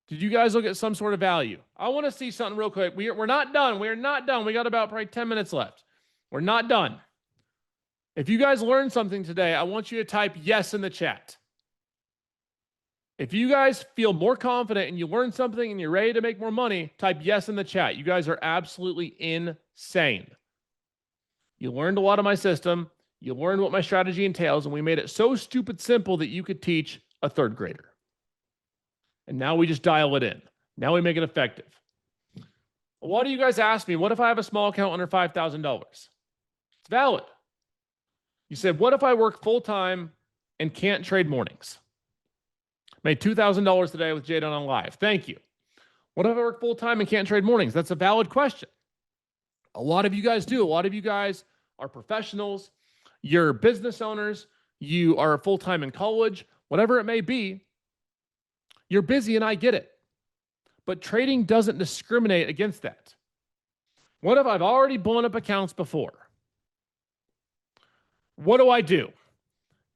Did you guys look at some sort of value? I want to see something real quick. We're not done. We're not done. We got about probably 10 minutes left. We're not done. If you guys learned something today, I want you to type yes in the chat. If you guys feel more confident and you learned something and you're ready to make more money, type yes in the chat. You guys are absolutely insane. You learned a lot of my system. You learned what my strategy entails, and we made it so stupid simple that you could teach a third grader. And now we just dial it in. Now we make it effective. A lot of you guys ask me, what if I have a small account under $5,000? It's valid. You said, what if I work full-time and can't trade mornings? Made $2,000 today with Jdun on live. Thank you. What if I work full-time and can't trade mornings? That's a valid question. A lot of you guys do. A lot of you guys are professionals. You're business owners. You are full-time in college. Whatever it may be, you're busy and I get it. But trading doesn't discriminate against that. What if I've already blown up accounts before? What do?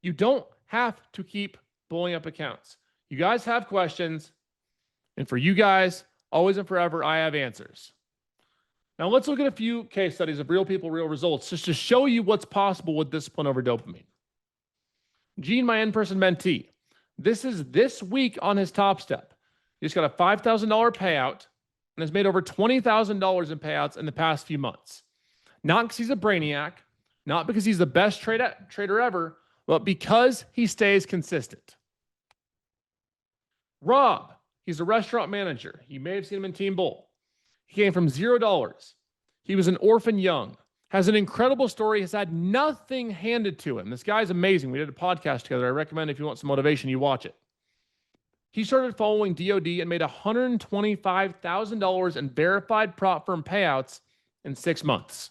You don't have to keep blowing up accounts. You guys have questions, and for you guys, always and forever, I have answers. Now let's look at a few case studies of real people, real results, just to show you what's possible with discipline over dopamine. Gene, my in-person mentee, this is this week on his top step. He's got a $5,000 payout and has made over $20,000 in payouts in the past few months. Not because he's a brainiac, not because he's the best trader ever, but because he stays consistent. Rob, he's a restaurant manager. You may have seen him in Team Bull. He came from $0. He was an orphan young, has an incredible story, has had nothing handed to him. This guy's amazing. We did a podcast together. I recommend if you want some motivation, you watch it. He started following DOD and made $125,000 in verified prop firm payouts in 6 months.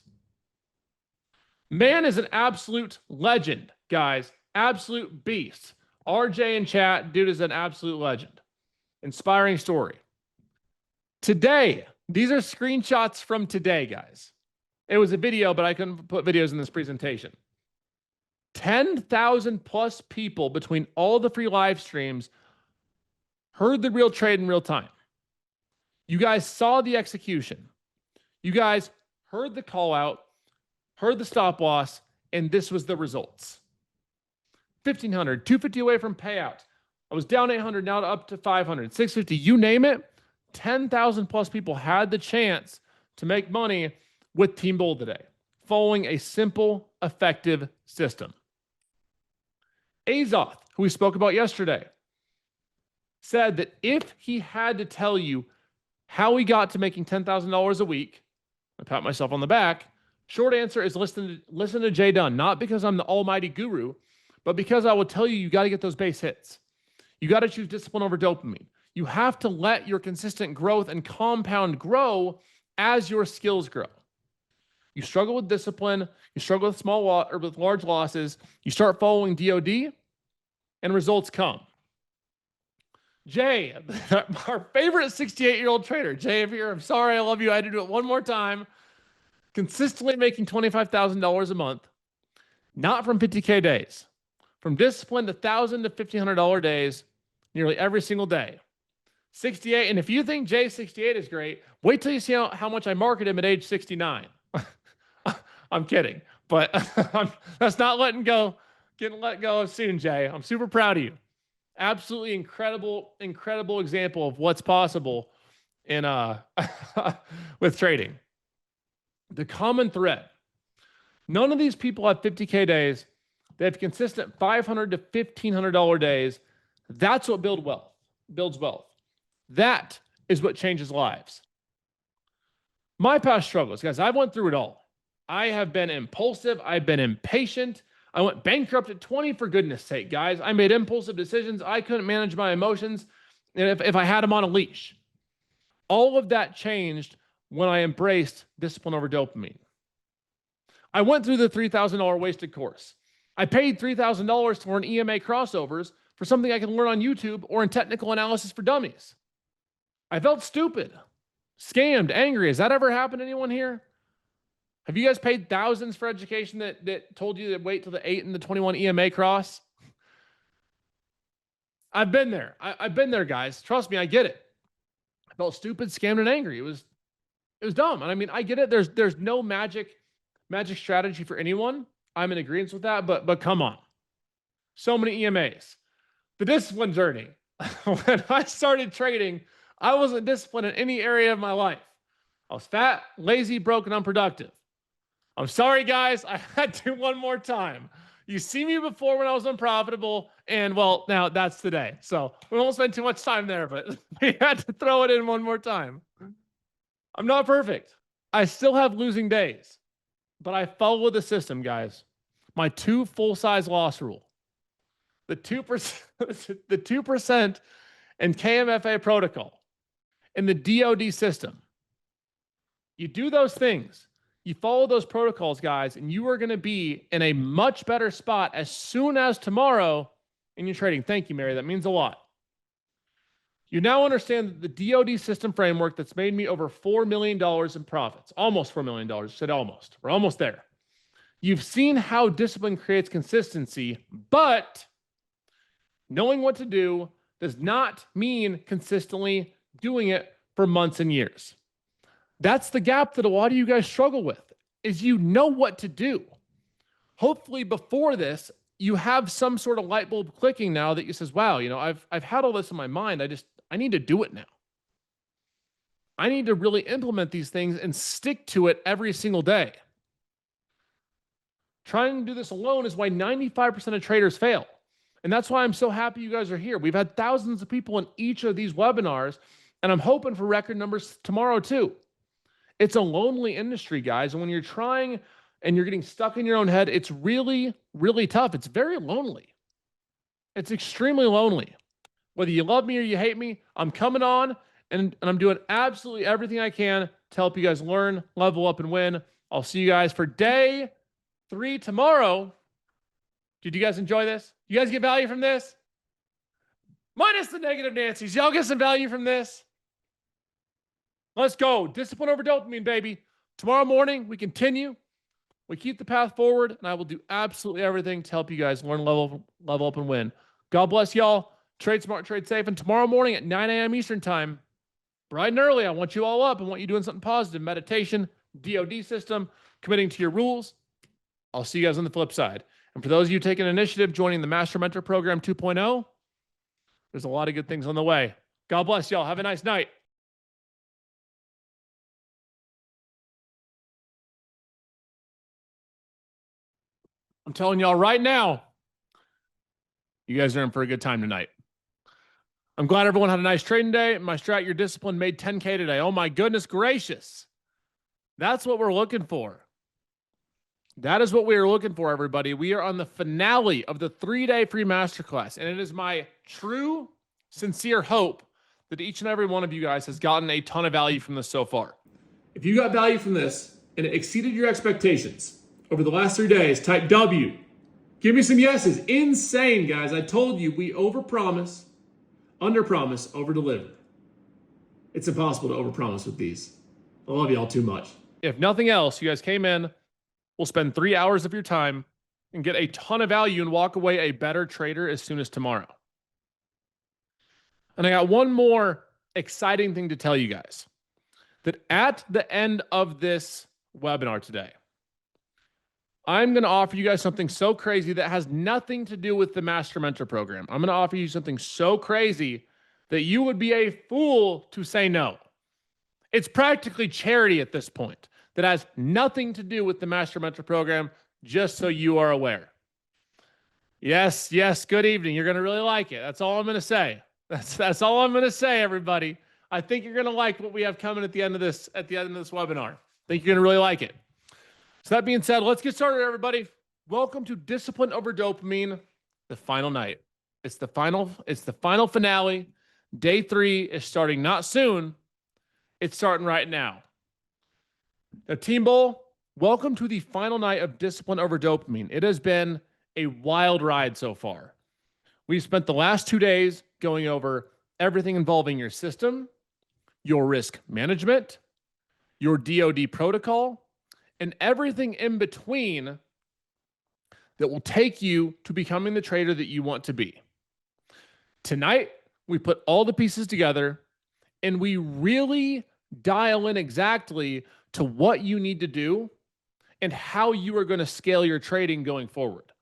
Man is an absolute legend, guys. Absolute beast. RJ in chat, dude is an absolute legend. Inspiring story. Today, these are screenshots from today, guys. It was a video, but I couldn't put videos in this presentation. 10,000 plus people between all the free live streams heard the real trade in real time. You guys saw the execution. You guys heard the call out, heard the stop loss, and this was the results. 1,500, 250 away from payout. I was down 800, now up to 500, 650, you name it. 10,000 plus people had the chance to make money with Team Bull today, following a simple, effective system. Azoth, who we spoke about yesterday, said that if he had to tell you how he got to making $10,000 a week, I pat myself on the back, short answer is listen to Jdun, not because I'm the almighty guru, but because I will tell you, you got to get those base hits. You got to choose discipline over dopamine. You have to let your consistent growth and compound grow as your skills grow. You struggle with discipline, you struggle with with large losses, you start following DOD, and results come. Jay, our favorite 68-year-old trader. Jay, if you're, I'm sorry, I love you. I had to do it one more time. Consistently making $25,000 a month, not from 50K days, from discipline to $1,000 to $1,500 days, nearly every single day. 68, and if you think Jay 68 is great, wait till you see how much I market him at age 69. I'm kidding, but that's not getting let go of soon, Jay. I'm super proud of you. Absolutely incredible example of what's possible in with trading. The common thread. None of these people have 50K days. They have consistent $500 to $1,500 days. That's what builds wealth. That is what changes lives. My past struggles, guys, I went through it all. I have been impulsive. I've been impatient. I went bankrupt at 20, for goodness sake, guys. I made impulsive decisions. I couldn't manage my emotions if I had them on a leash. All of that changed when I embraced discipline over dopamine. I went through the $3,000 wasted course. I paid $3,000 to learn EMA crossovers for something I can learn on YouTube or in technical analysis for dummies. I felt stupid, scammed, angry. Has that ever happened to anyone here? Have you guys paid thousands for education that told you to wait till the 8 and the 21 EMA cross? I've been there. I've been there, guys. Trust me, I get it. I felt stupid, scammed, and angry. It was dumb. And I mean, I get it. There's no magic strategy for anyone. I'm in agreement with that, but come on. So many EMAs. The discipline journey. When I started trading, I wasn't disciplined in any area of my life. I was fat, lazy, broke, and unproductive. I'm sorry, guys. I had to one more time. You see me before when I was unprofitable, and well, now that's today. So we won't spend too much time there, but we had to throw it in one more time. I'm not perfect. I still have losing days, but I follow the system, guys. My 2 full-size loss rule, the 2%, the 2% and KMFA protocol, and the DOD system. You do those things. You follow those protocols, guys, and you are going to be in a much better spot as soon as tomorrow in your trading. Thank you, Mary. That means a lot. You now understand the DOD system framework that's made me over $4 million in profits. Almost $4 million. I said almost. We're almost there. You've seen how discipline creates consistency, but knowing what to do does not mean consistently doing it for months and years. That's the gap that a lot of you guys struggle with, is you know what to do. Hopefully before this, you have some sort of light bulb clicking now that you says, wow, you know, I've had all this in my mind. I need to do it now. I need to really implement these things and stick to it every single day. Trying to do this alone is why 95% of traders fail. And that's why I'm so happy you guys are here. We've had thousands of people in each of these webinars, and I'm hoping for record numbers tomorrow too. It's a lonely industry, guys. And when you're trying and you're getting stuck in your own head, it's really, really tough. It's very lonely. It's extremely lonely. Whether you love me or you hate me, I'm coming on and I'm doing absolutely everything I can to help you guys learn, level up, and win. I'll see you guys for day 3 tomorrow. Did you guys enjoy this? You guys get value from this? Minus the negative Nancy's. Y'all get some value from this? Let's go. Discipline over dopamine, baby. Tomorrow morning, we continue. We keep the path forward, and I will do absolutely everything to help you guys learn, level up, and win. God bless y'all. Trade smart, trade safe. And tomorrow morning at 9 a.m. Eastern time, bright and early, I want you all up. I want you doing something positive. Meditation, DOD system, committing to your rules. I'll see you guys on the flip side. And for those of you taking initiative, joining the Master Mentor Program 2.0, there's a lot of good things on the way. God bless y'all. Have a nice night. I'm telling y'all right now, you guys are in for a good time tonight. I'm glad everyone had a nice trading day. My strat, your discipline made 10K today. Oh my goodness gracious. That's what we're looking for. That is what we are looking for, everybody. We are on the finale of the 3-day free masterclass, and it is my true, sincere hope that each and every one of you guys has gotten a ton of value from this so far. If you got value from this and it exceeded your expectations over the last 3 days, type W. Give me some yeses. Insane, guys. I told you we overpromise, underpromise, overdeliver. It's impossible to overpromise with these. I love y'all too much. If nothing else, you guys came in, we'll spend 3 hours of your time and get a ton of value and walk away a better trader as soon as tomorrow. And I got one more exciting thing to tell you guys, that at the end of this webinar today, I'm going to offer you guys something so crazy that has nothing to do with the Master Mentor Program. I'm going to offer you something so crazy that you would be a fool to say no. It's practically charity at this point that has nothing to do with the Master Mentor Program, just so you are aware. Yes, good evening. You're going to really like it. That's all I'm going to say. That's all I'm going to say, everybody. I think you're going to like what we have coming at the end of this webinar. I think you're going to really like it. So that being said, let's get started, everybody. Welcome to Discipline Over Dopamine, the final night. It's the final finale. Day 3 is starting not soon. It's starting right now. Now, Team Bull, welcome to the final night of Discipline Over Dopamine. It has been a wild ride so far. We've spent the last 2 days going over everything involving your system, your risk management, your DoD protocol, and everything in between that will take you to becoming the trader that you want to be. Tonight, we put all the pieces together and we really dial in exactly to what you need to do and how you are going to scale your trading going forward.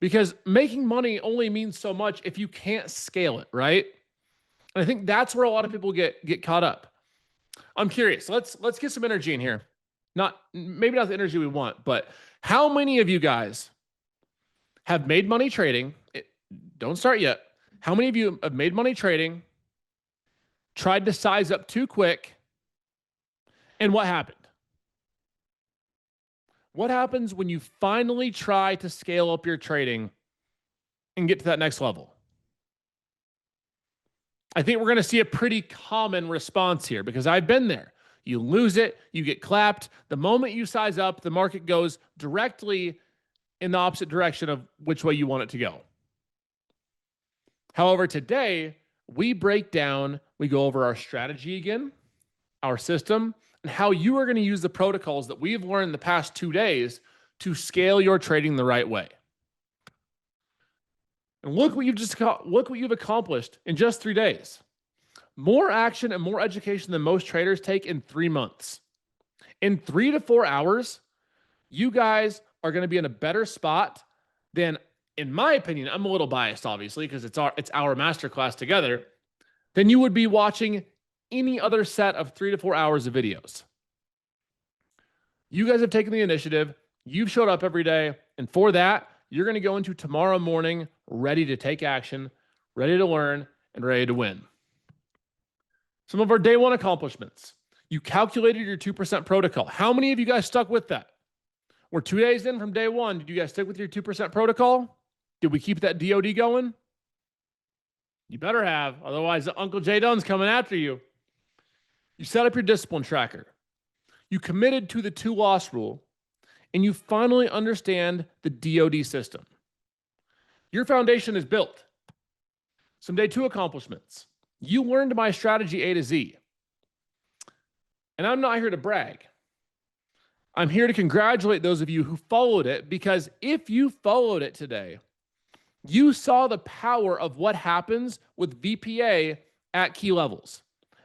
Because making money only means so much if you can't scale it, right? And I think that's where a lot of people get caught up. I'm curious. Let's get some energy in here. Maybe not the energy we want, but how many of you guys have made money trading? Don't start yet. How many of you have made money trading, tried to size up too quick, and what happened? What happens when you finally try to scale up your trading and get to that next level? I think we're going to see a pretty common response here because I've been there. You lose it, you get clapped. The moment you size up, the market goes directly in the opposite direction of which way you want it to go. However, today, we break down, we go over our strategy again, our system, and how you are going to use the protocols that we've learned the past 2 days to scale your trading the right way. And look what you've accomplished in just 3 days. More action and more education than most traders take in 3 months. In 3 to 4 hours, you guys are going to be in a better spot than, in my opinion, I'm a little biased, obviously, because it's our masterclass together, than you would be watching any other set of 3 to 4 hours of videos. You guys have taken the initiative. You've showed up every day. And for that, you're going to go into tomorrow morning ready to take action, ready to learn, and ready to win. Some of our day 1 accomplishments. You calculated your 2% protocol. How many of you guys stuck with that? We're 2 days in from day 1. Did you guys stick with your 2% protocol? Did we keep that DoD going? You better have. Otherwise, Uncle Jdun's coming after you. You set up your discipline tracker. You committed to the 2-loss rule. And you finally understand the DoD system. Your foundation is built. Some day 2 accomplishments. You learned my strategy A to Z. And I'm not here to brag. I'm here to congratulate those of you who followed it, because if you followed it today, you saw the power of what happens with VPA at key levels.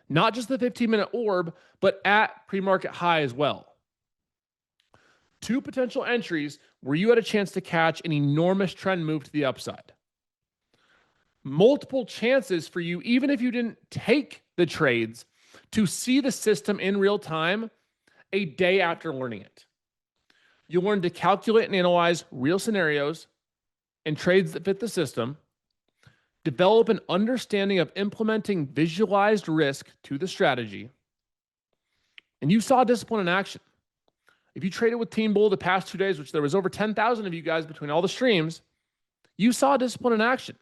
Not just the 15-minute orb, but at pre-market high as well. 2 potential entries where you had a chance to catch an enormous trend move to the upside. Multiple chances for you, even if you didn't take the trades, to see the system in real time a day after learning it. You learn to calculate and analyze real scenarios and trades that fit the system, develop an understanding of implementing visualized risk to the strategy, and you saw discipline in action. If you traded with Team Bull the past 2 days, which there was over 10,000 of you guys between all the streams, you saw discipline in action.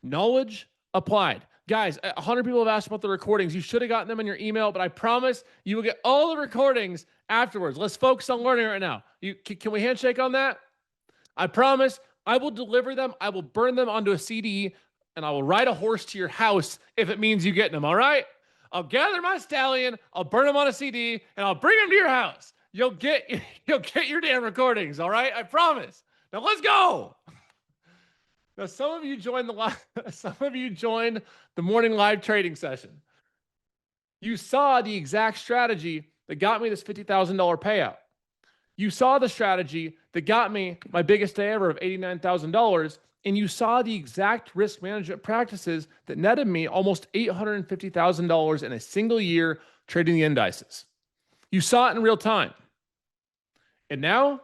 Knowledge applied. Guys, 100 people have asked about the recordings. You should have gotten them in your email, but I promise you will get all the recordings afterwards. Let's focus on learning right now. Can we handshake on that? I promise I will deliver them. I will burn them onto a CD, and I will ride a horse to your house if it means you get them, all right? I'll gather my stallion, I'll burn them on a CD, and I'll bring them to your house. You'll get your damn recordings, all right? I promise. Now let's go. Now some of you joined the morning live trading session. You saw the exact strategy that got me this $50,000 payout. You saw the strategy that got me my biggest day ever of $89,000. And you saw the exact risk management practices that netted me almost $850,000 in a single year trading the indices. You saw it in real time. And now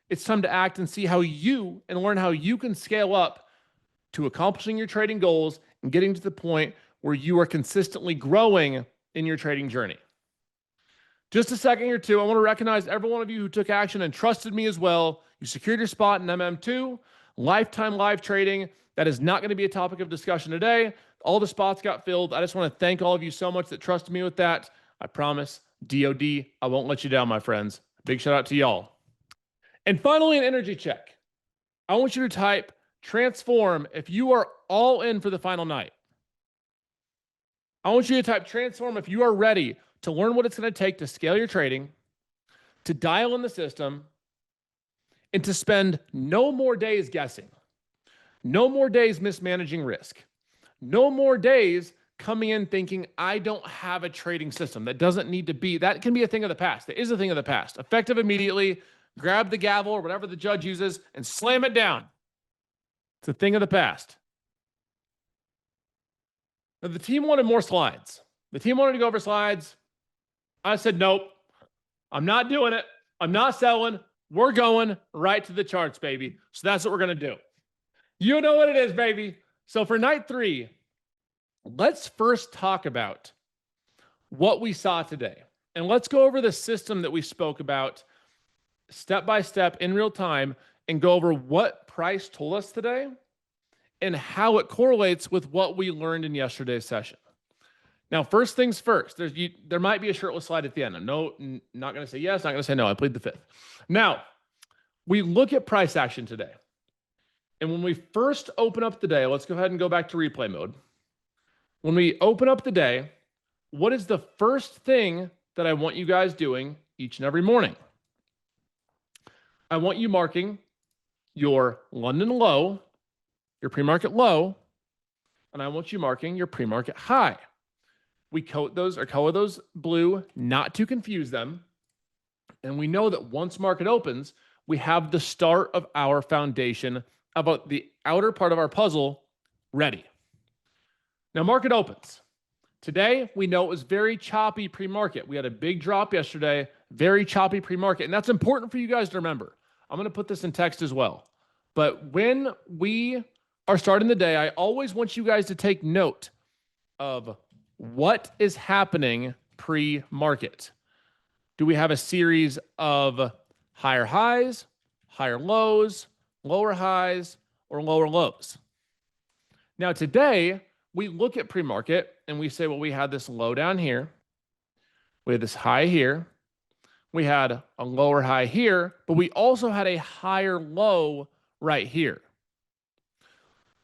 it's time to act and see how you and learn how you can scale up to accomplishing your trading goals and getting to the point where you are consistently growing in your trading journey. Just a second here too. I want to recognize every one of you who took action and trusted me as well. You secured your spot in MM2, lifetime live trading. That is not going to be a topic of discussion today. All the spots got filled. I just want to thank all of you so much that trusted me with that. I promise, DOD, I won't let you down, my friends. Big shout out to y'all. And finally, an energy check. I want you to type transform if you are all in for the final night. I want you to type transform if you are ready to learn what it's going to take to scale your trading, to dial in the system, and to spend no more days guessing, no more days mismanaging risk, no more days coming in thinking, I don't have a trading system. That doesn't need to be, that can be a thing of the past. That is a thing of the past. Effective immediately, grab the gavel or whatever the judge uses and slam it down. It's a thing of the past. Now, the team wanted more slides. The team wanted to go over slides. I said, nope, I'm not doing it. I'm not selling. We're going right to the charts, baby. So that's what we're going to do. You know what it is, baby. So for night 3, let's first talk about what we saw today. And let's go over the system that we spoke about step by step in real time and go over what price told us today and how it correlates with what we learned in yesterday's session. Now, first things first, there might be a shirtless slide at the end. I'm not going to say yes, not going to say no. I plead the fifth. Now, we look at price action today. And when we first open up the day, let's go ahead and go back to replay mode. When we open up the day, what is the first thing that I want you guys doing each and every morning? I want you marking your London low, your pre-market low, and I want you marking your pre-market high. We coat those or color those blue, not to confuse them. And we know that once market opens, we have the start of our foundation about the outer part of our puzzle ready. Now, market opens. Today, we know it was very choppy pre-market. We had a big drop yesterday, very choppy pre-market. And that's important for you guys to remember. I'm going to put this in text as well. But when we are starting the day, I always want you guys to take note of what is happening pre-market. Do we have a series of higher highs, higher lows, lower highs, or lower lows? Now today, we look at pre-market and we say, well, we had this low down here. We had this high here. We had a lower high here, but we also had a higher low right here.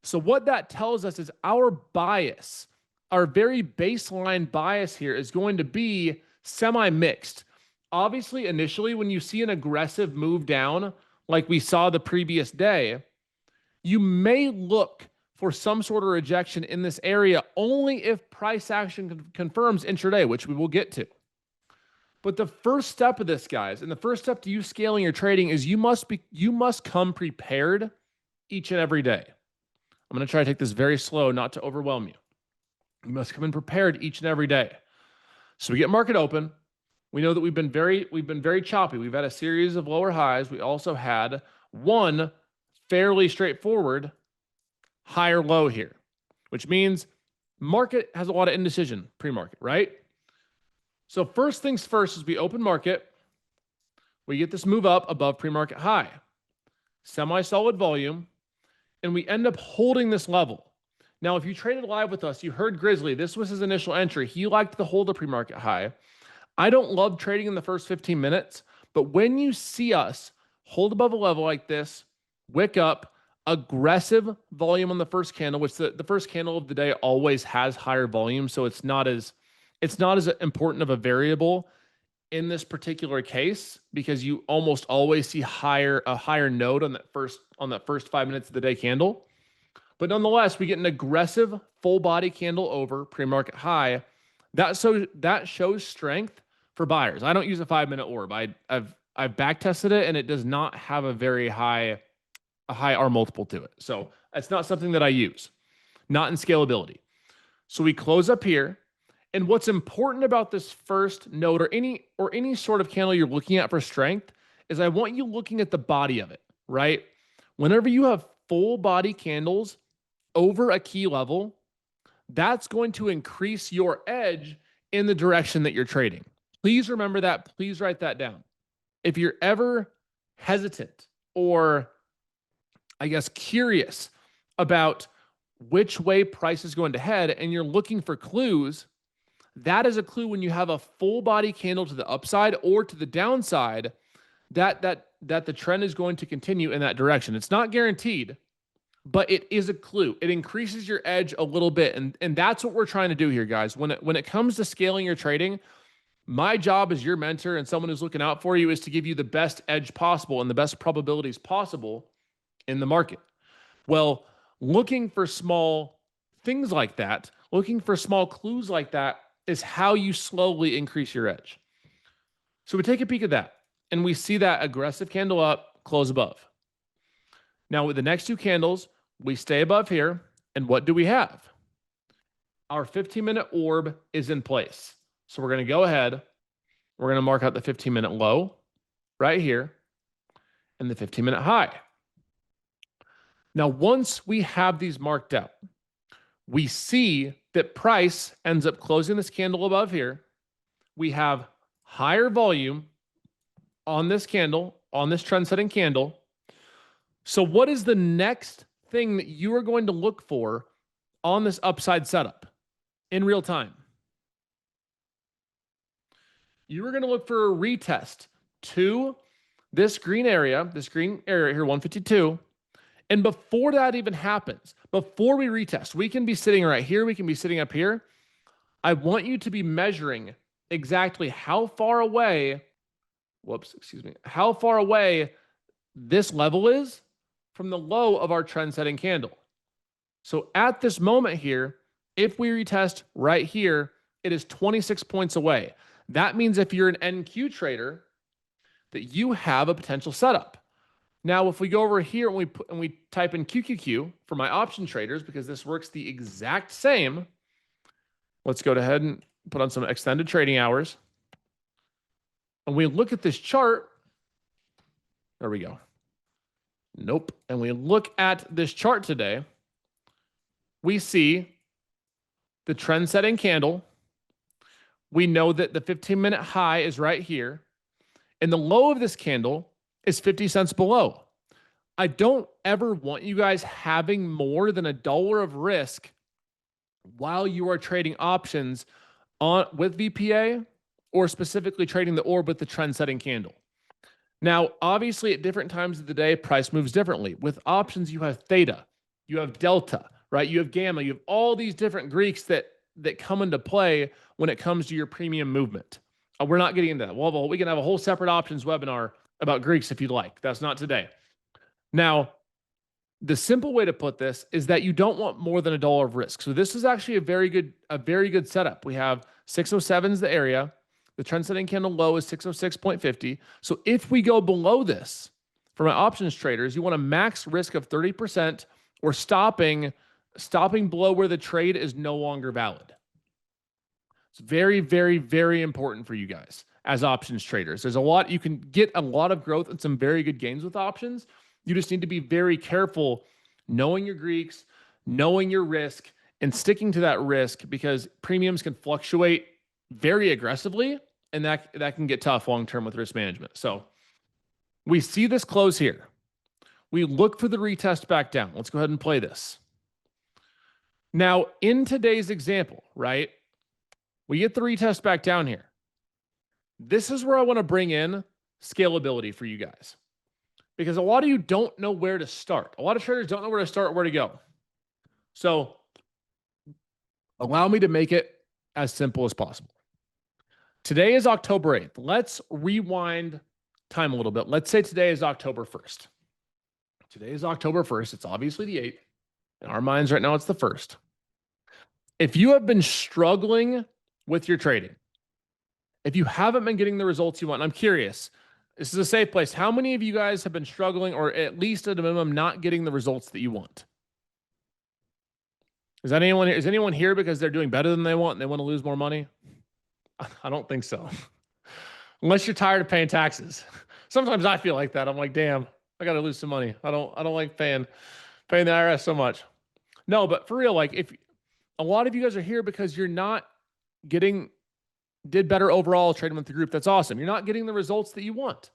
So what that tells us is our bias, our very baseline bias here is going to be semi-mixed. Obviously, initially, when you see an aggressive move down, like we saw the previous day, you may look for some sort of rejection in this area only if price action confirms intraday, which we will get to. But the first step of this, guys, and the first step to you scaling your trading is you must come prepared each and every day. I'm going to try to take this very slow, not to overwhelm you. You must come in prepared each and every day. So we get market open. We know that we've been very choppy. We've had a series of lower highs. We also had one fairly straightforward higher low here, which means market has a lot of indecision pre-market, right? So first things first is we open market. We get this move up above pre-market high, semi-solid volume, and we end up holding this level. Now, if you traded live with us, you heard Grizzly. This was his initial entry. He liked to hold a pre-market high. I don't love trading in the first 15 minutes, but when you see us hold above a level like this, wick up, aggressive volume on the first candle, which the first candle of the day always has higher volume, so it's not as important of a variable in this particular case because you almost always see a higher node on that first 5 minutes of the day candle. But nonetheless, we get an aggressive full body candle over pre-market high. That shows strength for buyers. I don't use a 5-minute orb. I've back tested it and it does not have a very high R multiple to it. So it's not something that I use, not in scalability. So we close up here. And what's important about this first node or any sort of candle you're looking at for strength is I want you looking at the body of it, right? Whenever you have full body candles over a key level, that's going to increase your edge in the direction that you're trading. Please remember that. Please write that down. If you're ever hesitant or, I guess, curious about which way price is going to head and you're looking for clues, that is a clue when you have a full body candle to the upside or to the downside that the trend is going to continue in that direction. It's not guaranteed, but it is a clue. It increases your edge a little bit. And that's what we're trying to do here, guys. When it comes to scaling your trading, my job as your mentor and someone who's looking out for you is to give you the best edge possible and the best probabilities possible in the market. Well, looking for small things like that, looking for small clues like that is how you slowly increase your edge. So we take a peek at that and we see that aggressive candle up, close above. Now with the next two candles, we stay above here. And what do we have? Our 15-minute orb is in place. So we're going to go ahead. We're going to mark out the 15-minute low right here and the 15-minute high. Now, once we have these marked out, we see that price ends up closing this candle above here. We have higher volume on this candle, on this trend-setting candle. So what is the next thing that you are going to look for on this upside setup in real time? You are going to look for a retest to this green area here, 152. And before that even happens, before we retest, we can be sitting right here. We can be sitting up here. I want you to be measuring exactly how far away, how far away this level is from the low of our trend setting candle. So at this moment here, if we retest right here, it is 26 points away. That means if you're an NQ trader, that you have a potential setup. Now, if we go over here and we type in QQQ for my option traders, because this works the exact same, let's go ahead and put on some extended trading hours. And we look at this chart. There we go. Nope. And we look at this chart today. We see the trend setting candle. We know that the 15-minute high is right here. And the low of this candle is 50 cents below. I don't ever want you guys having more than $1 of risk while you are trading options with VPA or specifically trading the orb with the trend setting candle. Now, obviously at different times of the day, price moves differently. With options, you have theta, you have delta, right? You have gamma, you have all these different Greeks that come into play when it comes to your premium movement. We're not getting into that. We can have a whole separate options webinar about Greeks if you'd like. That's not today. Now, the simple way to put this is that you don't want more than $1 of risk. So this is actually a very good setup. We have 607 is the area. The trend setting candle low is 606.50. So if we go below this, for my options traders, you want a max risk of 30% or stopping below where the trade is no longer valid. It's very, very, very important for you guys as options traders. There's a lot, you can get a lot of growth and some very good gains with options. You just need to be very careful knowing your Greeks, knowing your risk, and sticking to that risk because premiums can fluctuate very aggressively, and that can get tough long-term with risk management. So we see this close here. We look for the retest back down. Let's go ahead and play this. Now, in today's example, right, we get the retest back down here. This is where I want to bring in scalability for you guys because a lot of you don't know where to start. A lot of traders don't know where to start or where to go. So allow me to make it as simple as possible. Today is October 8th. Let's rewind time a little bit. Let's say today is October 1st. Today is October 1st. It's obviously the 8th. In our minds right now, it's the 1st. If you have been struggling with your trading, if you haven't been getting the results you want, I'm curious, this is a safe place. How many of you guys have been struggling or at least at a minimum not getting the results that you want? Is anyone here because they're doing better than they want and they want to lose more money? I don't think so. Unless you're tired of paying taxes. Sometimes I feel like that. I'm like, damn, I got to lose some money. I don't like paying the IRS so much. No, but for real, like if A lot of you guys are here because you're not did better overall trading with the group. That's awesome. You're not getting the results that you want.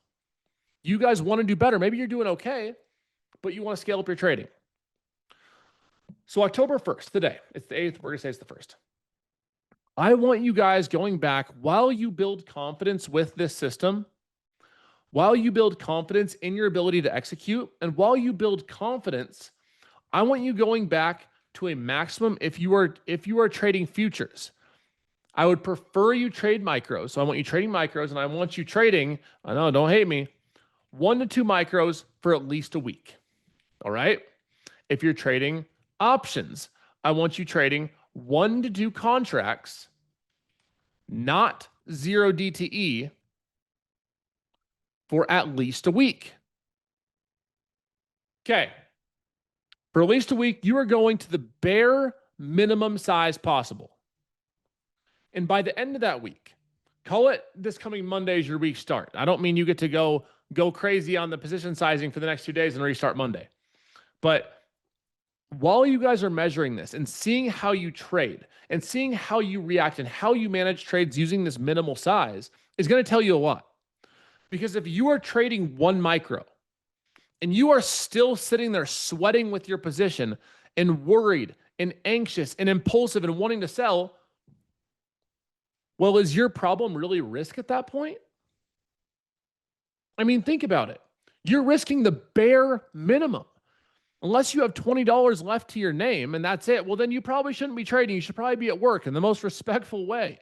You guys want to do better. Maybe you're doing okay, but you want to scale up your trading. So October 1st, today, it's the 8th. We're going to say it's the 1st. I want you guys going back while you build confidence with this system, while you build confidence in your ability to execute, and while you build confidence, I want you going back to a maximum if you are trading futures. I would prefer you trade micros. So I want you trading micros, and I want you trading, I know, don't hate me, 1 to 2 micros for at least a week. All right? If you're trading options, I want you trading 1 to 2 contracts, not 0 DTE, for at least a week. Okay. For at least a week, you are going to the bare minimum size possible. And by the end of that week, call it this coming Monday as your week start. I don't mean you get to go crazy on the position sizing for the next 2 days and restart Monday. But while you guys are measuring this and seeing how you trade and seeing how you react and how you manage trades using this minimal size is going to tell you a lot. Because if you are trading 1 micro and you are still sitting there sweating with your position and worried and anxious and impulsive and wanting to sell, well, is your problem really risk at that point? I mean, think about it. You're risking the bare minimum. Unless you have $20 left to your name and that's it, well, then you probably shouldn't be trading. You should probably be at work in the most respectful way.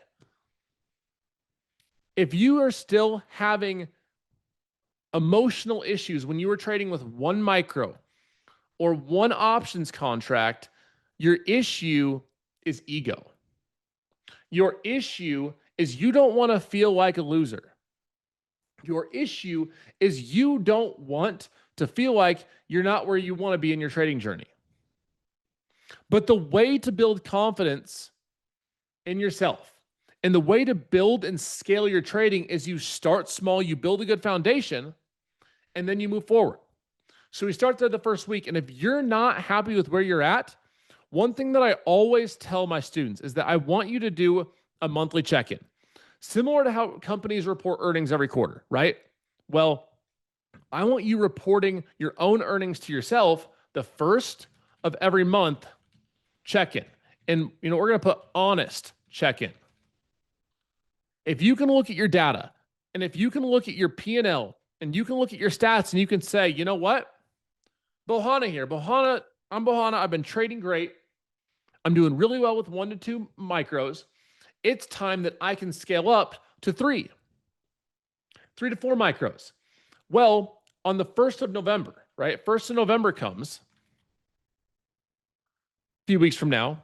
If you are still having emotional issues when you were trading with 1 micro or 1 options contract, your issue is ego. Your issue is you don't want to feel like a loser. Your issue is you don't want to feel like you're not where you want to be in your trading journey. But the way to build confidence in yourself and the way to build and scale your trading is you start small, you build a good foundation, and then you move forward. So we start there the first week. And if you're not happy with where you're at, one thing that I always tell my students is that I want you to do a monthly check-in. Similar to how companies report earnings every quarter, right? Well, I want you reporting your own earnings to yourself the first of every month check-in. And we're going to put honest check-in. If you can look at your data and if you can look at your P&L and you can look at your stats and you can say, you know what? Bohana here. I'm Bohana. I've been trading great. I'm doing really well with 1 to 2 micros. It's time that I can scale up to 3 to 4 micros. Well, on the 1st of November, right? 1st of November comes a few weeks from now,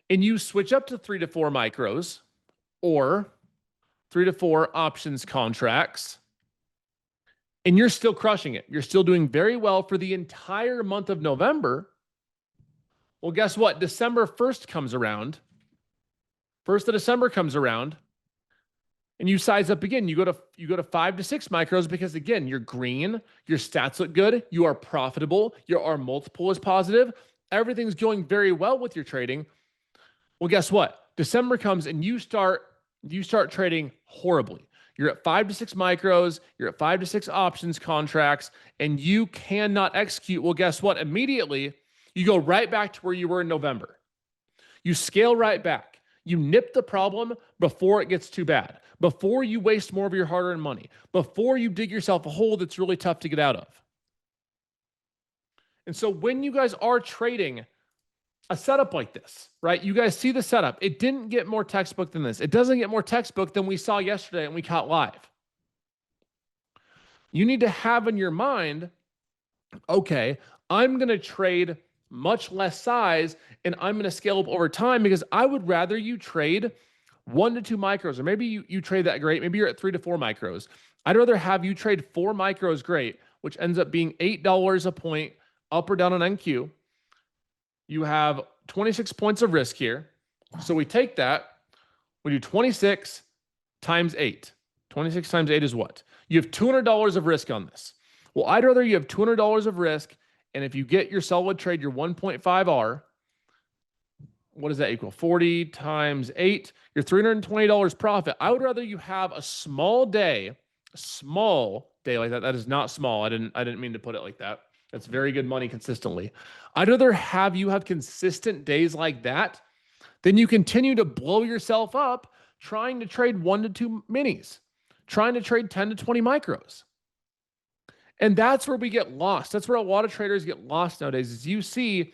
and you switch up to 3 to 4 micros or 3 to 4 options contracts, and you're still crushing it. You're still doing very well for the entire month of November. Well, guess what? December 1st comes around. 1st of December comes around, and you size up again. You go to 5 to 6 micros because, again, you're green. Your stats look good. You are profitable. Your R multiple is positive. Everything's going very well with your trading. Well, guess what? December comes, and you start trading horribly. You're at 5 to 6 micros. You're at 5 to 6 options contracts, and you cannot execute. Well, guess what? Immediately, you go right back to where you were in November. You scale right back. You nip the problem before it gets too bad, before you waste more of your hard-earned money, before you dig yourself a hole that's really tough to get out of. And so when you guys are trading a setup like this, right? You guys see the setup. It didn't get more textbook than this. It doesn't get more textbook than we saw yesterday and we caught live. You need to have in your mind, okay, I'm going to trade much less size and I'm going to scale up over time because I would rather you trade 1 to 2 micros, or maybe you trade that great. Maybe you're at 3 to 4 micros. I'd rather have you trade 4 micros great, which ends up being $8 a point up or down on NQ. You have 26 points of risk here. So we take that, we do 26 times 8. 26 times 8 is what? You have $200 of risk on this. Well, I'd rather you have $200 of risk, and if you get your solid trade, your 1.5R, what does that equal? 40 times 8, you're $320 profit. I would rather you have a small day like that. That is not small. I didn't mean to put it like that. That's very good money consistently. I'd rather have you have consistent days like that than you continue to blow yourself up trying to trade 1 to 2 minis, trying to trade 10 to 20 micros. And that's where we get lost. That's where a lot of traders get lost nowadays, is you see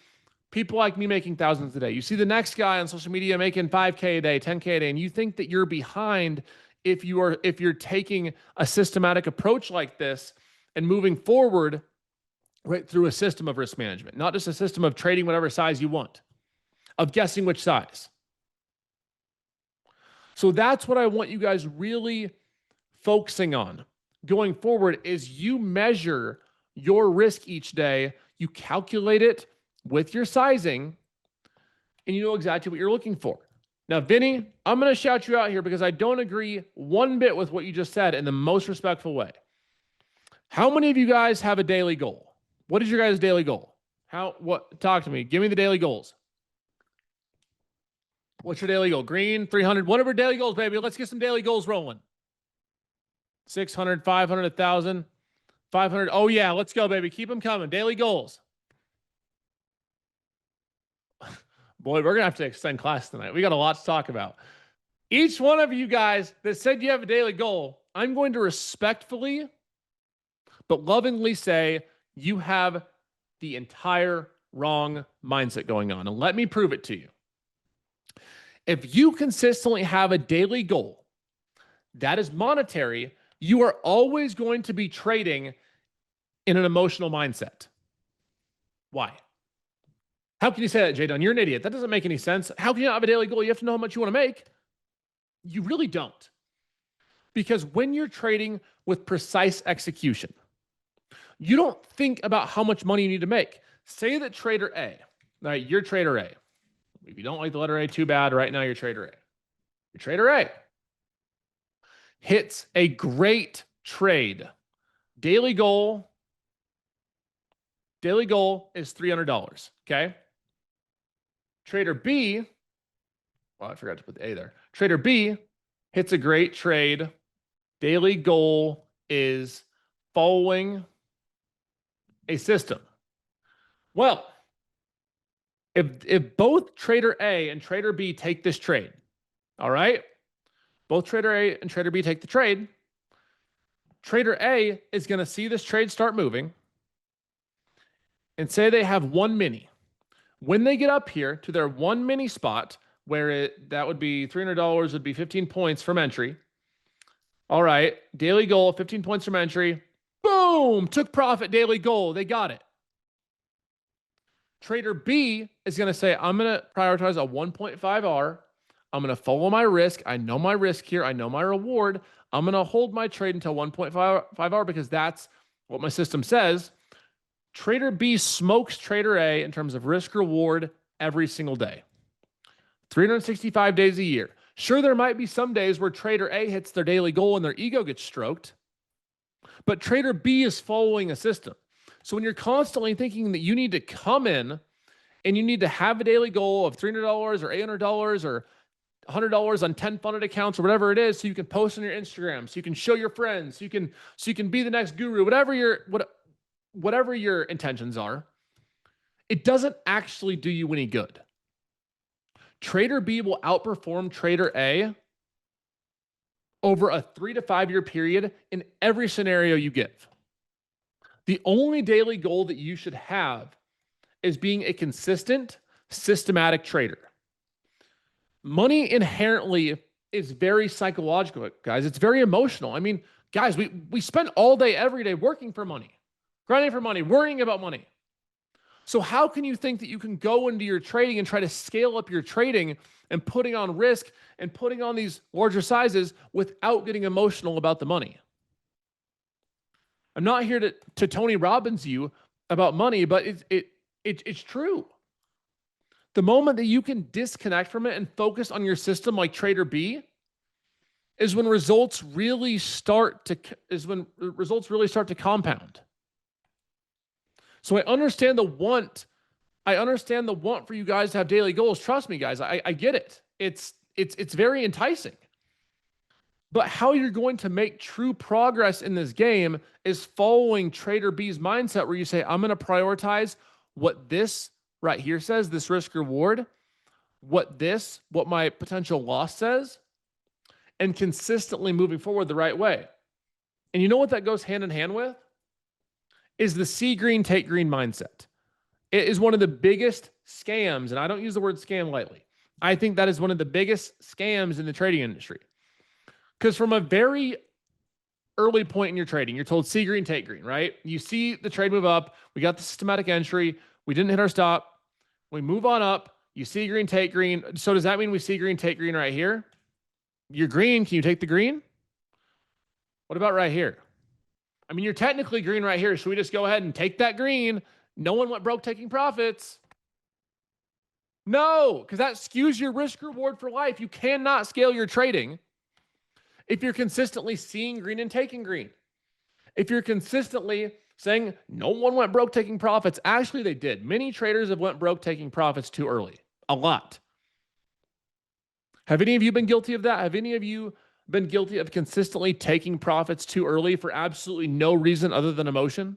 people like me making thousands a day. You see the next guy on social media making 5K a day, 10K a day, and you think that you're behind if you're taking a systematic approach like this and moving forward right through a system of risk management, not just a system of trading whatever size you want, of guessing which size. So that's what I want you guys really focusing on going forward, is you measure your risk each day, you calculate it with your sizing, and you know exactly what you're looking for. Now, Vinny, I'm going to shout you out here because I don't agree one bit with what you just said in the most respectful way. How many of you guys have a daily goal? What is your guys' daily goal? Talk to me. Give me the daily goals. What's your daily goal? Green, 300, whatever daily goals, baby. Let's get some daily goals rolling. 600, 500, 1,000, 500. Oh, yeah, let's go, baby. Keep them coming. Daily goals. Boy, we're going to have to extend class tonight. We got a lot to talk about. Each one of you guys that said you have a daily goal, I'm going to respectfully but lovingly say you have the entire wrong mindset going on. And let me prove it to you. If you consistently have a daily goal that is monetary, you are always going to be trading in an emotional mindset. Why? How can you say that, Jdun? You're an idiot. That doesn't make any sense. How can you not have a daily goal? You have to know how much you want to make. You really don't. Because when you're trading with precise execution, you don't think about how much money you need to make. Say that trader A, all right, you're trader A. If you don't like the letter A, too bad. Right now, you're trader A. Your trader A hits a great trade. Daily goal is $300, okay? Trader B, well, I forgot to put the A there. Trader B hits a great trade. Daily goal is following a system. Well, if both trader A and trader B take this trade, all right? Both trader A and trader B take the trade. Trader A is going to see this trade start moving and say they have 1 mini. When they get up here to their 1 mini spot, where that would be $300 would be 15 points from entry. All right, daily goal, 15 points from entry. Boom, took profit, daily goal. They got it. Trader B is going to say, I'm going to prioritize a 1.5R. I'm going to follow my risk. I know my risk here. I know my reward. I'm going to hold my trade until 1.5R because that's what my system says. Trader B smokes Trader A in terms of risk reward every single day. 365 days a year. Sure, there might be some days where Trader A hits their daily goal and their ego gets stroked, but Trader B is following a system. So when you're constantly thinking that you need to come in and you need to have a daily goal of $300 or $800 or $100 on 10 funded accounts or whatever it is, so you can post on your Instagram, so you can show your friends, so you can be the next guru, whatever your intentions are, it doesn't actually do you any good. Trader B will outperform Trader A over a 3 to 5 year period in every scenario you give. The only daily goal that you should have is being a consistent, systematic trader. Money inherently is very psychological, guys. It's very emotional. I mean, guys, we spend all day, every day working for money, grinding for money, worrying about money. So how can you think that you can go into your trading and try to scale up your trading and putting on risk and putting on these larger sizes without getting emotional about the money? I'm not here to Tony Robbins you about money, but it's true. The moment that you can disconnect from it and focus on your system like Trader B is when results really start to compound. So I understand the want I understand the want for you guys to have daily goals. Trust me, guys, I get it. It's very enticing. But how you're going to make true progress in this game is following Trader B's mindset, where you say, I'm going to prioritize what this right here says, this risk reward, what my potential loss says, and consistently moving forward the right way. And you know what that goes hand in hand with? Is the see green, take green mindset. It is one of the biggest scams, and I don't use the word scam lightly. I think that is one of the biggest scams in the trading industry. Because from a very early point in your trading, you're told see green, take green, right? You see the trade move up. We got the systematic entry. We didn't hit our stop. We move on up. You see green, take green. So does that mean we see green, take green right here? You're green. Can you take the green? What about right here? I mean, you're technically green right here. Should we just go ahead and take that green? No one went broke taking profits. No, because that skews your risk reward for life. You cannot scale your trading if you're consistently seeing green and taking green. If you're consistently saying no one went broke taking profits, actually they did. Many traders have went broke taking profits too early. A lot. Have any of you been guilty of that? Have any of you been guilty of consistently taking profits too early for absolutely no reason other than emotion?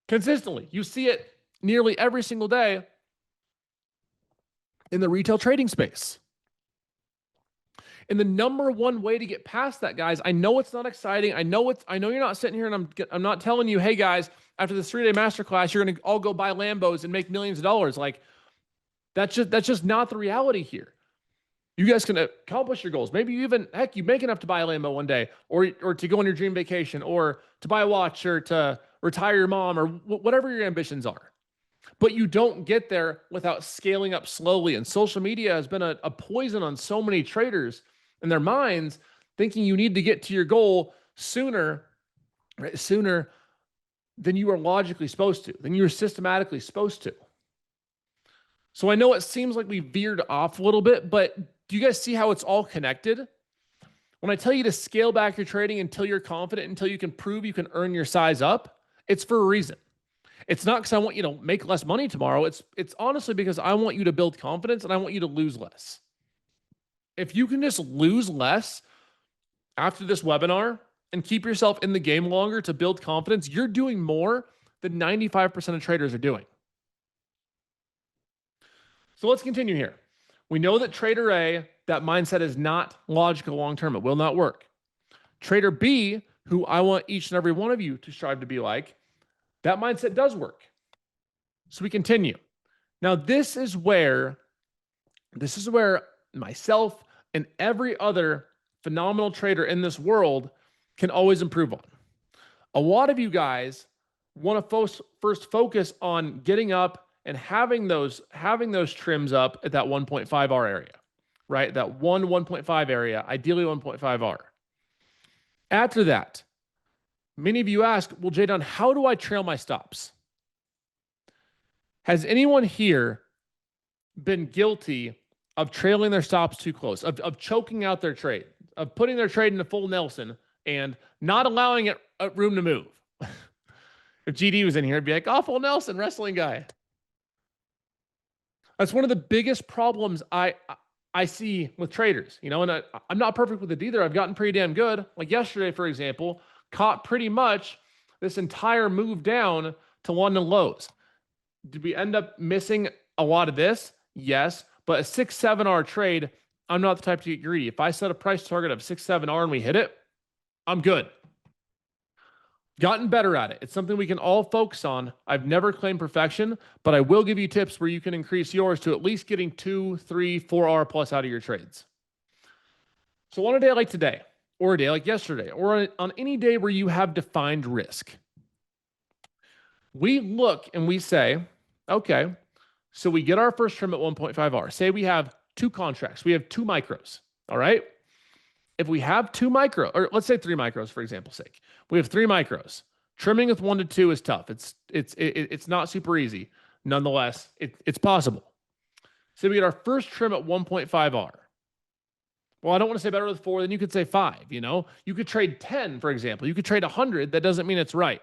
Consistently. You see it nearly every single day in the retail trading space. And the number one way to get past that, guys, I know it's not exciting. I know you're not sitting here and I'm not telling you, hey guys, after this 3-day masterclass, you're going to all go buy Lambos and make millions of dollars. Like that's just not the reality here. You guys can accomplish your goals. Maybe you make enough to buy a Lambo one day, or to go on your dream vacation, or to buy a watch, or to retire your mom, or whatever your ambitions are. But you don't get there without scaling up slowly. And social media has been a poison on so many traders in their minds, thinking you need to get to your goal sooner than you are logically supposed to, than you're systematically supposed to. So I know it seems like we veered off a little bit, but do you guys see how it's all connected? When I tell you to scale back your trading until you're confident, until you can prove you can earn your size up, it's for a reason. It's not because I want you to make less money tomorrow. It's honestly because I want you to build confidence and I want you to lose less. If you can just lose less after this webinar and keep yourself in the game longer to build confidence, you're doing more than 95% of traders are doing. So let's continue here. We know that Trader A, that mindset is not logical long-term. It will not work. Trader B, who I want each and every one of you to strive to be like, that mindset does work. So we continue. Now, this is where myself and every other phenomenal trader in this world can always improve on. A lot of you guys want to first focus on getting up and having those trims up at that 1.5 R area, right? That 1.5 area, ideally 1.5 R. After that, many of you ask, well, Jdun, how do I trail my stops? Has anyone here been guilty of trailing their stops too close, of choking out their trade, of putting their trade into full Nelson and not allowing it room to move? If GD was in here, it'd be like, oh, full Nelson, wrestling guy. That's one of the biggest problems I see with traders, and I'm not perfect with it either. I've gotten pretty damn good. Like yesterday, for example, caught pretty much this entire move down to London lows. Did we end up missing a lot of this? Yes, but a 6-7 R trade, I'm not the type to get greedy. If I set a price target of 6-7 R and we hit it, I'm good. Gotten better at it. It's something we can all focus on. I've never claimed perfection, but I will give you tips where you can increase yours to at least getting 2, 3, 4 R plus out of your trades. So on a day like today, or a day like yesterday, or on any day where you have defined risk, we look and we say, okay, so we get our first trim at 1.5 R. Say we have 2 contracts. We have 2 micros, all right? If we have 2 micro, or let's say 3 micros for example's sake, we have 3 micros. Trimming with 1 to 2 is tough. It's not super easy. Nonetheless, it's possible. So we get our first trim at 1.5 R. Well, I don't want to say better with 4, then you could say 5, You could trade 10, for example. You could trade 100. That doesn't mean it's right.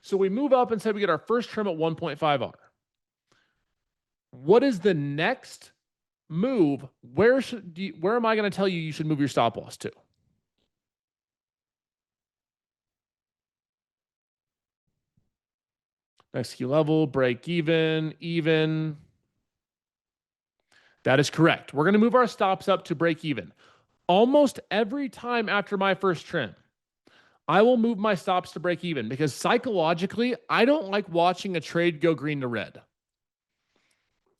So we move up and say we get our first trim at 1.5R. What is the next move? Where am I going to tell you should move your stop loss to? Next key level, break even, even. That is correct. We're going to move our stops up to break even. Almost every time after my first trim, I will move my stops to break even because psychologically, I don't like watching a trade go green to red.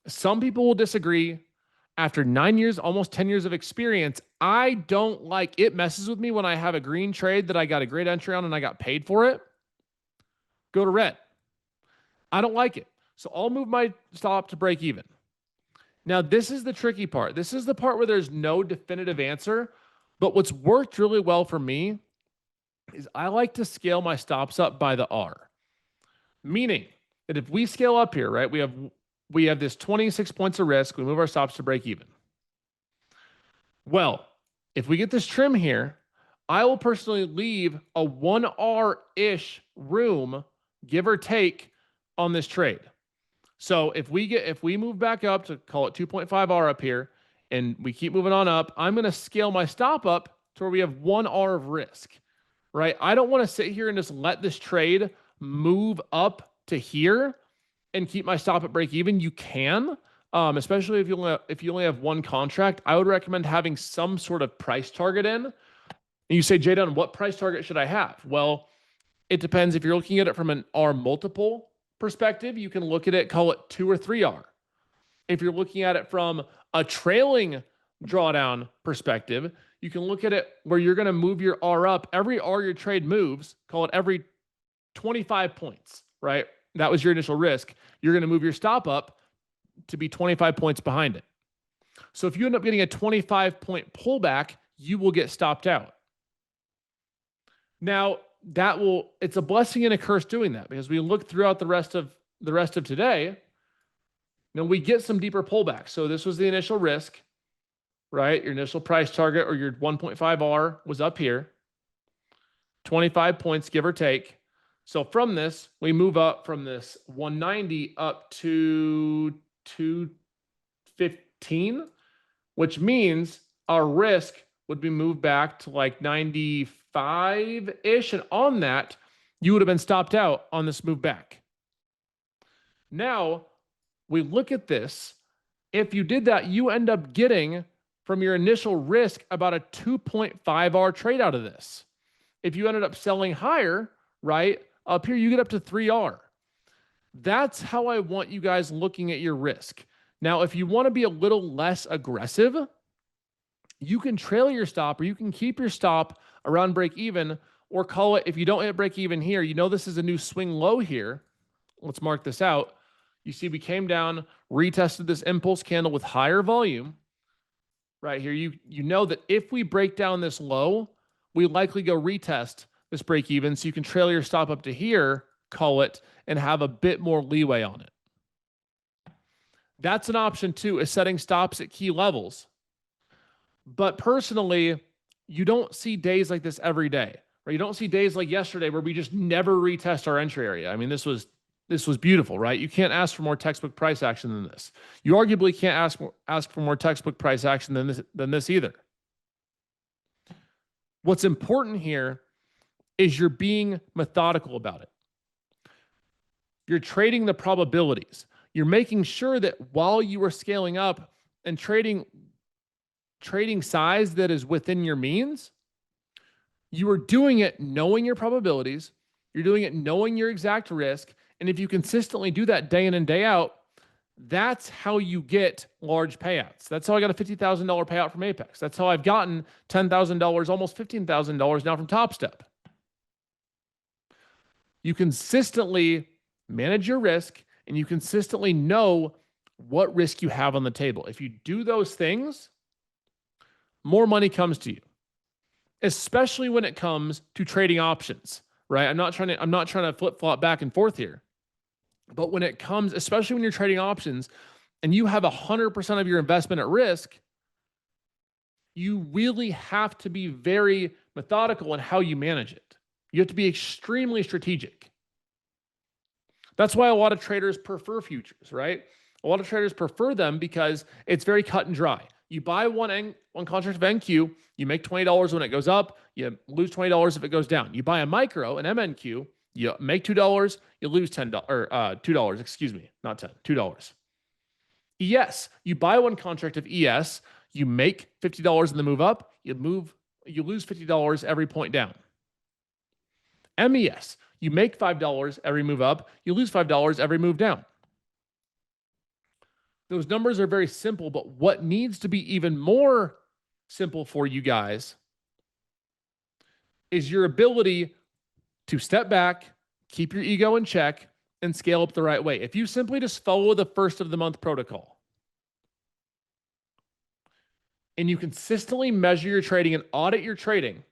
Some people will disagree. After 9 years, almost 10 years of experience, I don't like it. Messes with me when I have a green trade that I got a great entry on and I got paid for it. Go to red. I don't like it. So I'll move my stop to break even. Now, this is the tricky part. This is the part where there's no definitive answer. But what's worked really well for me is I like to scale my stops up by the R. Meaning that if we scale up here, right, we have this 26 points of risk. We move our stops to break even. Well, if we get this trim here, I will personally leave a 1R-ish room, give or take, on this trade. So if we move back up to call it 2.5R up here, and we keep moving on up, I'm going to scale my stop up to where we have 1R of risk, right? I don't want to sit here and just let this trade move up to here and keep my stop at break even. You can, especially if you only have one contract. I would recommend having some sort of price target in. And you say, Jdun, what price target should I have? Well, it depends. If you're looking at it from an R multiple perspective, you can look at it, call it 2 or 3R. If you're looking at it from a trailing drawdown perspective, you can look at it where you're going to move your R up. Every R your trade moves, call it every 25 points, right? That was your initial risk. You're going to move your stop up to be 25 points behind it. So if you end up getting a 25-point pullback, you will get stopped out. Now, it's a blessing and a curse doing that, because we look throughout the rest of today, we get some deeper pullbacks. So this was the initial risk, right? Your initial price target or your 1.5R was up here, 25 points, give or take. So from this, we move up from this 190 up to 215, which means our risk would be moved back to like 95-ish. And on that, you would have been stopped out on this move back. Now, we look at this. If you did that, you end up getting from your initial risk about a 2.5R trade out of this. If you ended up selling higher, right, up here, you get up to 3R. That's how I want you guys looking at your risk. Now, if you want to be a little less aggressive, you can trail your stop, or you can keep your stop around break even, or call it, if you don't hit break even here, this is a new swing low here. Let's mark this out. You see we came down, retested this impulse candle with higher volume right here. You know that if we break down this low, we likely go retest this break even. So you can trail your stop up to here, call it, and have a bit more leeway on it. That's an option too, is setting stops at key levels. But personally, you don't see days like this every day, right? You don't see days like yesterday where we just never retest our entry area. I mean, this was beautiful, right? You can't ask for more textbook price action than this. You arguably can't ask for more textbook price action than this either. What's important here is you're being methodical about it. You're trading the probabilities. You're making sure that while you are scaling up and trading size that is within your means, you are doing it knowing your probabilities. You're doing it knowing your exact risk. And if you consistently do that day in and day out, that's how you get large payouts. That's how I got a $50,000 payout from Apex. That's how I've gotten $10,000, almost $15,000 now from Top Step. You consistently manage your risk, and you consistently know what risk you have on the table. If you do those things, more money comes to you, especially when it comes to trading options, right? I'm not trying to flip-flop back and forth here. But when it comes, especially when you're trading options and you have 100% of your investment at risk, you really have to be very methodical in how you manage it. You have to be extremely strategic. That's why a lot of traders prefer futures, right? A lot of traders prefer them because it's very cut and dry. You buy one contract of NQ, you make $20 when it goes up, you lose $20 if it goes down. You buy a micro, an MNQ, you make $2, you lose $10 or $2, excuse me, not 10, $2. ES, you buy one contract of ES, you make $50 in the move up, you lose $50 every point down. MES, you make $5 every move up, you lose $5 every move down. Those numbers are very simple, but what needs to be even more simple for you guys is your ability to step back, keep your ego in check, and scale up the right way. If you simply just follow the first of the month protocol and you consistently measure your trading and audit your trading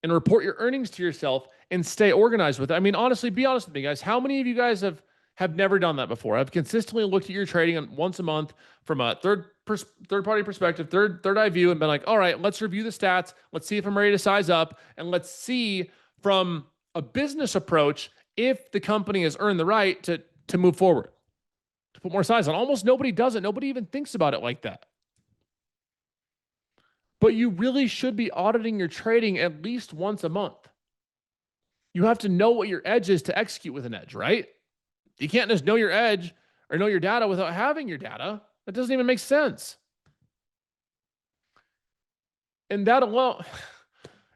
and report your earnings to yourself and stay organized with it. I mean, honestly, be honest with me, guys. How many of you guys have never done that before? I've consistently looked at your trading once a month from a third-party perspective, third eye view, and been like, all right, let's review the stats. Let's see if I'm ready to size up, and let's see from a business approach if the company has earned the right to move forward, to put more size on. Almost nobody does it. Nobody even thinks about it like that. But you really should be auditing your trading at least once a month. You have to know what your edge is to execute with an edge, right? You can't just know your edge or know your data without having your data. That doesn't even make sense. And that alone,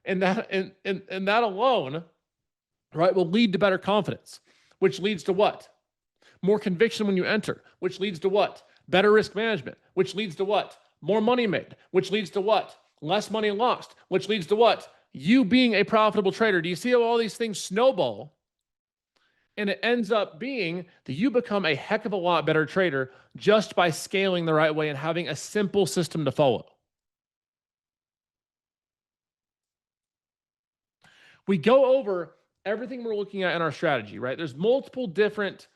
that alone, right, will lead to better confidence, which leads to what? More conviction when you enter, which leads to what? Better risk management, which leads to what? More money made, which leads to what? Less money lost, which leads to what? You being a profitable trader. Do you see how all these things snowball? And it ends up being that you become a heck of a lot better trader just by scaling the right way and having a simple system to follow. We go over everything we're looking at in our strategy, right? There's multiple different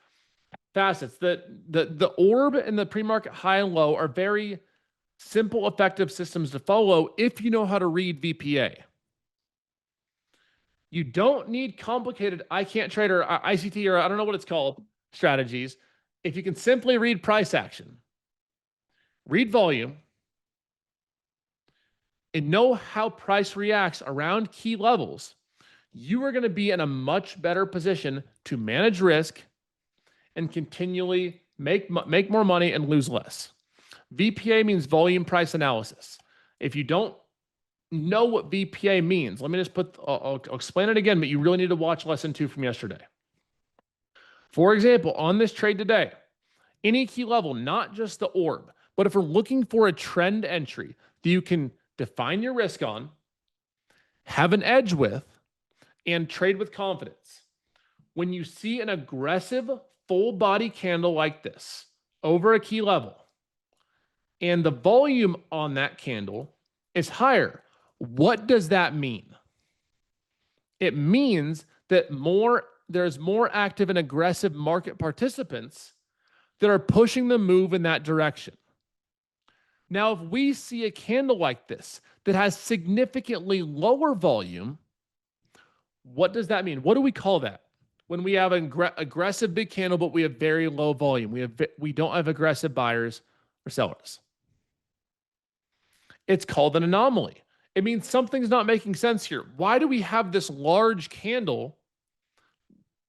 facets. The orb and the pre-market high and low are very simple, effective systems to follow if you know how to read VPA. You don't need complicated I can't trade or ICT or I don't know what it's called strategies. If you can simply read price action, read volume, and know how price reacts around key levels, you are going to be in a much better position to manage risk and continually make more money and lose less. VPA means volume price analysis. If you don't know what VPA means, let me just I'll explain it again, but you really need to watch lesson 2 from yesterday. For example, on this trade today, any key level, not just the orb, but if we're looking for a trend entry that you can define your risk on, have an edge with, and trade with confidence. When you see an aggressive full body candle like this over a key level, and the volume on that candle is higher, what does that mean? It means that there's more active and aggressive market participants that are pushing the move in that direction. Now, if we see a candle like this that has significantly lower volume, what does that mean? What do we call that? When we have an aggressive big candle, but we have very low volume, we don't have aggressive buyers or sellers. It's called an anomaly. It means something's not making sense here. Why do we have this large candle,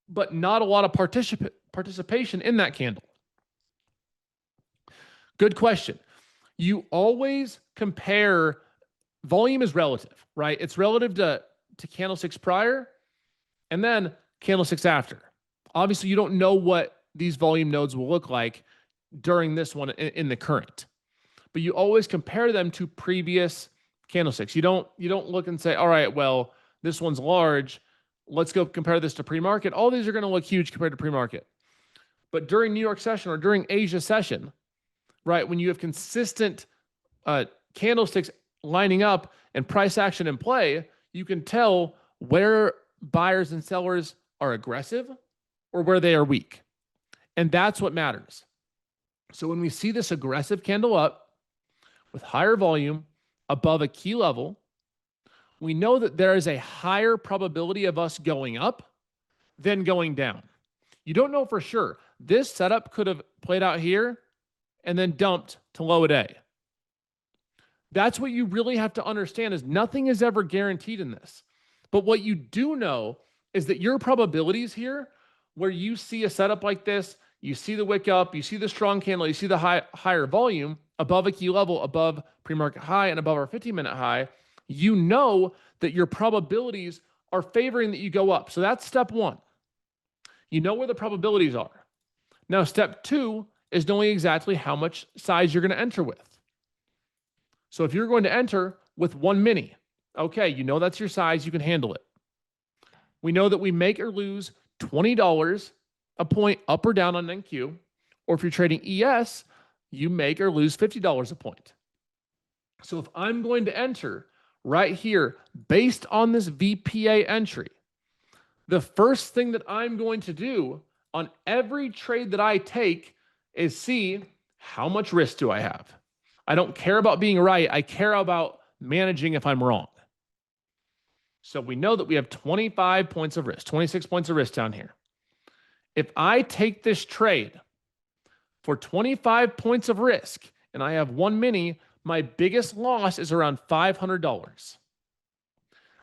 but not a lot of participation in that candle? Good question. You always compare, volume is relative, right? It's relative to candlesticks prior and then candlesticks after. Obviously, you don't know what these volume nodes will look like during this one in the current, but you always compare them to previous candlesticks. You don't look and say, all right, well, this one's large. Let's go compare this to pre-market. All these are going to look huge compared to pre-market. But during New York session or during Asia session, right, when you have consistent candlesticks lining up and price action in play, you can tell where buyers and sellers are aggressive or where they are weak. And that's what matters. So when we see this aggressive candle up with higher volume above a key level, we know that there is a higher probability of us going up than going down. You don't know for sure. This setup could have played out here and then dumped to low a day. That's what you really have to understand, is nothing is ever guaranteed in this. But what you do know is that your probabilities here, where you see a setup like this, you see the wick up, you see the strong candle, you see the higher volume above a key level, above pre-market high and above our 15-minute high, you know that your probabilities are favoring that you go up. So that's step one. You know where the probabilities are. Now, step two is knowing exactly how much size you're going to enter with. So if you're going to enter with 1 mini, okay, you know that's your size, you can handle it. We know that we make or lose $20 a point up or down on NQ, or if you're trading ES, you make or lose $50 a point. So if I'm going to enter right here based on this VPA entry, the first thing that I'm going to do on every trade that I take is see how much risk do I have. I don't care about being right. I care about managing if I'm wrong. So we know that we have 25 points of risk, 26 points of risk down here. If I take this trade for 25 points of risk and I have 1 mini, my biggest loss is around $500.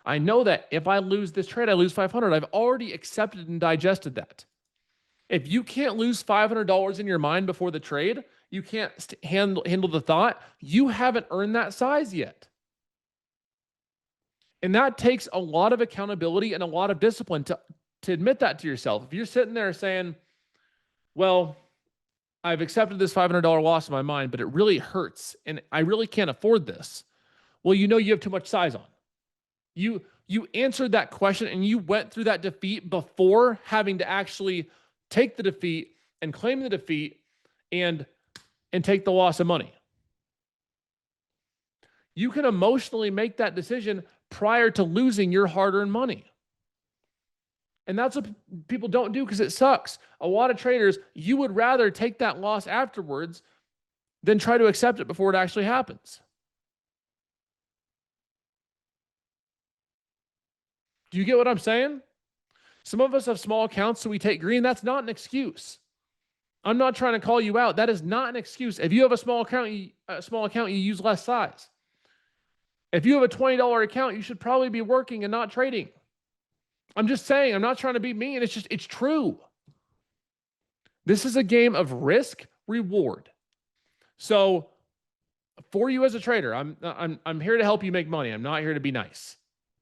I know that if I lose this trade, I lose $500. I've already accepted and digested that. If you can't lose $500 in your mind before the trade, you can't handle the thought, you haven't earned that size yet. And that takes a lot of accountability and a lot of discipline to admit that to yourself. If you're sitting there saying, well, I've accepted this $500 loss in my mind, but it really hurts and I really can't afford this. Well, you know you have too much size on. You answered that question and you went through that defeat before having to actually take the defeat and claim the defeat and take the loss of money. You can emotionally make that decision prior to losing your hard-earned money. And that's what people don't do because it sucks. A lot of traders, you would rather take that loss afterwards than try to accept it before it actually happens. Do you get what I'm saying? Some of us have small accounts, so we take green. That's not an excuse. I'm not trying to call you out. That is not an excuse. If you have a small account, you use less size. If you have a $20 account, you should probably be working and not trading. I'm just saying, I'm not trying to be mean. It's true. This is a game of risk reward. So for you as a trader, I'm here to help you make money. I'm not here to be nice.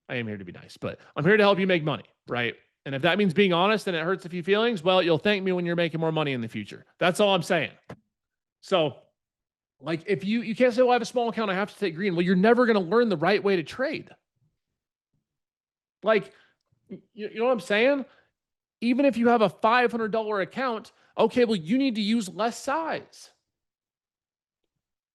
I am here to be nice, but I'm here to help you make money, right? And if that means being honest and it hurts a few feelings, well, you'll thank me when you're making more money in the future. That's all I'm saying. So like if you can't say, well, I have a small account, I have to take green. Well, you're never going to learn the right way to trade. Like, you know what I'm saying? Even if you have a $500 account, okay, well, you need to use less size.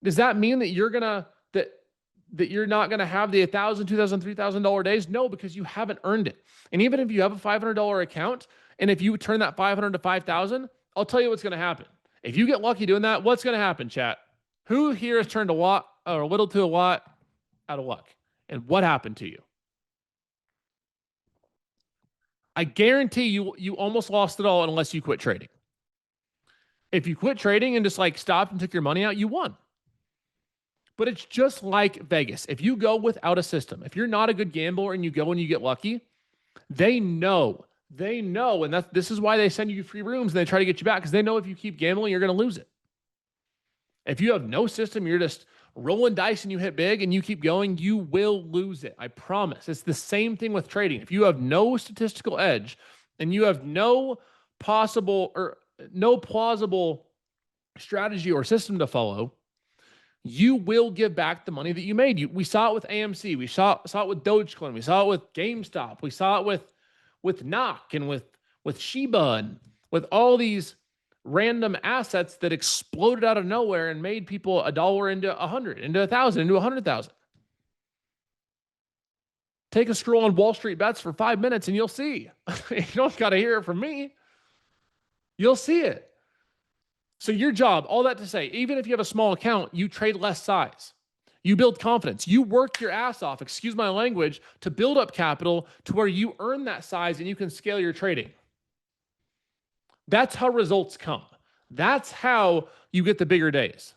Does that mean that you're not going to have the $1,000, $2,000, $3,000 days? No, because you haven't earned it. And even if you have a $500 account, and if you turn that 500 to 5,000, I'll tell you what's going to happen. If you get lucky doing that, what's going to happen, chat? Who here has turned a lot or a little to a lot out of luck? And what happened to you? I guarantee you almost lost it all unless you quit trading. If you quit trading and just like stopped and took your money out, you won. But it's just like Vegas. If you go without a system, if you're not a good gambler and you go and you get lucky, they know, and this is why they send you free rooms and they try to get you back, because they know if you keep gambling, you're going to lose it. If you have no system, you're just rolling dice and you hit big and you keep going, you will lose it. I promise. It's the same thing with trading. If you have no statistical edge and you have no plausible strategy or system to follow, you will give back the money that you made. We saw it with AMC. We saw it with Dogecoin. We saw it with GameStop. We saw it with NOC and with Shiba and with all these random assets that exploded out of nowhere and made people $1 into 100, into 1,000, into 100,000. Take a scroll on Wall Street Bets for 5 minutes and you'll see. You don't got to hear it from me. You'll see it. So your job, all that to say, even if you have a small account, you trade less size. You build confidence. You work your ass off, excuse my language, to build up capital to where you earn that size and you can scale your trading. That's how results come. That's how you get the bigger days.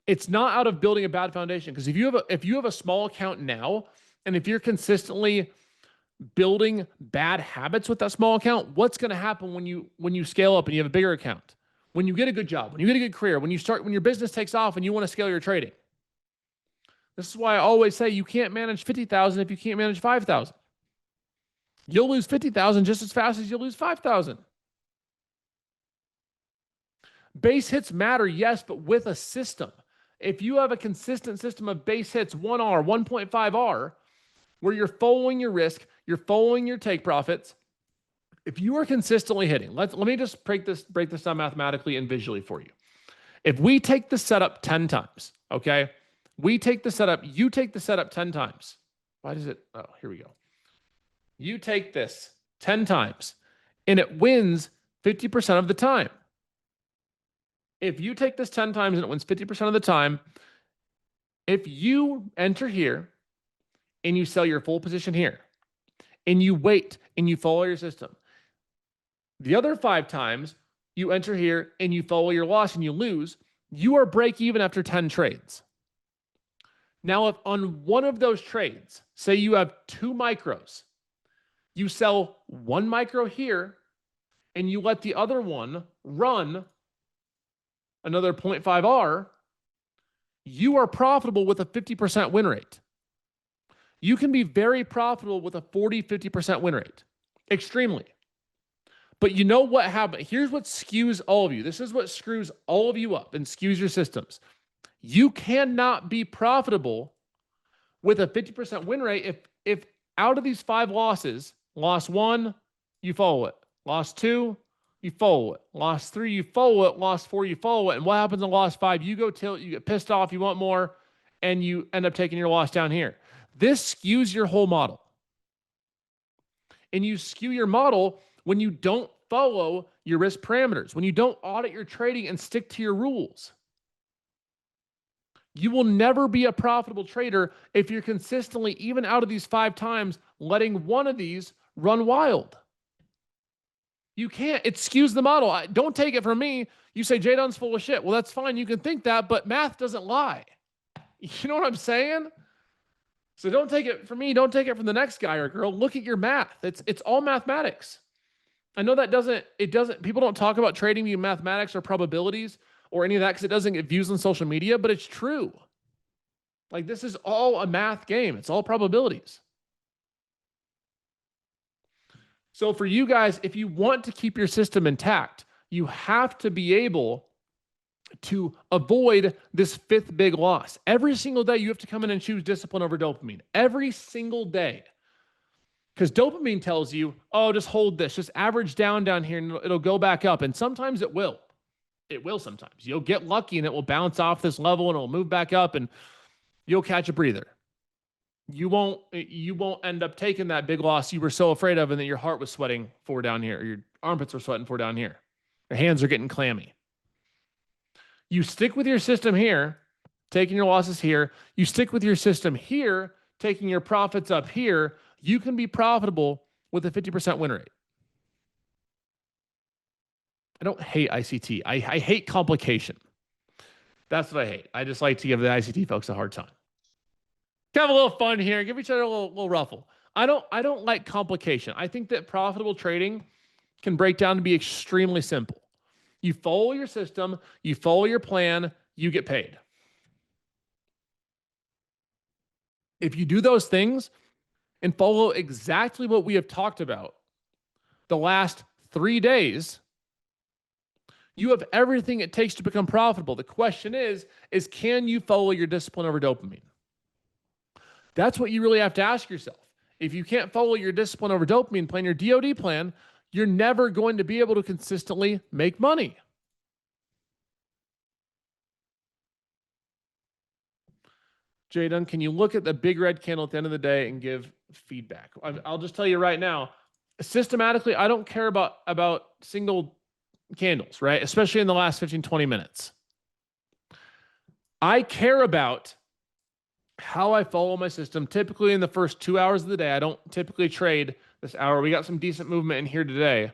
It's not out of building a bad foundation, because if you have a small account now, and if you're consistently building bad habits with that small account, what's going to happen when you scale up and you have a bigger account? When you get a good job, when you get a good career, when your business takes off and you want to scale your trading. This is why I always say you can't manage 50,000 if you can't manage 5,000. You'll lose 50,000 just as fast as you'll lose 5,000. Base hits matter, yes, but with a system. If you have a consistent system of base hits, 1R, 1.5R, where you're following your risk, you're following your take profits, if you are consistently hitting, let me just break this down mathematically and visually for you. If we take the setup 10 times, okay? You take the setup 10 times. Why does it? Oh, here we go. You take this 10 times and it wins 50% of the time. If you take this 10 times and it wins 50% of the time, if you enter here and you sell your full position here and you wait and you follow your system, the other 5 times you enter here and you follow your loss and you lose, you are break even after 10 trades. Now, if on one of those trades, say you have 2 micros, you sell 1 micro here and you let the other one run another 0.5R, you are profitable with a 50% win rate. You can be very profitable with a 40, 50% win rate. Extremely. But you know what happened? Here's what skews all of you. This is what screws all of you up and skews your systems. You cannot be profitable with a 50% win rate if out of these 5 losses, loss 1, you follow it. Loss 2, you follow it. Loss 3, you follow it. Loss 4, you follow it. And what happens in loss 5? You go tilt, you get pissed off, you want more, and you end up taking your loss down here. This skews your whole model. And you skew your model when you don't follow your risk parameters, when you don't audit your trading and stick to your rules. You will never be a profitable trader if you're consistently, even out of these 5 times, letting one of these run wild. You can't. It skews the model. Don't take it from me. You say Jdun's full of shit. Well, that's fine. You can think that, but math doesn't lie. You know what I'm saying? So don't take it from me. Don't take it from the next guy or girl. Look at your math. It's all mathematics. I know that people don't talk about trading in mathematics or probabilities or any of that because it doesn't get views on social media, but it's true. Like, this is all a math game. It's all probabilities. So for you guys, if you want to keep your system intact, you have to be able to avoid this 5th big loss. Every single day, you have to come in and choose discipline over dopamine. Every single day. Because dopamine tells you, oh, just hold this. Just average down here, and it'll go back up. And sometimes it will. It will sometimes. You'll get lucky, and it will bounce off this level, and it'll move back up, and you'll catch a breather. You won't end up taking that big loss you were so afraid of, and that your heart was sweating for down here, or your armpits were sweating for down here. Your hands are getting clammy. You stick with your system here, taking your losses here. You stick with your system here, taking your profits up here. You can be profitable with a 50% win rate. I don't hate ICT. I hate complication. That's what I hate. I just like to give the ICT folks a hard time. Have a little fun here. Give each other a little ruffle. I don't like complication. I think that profitable trading can break down to be extremely simple. You follow your system, you follow your plan, you get paid. If you do those things and follow exactly what we have talked about the last 3 days, you have everything it takes to become profitable. The question is can you follow your discipline over dopamine? That's what you really have to ask yourself. If you can't follow your discipline over dopamine plan, your DOD plan, you're never going to be able to consistently make money. Jdun, can you look at the big red candle at the end of the day and give feedback? I'll just tell you right now, systematically, I don't care about single candles, right? Especially in the last 15, 20 minutes. I care about how I follow my system. Typically in the first 2 hours of the day, I don't typically trade this hour. We got some decent movement in here today.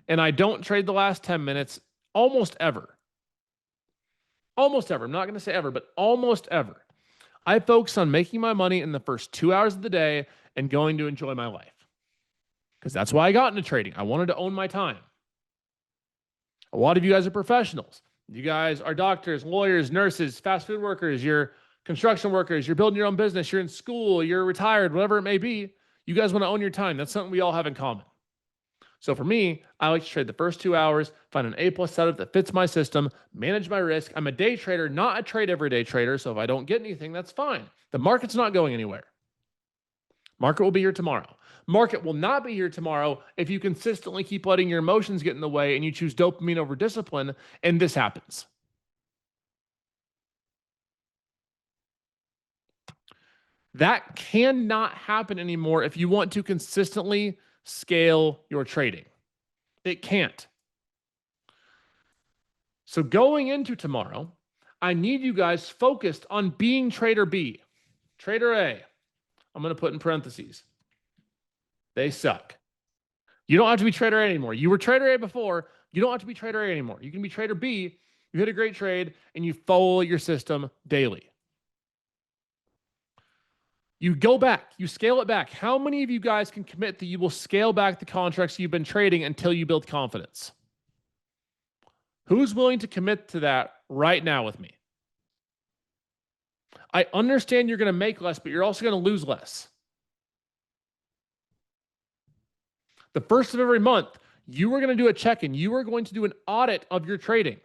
And I don't trade the last 10 minutes almost ever. Almost ever. I'm not going to say ever, but almost ever. I focus on making my money in the first 2 hours of the day and going to enjoy my life. Because that's why I got into trading. I wanted to own my time. A lot of you guys are professionals. You guys are doctors, lawyers, nurses, fast food workers, you're construction workers, you're building your own business, you're in school, you're retired, whatever it may be. You guys want to own your time. That's something we all have in common. So for me, I like to trade the first 2 hours, find an A+ setup that fits my system, manage my risk. I'm a day trader, not a trade every day trader. So if I don't get anything, that's fine. The market's not going anywhere. Market will be here tomorrow. Market will not be here tomorrow if you consistently keep letting your emotions get in the way and you choose dopamine over discipline, and this happens. That cannot happen anymore if you want to consistently scale your trading. It can't. So going into tomorrow, I need you guys focused on being trader B. Trader A, I'm going to put in parentheses. They suck. You don't have to be trader A anymore. You were trader A before. You don't have to be trader A anymore. You can be trader B. You hit a great trade and you follow your system daily. You go back, you scale it back. How many of you guys can commit that you will scale back the contracts you've been trading until you build confidence? Who's willing to commit to that right now with me? I understand you're going to make less, but you're also going to lose less. The first of every month, you are going to do a check-in. You are going to do an audit of your trading.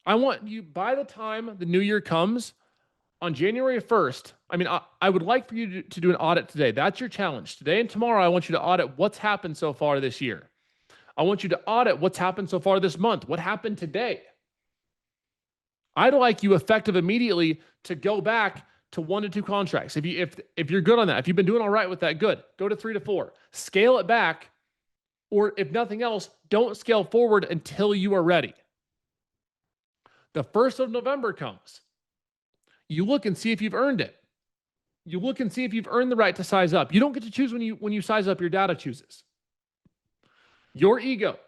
I want you, by the time the new year comes, on January 1st, I would like for you to do an audit today. That's your challenge. Today and tomorrow, I want you to audit what's happened so far this year. I want you to audit what's happened so far this month. What happened today? I'd like you effective immediately to go back to 1 to 2 contracts. If you're good on that, if you've been doing all right with that, good. Go to 3 to 4. Scale it back, or if nothing else, don't scale forward until you are ready. The 1st of November comes. You look and see if you've earned it. You look and see if you've earned the right to size up. You don't get to choose when you size up, your data chooses. Your ego,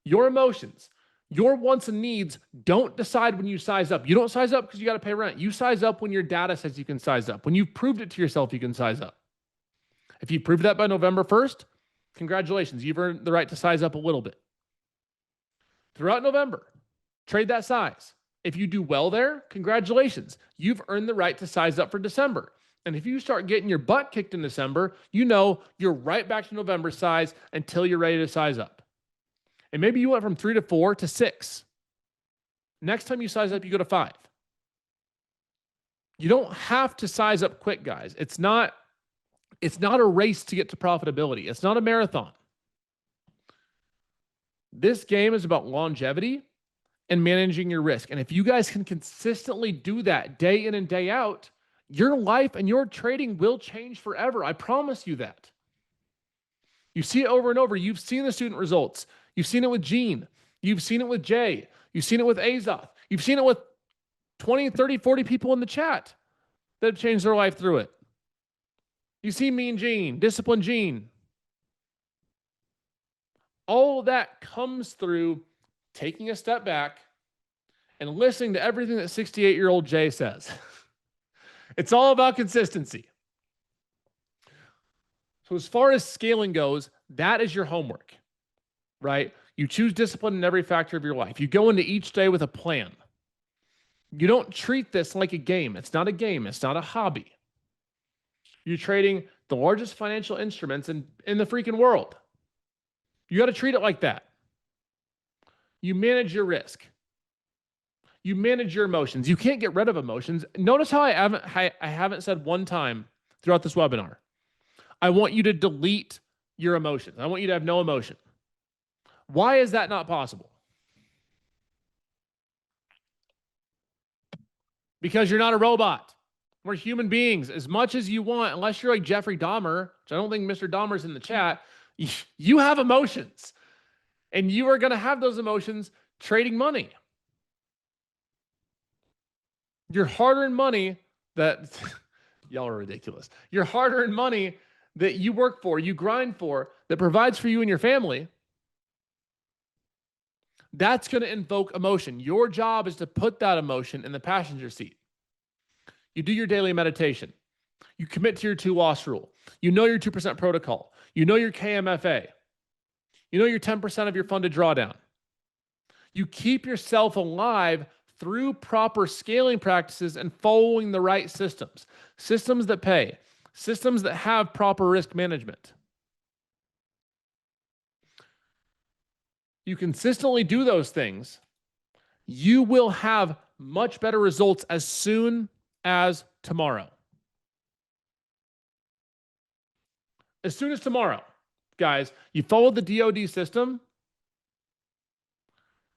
your emotions, your wants and needs don't decide when you size up. You don't size up because you got to pay rent. You size up when your data says you can size up. When you've proved it to yourself, you can size up. If you prove that by November 1st, congratulations. You've earned the right to size up a little bit. Throughout November, trade that size. If you do well there, congratulations. You've earned the right to size up for December. And if you start getting your butt kicked in December, you know you're right back to November size until you're ready to size up. And maybe you went from 3 to 4 to 6. Next time you size up, you go to 5. You don't have to size up quick, guys. It's not a race to get to profitability. It's not a marathon. This game is about longevity and managing your risk. And if you guys can consistently do that day in and day out, your life and your trading will change forever. I promise you that. You see it over and over. You've seen the student results. You've seen it with Gene. You've seen it with Jay. You've seen it with Azoth. You've seen it with 20, 30, 40 people in the chat that have changed their life through it. You see Mean Gene, Disciplined Gene. All of that comes through taking a step back and listening to everything that 68-year-old Jay says. It's all about consistency. So as far as scaling goes, that is your homework, right? You choose discipline in every factor of your life. You go into each day with a plan. You don't treat this like a game. It's not a game. It's not a hobby. You're trading the largest financial instruments in the freaking world. You got to treat it like that. You manage your risk. You manage your emotions. You can't get rid of emotions. Notice how I haven't said one time throughout this webinar, I want you to delete your emotions. I want you to have no emotion. Why is that not possible? Because you're not a robot. We're human beings. As much as you want, unless you're like Jeffrey Dahmer, which I don't think Mr. Dahmer's in the chat, you have emotions. And you are going to have those emotions trading money. Your hard-earned money that, y'all are ridiculous. Your hard-earned money that you work for, you grind for, that provides for you and your family, that's going to invoke emotion. Your job is to put that emotion in the passenger seat. You do your daily meditation. You commit to your 2-loss rule. You know your 2% protocol. You know your KMFA. You know your 10% of your funded drawdown. You keep yourself alive through proper scaling practices and following the right systems. Systems that pay. Systems that have proper risk management. You consistently do those things, you will have much better results as soon as tomorrow. As soon as tomorrow, guys, you follow the DoD system,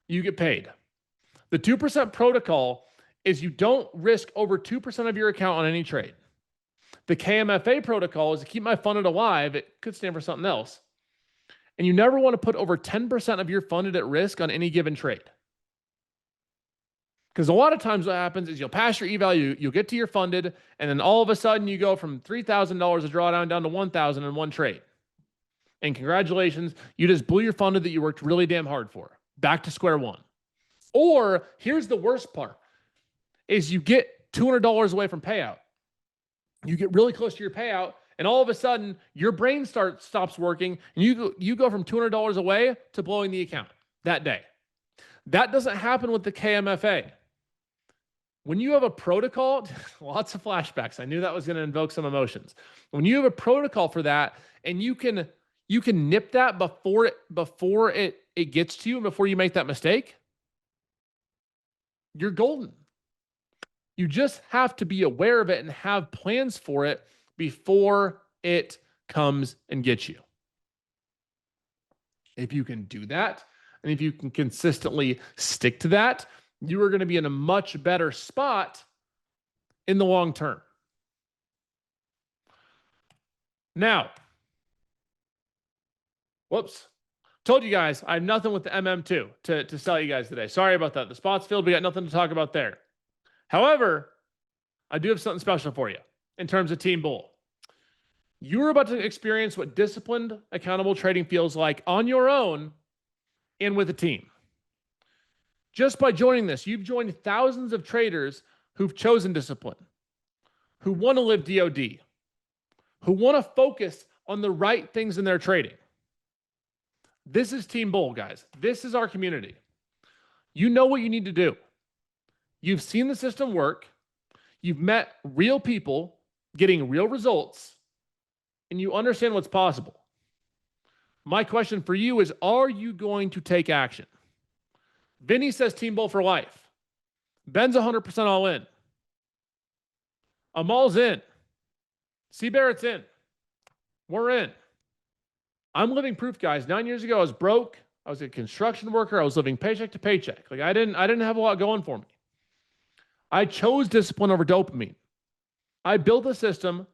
you get paid. The 2% protocol is you don't risk over 2% of your account on any trade. The KMFA protocol is to keep my funded alive. It could stand for something else. And you never want to put over 10% of your funded at risk on any given trade. Because a lot of times what happens is you'll pass your eval, you'll get to your funded, and then all of a sudden you go from $3,000 a drawdown down to $1,000 in one trade. And congratulations, you just blew your funded that you worked really damn hard for. Back to square one. Or here's the worst part, is you get $200 away from payout. You get really close to your payout, and all of a sudden your brain stops working, and you go from $200 away to blowing the account that day. That doesn't happen with the KMFA. When you have a protocol, lots of flashbacks. I knew that was going to invoke some emotions. When you have a protocol for that, and you can nip that before it gets to you and before you make that mistake, you're golden. You just have to be aware of it and have plans for it before it comes and gets you. If you can do that, and if you can consistently stick to that, you are going to be in a much better spot in the long term. Now, whoops. Told you guys, I have nothing with the MM2 to sell you guys today. Sorry about that. The spot's filled. We got nothing to talk about there. However, I do have something special for you in terms of Team Bull. You're about to experience what disciplined, accountable trading feels like on your own and with a team. Just by joining this, you've joined thousands of traders who've chosen discipline, who want to live DoD, who want to focus on the right things in their trading. This is Team Bull, guys. This is our community. You know what you need to do. You've seen the system work. You've met real people getting real results, and you understand what's possible. My question for you is, are you going to take action? Vinny says Team Bull for life. Ben's 100% all in. Amal's in. C. Barrett's in. We're in. I'm living proof, guys. 9 years ago, I was broke. I was a construction worker. I was living paycheck to paycheck. Like I didn't have a lot going for me. I chose discipline over dopamine. I built a system,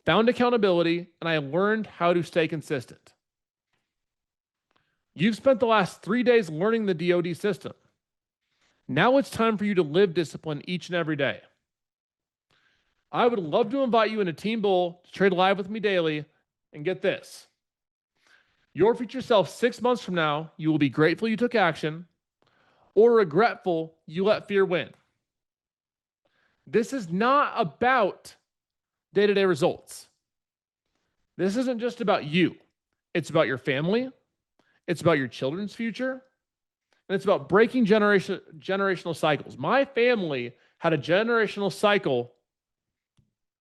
found accountability, and I learned how to stay consistent. You've spent the last 3 days learning the DoD system. Now it's time for you to live discipline each and every day. I would love to invite you into Team Bull to trade live with me daily, and get this. Your future self 6 months from now, you will be grateful you took action or regretful you let fear win. This is not about day-to-day results. This isn't just about you. It's about your family. It's about your children's future. And it's about breaking generational cycles. My family had a generational cycle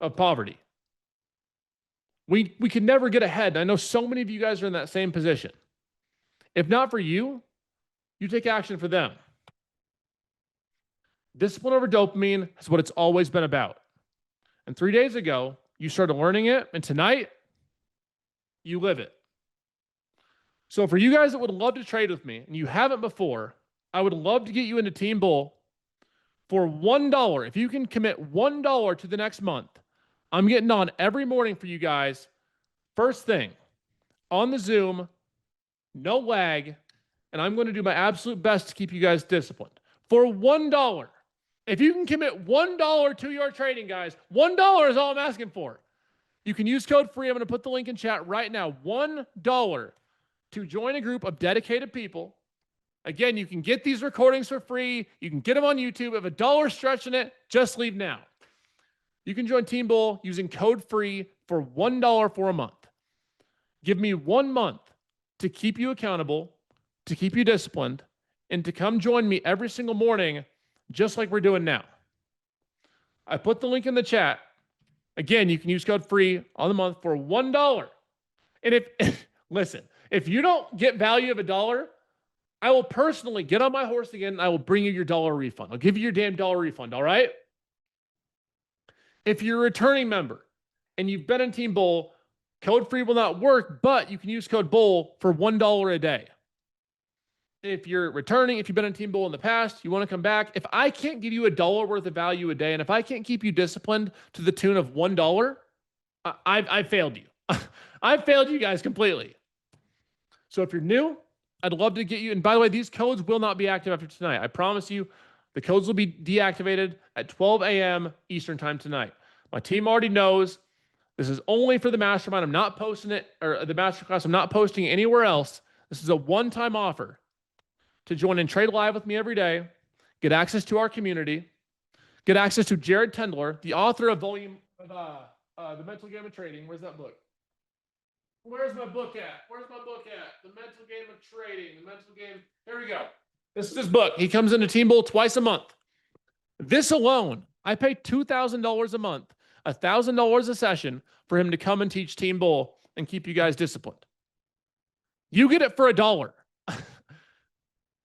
of poverty. We could never get ahead. I know so many of you guys are in that same position. If not for you, you take action for them. Discipline over dopamine is what it's always been about. And 3 days ago, you started learning it, and tonight, you live it. So for you guys that would love to trade with me, and you haven't before, I would love to get you into Team Bull for $1. If you can commit $1 to the next month, I'm getting on every morning for you guys. First thing, on the Zoom, no lag, and I'm going to do my absolute best to keep you guys disciplined. For $1, if you can commit $1 to your trading, guys, $1 is all I'm asking for. You can use code free. I'm going to put the link in chat right now. $1 to join a group of dedicated people. Again, you can get these recordings for free. You can get them on YouTube. If $1 stretching it, just leave now. You can join Team Bull using code free for $1 for a month. Give me 1 month to keep you accountable, to keep you disciplined, and to come join me every single morning, just like we're doing now. I put the link in the chat. Again, you can use code free on the month for $1. And listen, if you don't get value of $1, I will personally get on my horse again and I will bring you your dollar refund. I'll give you your damn dollar refund, all right? If you're a returning member and you've been in Team Bull, code free will not work, but you can use code Bull for $1 a day. If you're returning, if you've been in Team Bull in the past, you want to come back. If I can't give you $1 worth of value a day, and if I can't keep you disciplined to the tune of $1, I've failed you. I've failed you guys completely. So if you're new, I'd love to get you. And by the way, these codes will not be active after tonight. I promise you, the codes will be deactivated at 12 a.m. Eastern time tonight. My team already knows this is only for the mastermind. I'm not posting it, or the masterclass. I'm not posting it anywhere else. This is a one-time offer to join and trade live with me every day, get access to our community, get access to Jared Tendler, the author of volume of The Mental Game of Trading. Where's that book? Where's my book at? Where's my book at? The Mental Game of Trading. The Mental Game. Here we go. This is his book. He comes into Team Bull twice a month. This alone, I pay $2,000 a month, $1,000 a session for him to come and teach Team Bull and keep you guys disciplined. You get it for $1.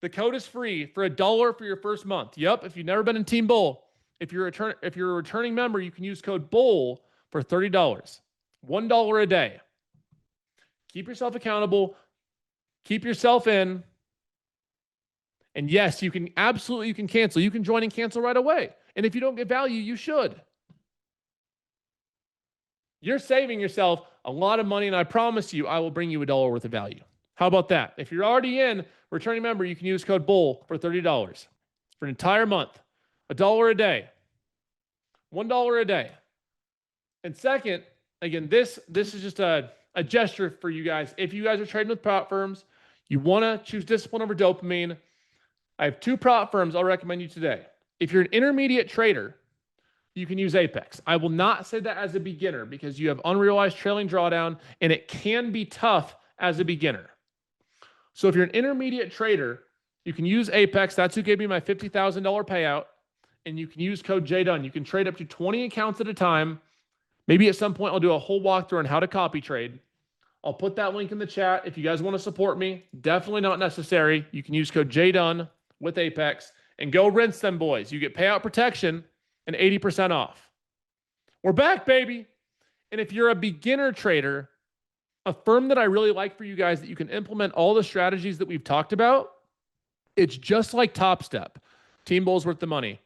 The code is free for $1 for your first month. Yep, if you've never been in Team Bull, if you're a returning member, you can use code BULL for $30. $1 a day. Keep yourself accountable. Keep yourself in. And yes, you can cancel. You can join and cancel right away. And if you don't get value, you should. You're saving yourself a lot of money, and I promise you, I will bring you $1 worth of value. How about that? If you're already in, returning member, you can use code BULL for $30 for an entire month. $1 a day. $1 a day. And second, again, this is just a gesture for you guys. If you guys are trading with prop firms, you want to choose discipline over dopamine, I have 2 prop firms I'll recommend you today. If you're an intermediate trader, you can use Apex. I will not say that as a beginner because you have unrealized trailing drawdown and it can be tough as a beginner. So if you're an intermediate trader, you can use Apex. That's who gave me my $50,000 payout. And you can use code Jdun. You can trade up to 20 accounts at a time. Maybe at some point I'll do a whole walkthrough on how to copy trade. I'll put that link in the chat. If you guys want to support me, definitely not necessary. You can use code Jdun with Apex and go rinse them, boys. You get payout protection and 80% off. We're back, baby. And if you're a beginner trader, a firm that I really like for you guys that you can implement all the strategies that we've talked about, it's just like Top Step. Team Bull's worth the money.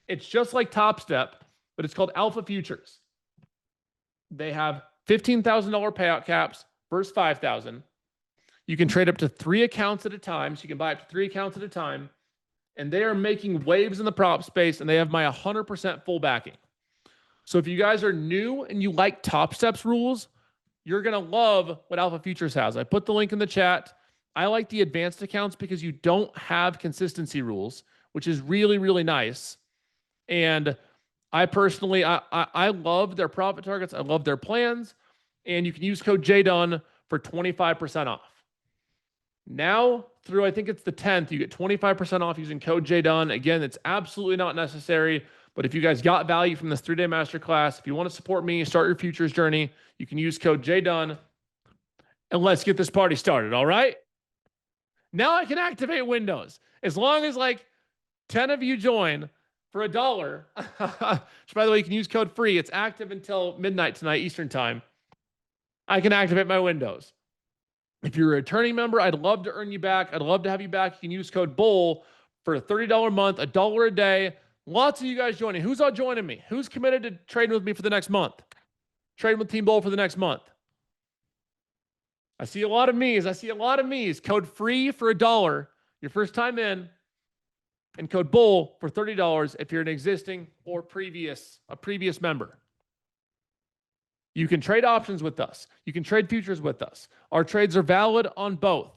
It's just like Top Step, but it's called Alpha Futures. They have $15,000 payout caps versus $5,000. You can trade up to 3 accounts at a time. So you can buy up to 3 accounts at a time. And they are making waves in the prop space, and they have my 100% full backing. So if you guys are new and you like Top Step's rules, you're going to love what Alpha Futures has. I put the link in the chat. I like the advanced accounts because you don't have consistency rules, which is really, really nice. And I personally, I love their profit targets. I love their plans. And you can use code Jdun for 25% off. Now through, I think it's the 10th, you get 25% off using code Jdun. Again, it's absolutely not necessary. But if you guys got value from this 3-day masterclass, if you want to support me, start your futures journey, you can use code Jdun. And let's get this party started, all right? Now I can activate Windows. As long as like 10 of you join for $1, which by the way, you can use code free. It's active until midnight tonight, Eastern time. I can activate my Windows. If you're a returning member, I'd love to earn you back. I'd love to have you back. You can use code BULL for a $30 a month, $1 a day. Lots of you guys joining. Who's all joining me? Who's committed to trading with me for the next month? Trading with Team Bull for the next month. I see a lot of me's. I see a lot of me's. Code free for $1 your first time in, and code BULL for $30 if you're an existing or a previous member. You can trade options with us. You can trade futures with us. Our trades are valid on both.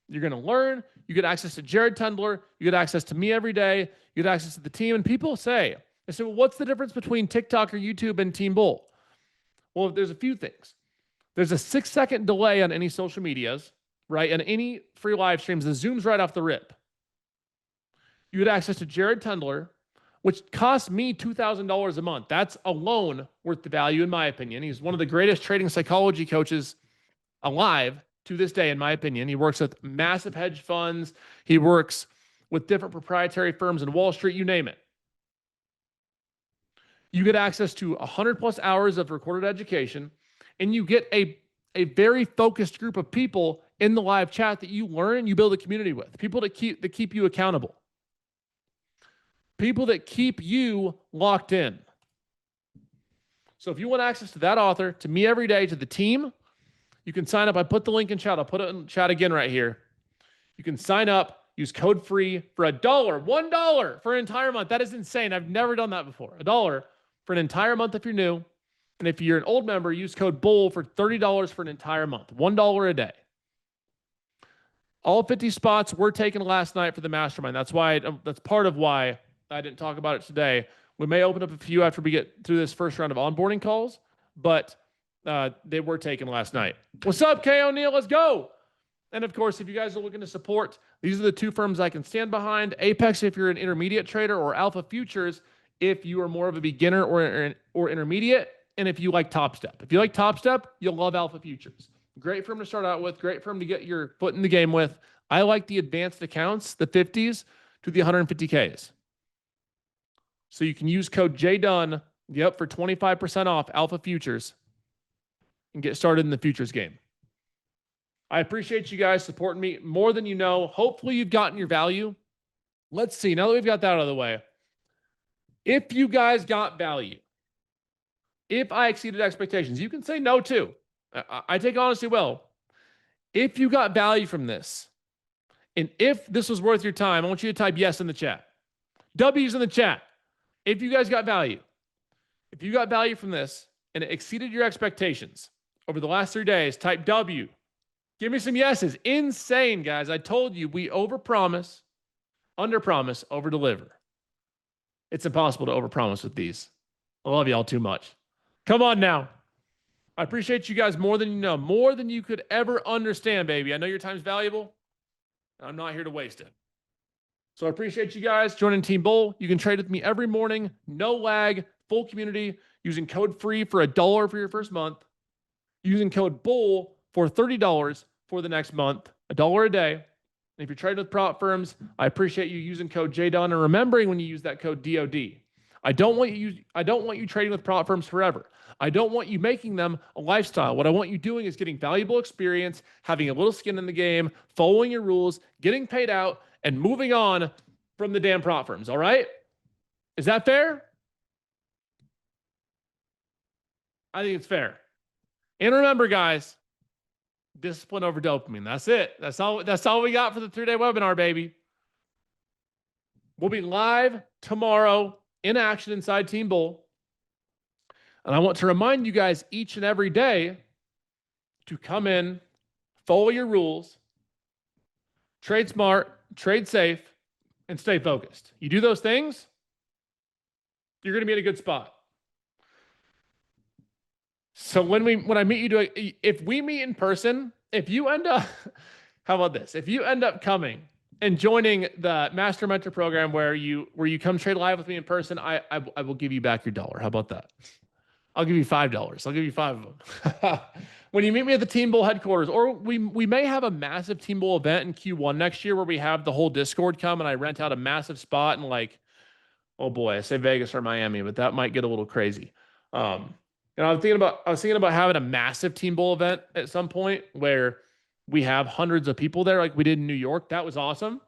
You're going to learn. You get access to Jared Tendler. You get access to me every day. You get access to the team. And people say, well, what's the difference between TikTok or YouTube and Team Bull? Well, there's a few things. There's a 6-second delay on any social medias, right? And any free live streams, the Zoom's right off the rip. You get access to Jared Tendler, which costs me $2,000 a month. That's alone worth the value, in my opinion. He's one of the greatest trading psychology coaches alive to this day, in my opinion. He works with massive hedge funds. He works with different proprietary firms in Wall Street, you name it. You get access to 100+ hours of recorded education, and you get a very focused group of people in the live chat that you learn and you build a community with. People that keep you accountable. People that keep you locked in. So if you want access to that author, to me every day, to the team, you can sign up. I put the link in chat. I'll put it in chat again right here. You can sign up, use code FREE for $1 for an entire month. That is insane. I've never done that before. $1 for an entire month if you're new. And if you're an old member, use code BULL for $30 for an entire month. $1 a day. All 50 spots were taken last night for the mastermind. That's part of why I didn't talk about it today. We may open up a few after we get through this first round of onboarding calls, but they were taken last night. What's up, K. O'Neill? Let's go. And of course, if you guys are looking to support, these are the two firms I can stand behind. Apex if you're an intermediate trader, or Alpha Futures if you are more of a beginner or intermediate, and if you like Top Step. If you like Top Step, you'll love Alpha Futures. Great firm to start out with, great firm to get your foot in the game with. I like the advanced accounts, the 50s to the 150Ks. So you can use code Jdun, for 25% off Alpha Futures and get started in the futures game. I appreciate you guys supporting me more than you know. Hopefully you've gotten your value. Let's see, now that we've got that out of the way, if you guys got value, if I exceeded expectations, you can say no too. I take honesty well. If you got value from this, and if this was worth your time, I want you to type yes in the chat. W's in the chat. If you guys got value, if you got value from this and it exceeded your expectations over the last 3 days, type W. Give me some yeses. Insane, guys. I told you we overpromise, underpromise, overdeliver. It's impossible to overpromise with these. I love y'all too much. Come on now. I appreciate you guys more than you know, more than you could ever understand, baby. I know your time's valuable, and I'm not here to waste it. So I appreciate you guys joining Team Bull. You can trade with me every morning, no lag, full community, using code FREE for $1 for your first month, using code BULL for $30 for the next month, $1 a day. And if you're trading with prop firms, I appreciate you using code JDON and remembering when you use that code DOD. I don't want you trading with prop firms forever. I don't want you making them a lifestyle. What I want you doing is getting valuable experience, having a little skin in the game, following your rules, getting paid out, and moving on from the damn prop firms. All right? Is that fair? I think it's fair. And remember, guys, discipline over dopamine. That's it. That's all we got for the 3-day webinar, baby. We'll be live tomorrow in action inside Team Bull. And I want to remind you guys each and every day to come in, follow your rules, trade smart, trade safe, and stay focused. You do those things, you're going to be in a good spot. So when I meet you, if we meet in person, if you end up, how about this? If you end up coming and joining the Master Mentor program where you come trade live with me in person, I will give you back your $1. How about that? I'll give you $5. I'll give you 5 of them. When you meet me at the Team Bull headquarters, or we may have a massive Team Bull event in Q1 next year where we have the whole Discord come and I rent out a massive spot and oh boy, I say Vegas or Miami, but that might get a little crazy. And I was thinking about having a massive Team Bull event at some point where we have hundreds of people there like we did in New York. That was awesome.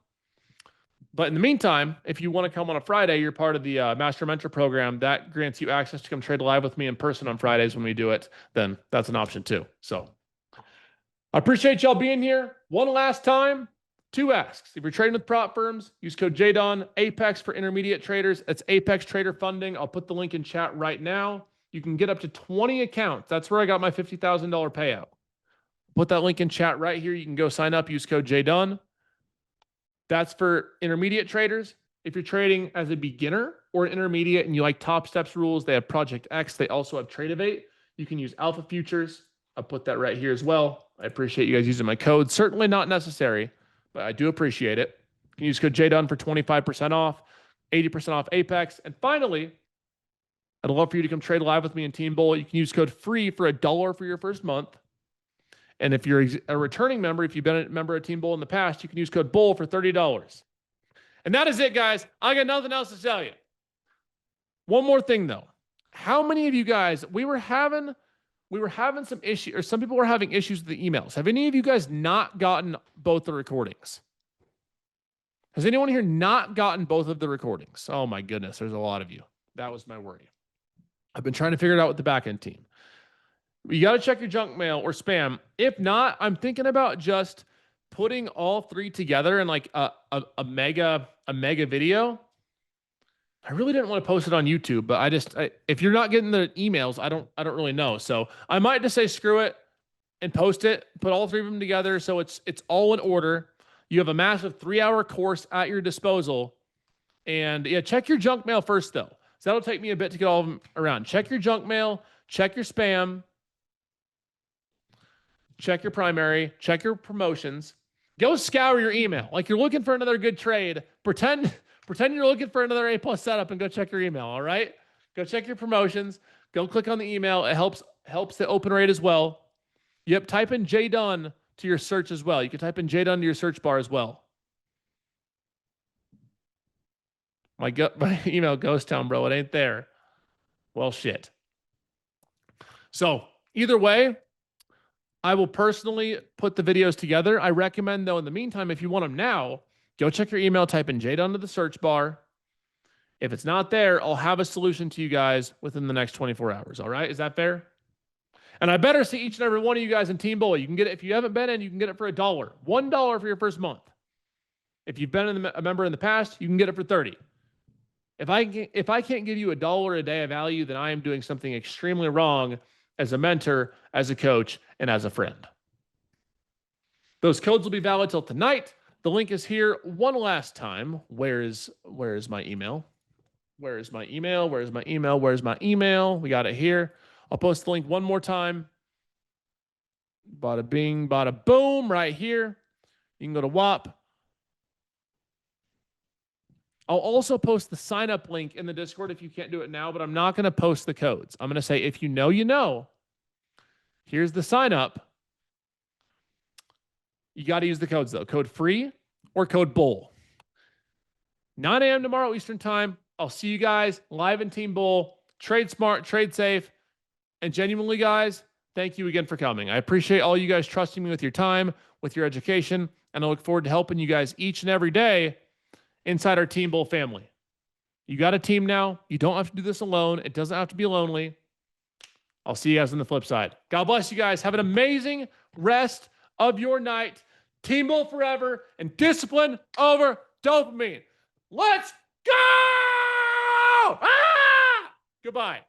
But in the meantime, if you want to come on a Friday, you're part of the Master Mentor program. That grants you access to come trade live with me in person on Fridays when we do it. Then that's an option too. So I appreciate y'all being here. One last time, 2 asks. If you're trading with prop firms, use code JDON. Apex for intermediate traders. That's Apex Trader Funding. I'll put the link in chat right now. You can get up to 20 accounts. That's where I got my $50,000 payout. Put that link in chat right here. You can go sign up, use code Jdun. That's for intermediate traders. If you're trading as a beginner or an intermediate and you like Top Steps rules, they have Project X. They also have Tradeovate. You can use Alpha Futures. I'll put that right here as well. I appreciate you guys using my code. Certainly not necessary, but I do appreciate it. You can use code Jdun for 25% off, 80% off Apex. And finally, I'd love for you to come trade live with me in Team Bull. You can use code FREE for $1 for your first month. And if you're a returning member, if you've been a member of Team Bull in the past, you can use code BULL for $30. And that is it, guys. I got nothing else to tell you. One more thing, though. How many of you guys, we were having some issues, or some people were having issues with the emails. Have any of you guys not gotten both the recordings? Has anyone here not gotten both of the recordings? Oh my goodness, there's a lot of you. That was my worry. I've been trying to figure it out with the backend team. You got to check your junk mail or spam. If not, I'm thinking about just putting all three together in like a mega video. I really didn't want to post it on YouTube, but if you're not getting the emails, I don't really know. So I might just say screw it and post it, put all three of them together so it's all in order. You have a massive 3-hour course at your disposal. And yeah, check your junk mail first though. So that'll take me a bit to get all of them around. Check your junk mail, check your spam, check your primary, check your promotions. Go scour your email. Like you're looking for another good trade. Pretend you're looking for another A+ setup and go check your email, all right? Go check your promotions. Go click on the email. It helps the open rate as well. Yep, type in Jdun to your search as well. You can type in Jdun to your search bar as well. My email ghost town, bro. It ain't there. Well, shit. So either way, I will personally put the videos together. I recommend, though, in the meantime, if you want them now, go check your email, type in Jdun to the search bar. If it's not there, I'll have a solution to you guys within the next 24 hours. All right? Is that fair? And I better see each and every one of you guys in Team Bull. You can get it if you haven't been in. You can get it for $1. $1 for your first month. If you've been a member in the past, you can get it for $30. If I can't give you $1 a day of value, then I am doing something extremely wrong as a mentor, as a coach, and as a friend. Those codes will be valid till tonight. The link is here one last time. Where is my email? Where is my email? Where's my email? Where's my email? We got it here. I'll post the link one more time. Bada bing, bada boom, right here. You can go to WAP. I'll also post the sign up link in the Discord if you can't do it now, but I'm not going to post the codes. I'm going to say, if you know, you know. Here's the sign up. You got to use the codes though. Code FREE or code BULL. 9 a.m. tomorrow Eastern time. I'll see you guys live in Team Bull. Trade smart, trade safe. And genuinely, guys, thank you again for coming. I appreciate all you guys trusting me with your time, with your education, and I look forward to helping you guys each and every day inside our Team Bull family. You got a team now. You don't have to do this alone. It doesn't have to be lonely. I'll see you guys on the flip side. God bless you guys. Have an amazing rest of your night. Team Bull forever and discipline over dopamine. Let's go! Ah! Goodbye.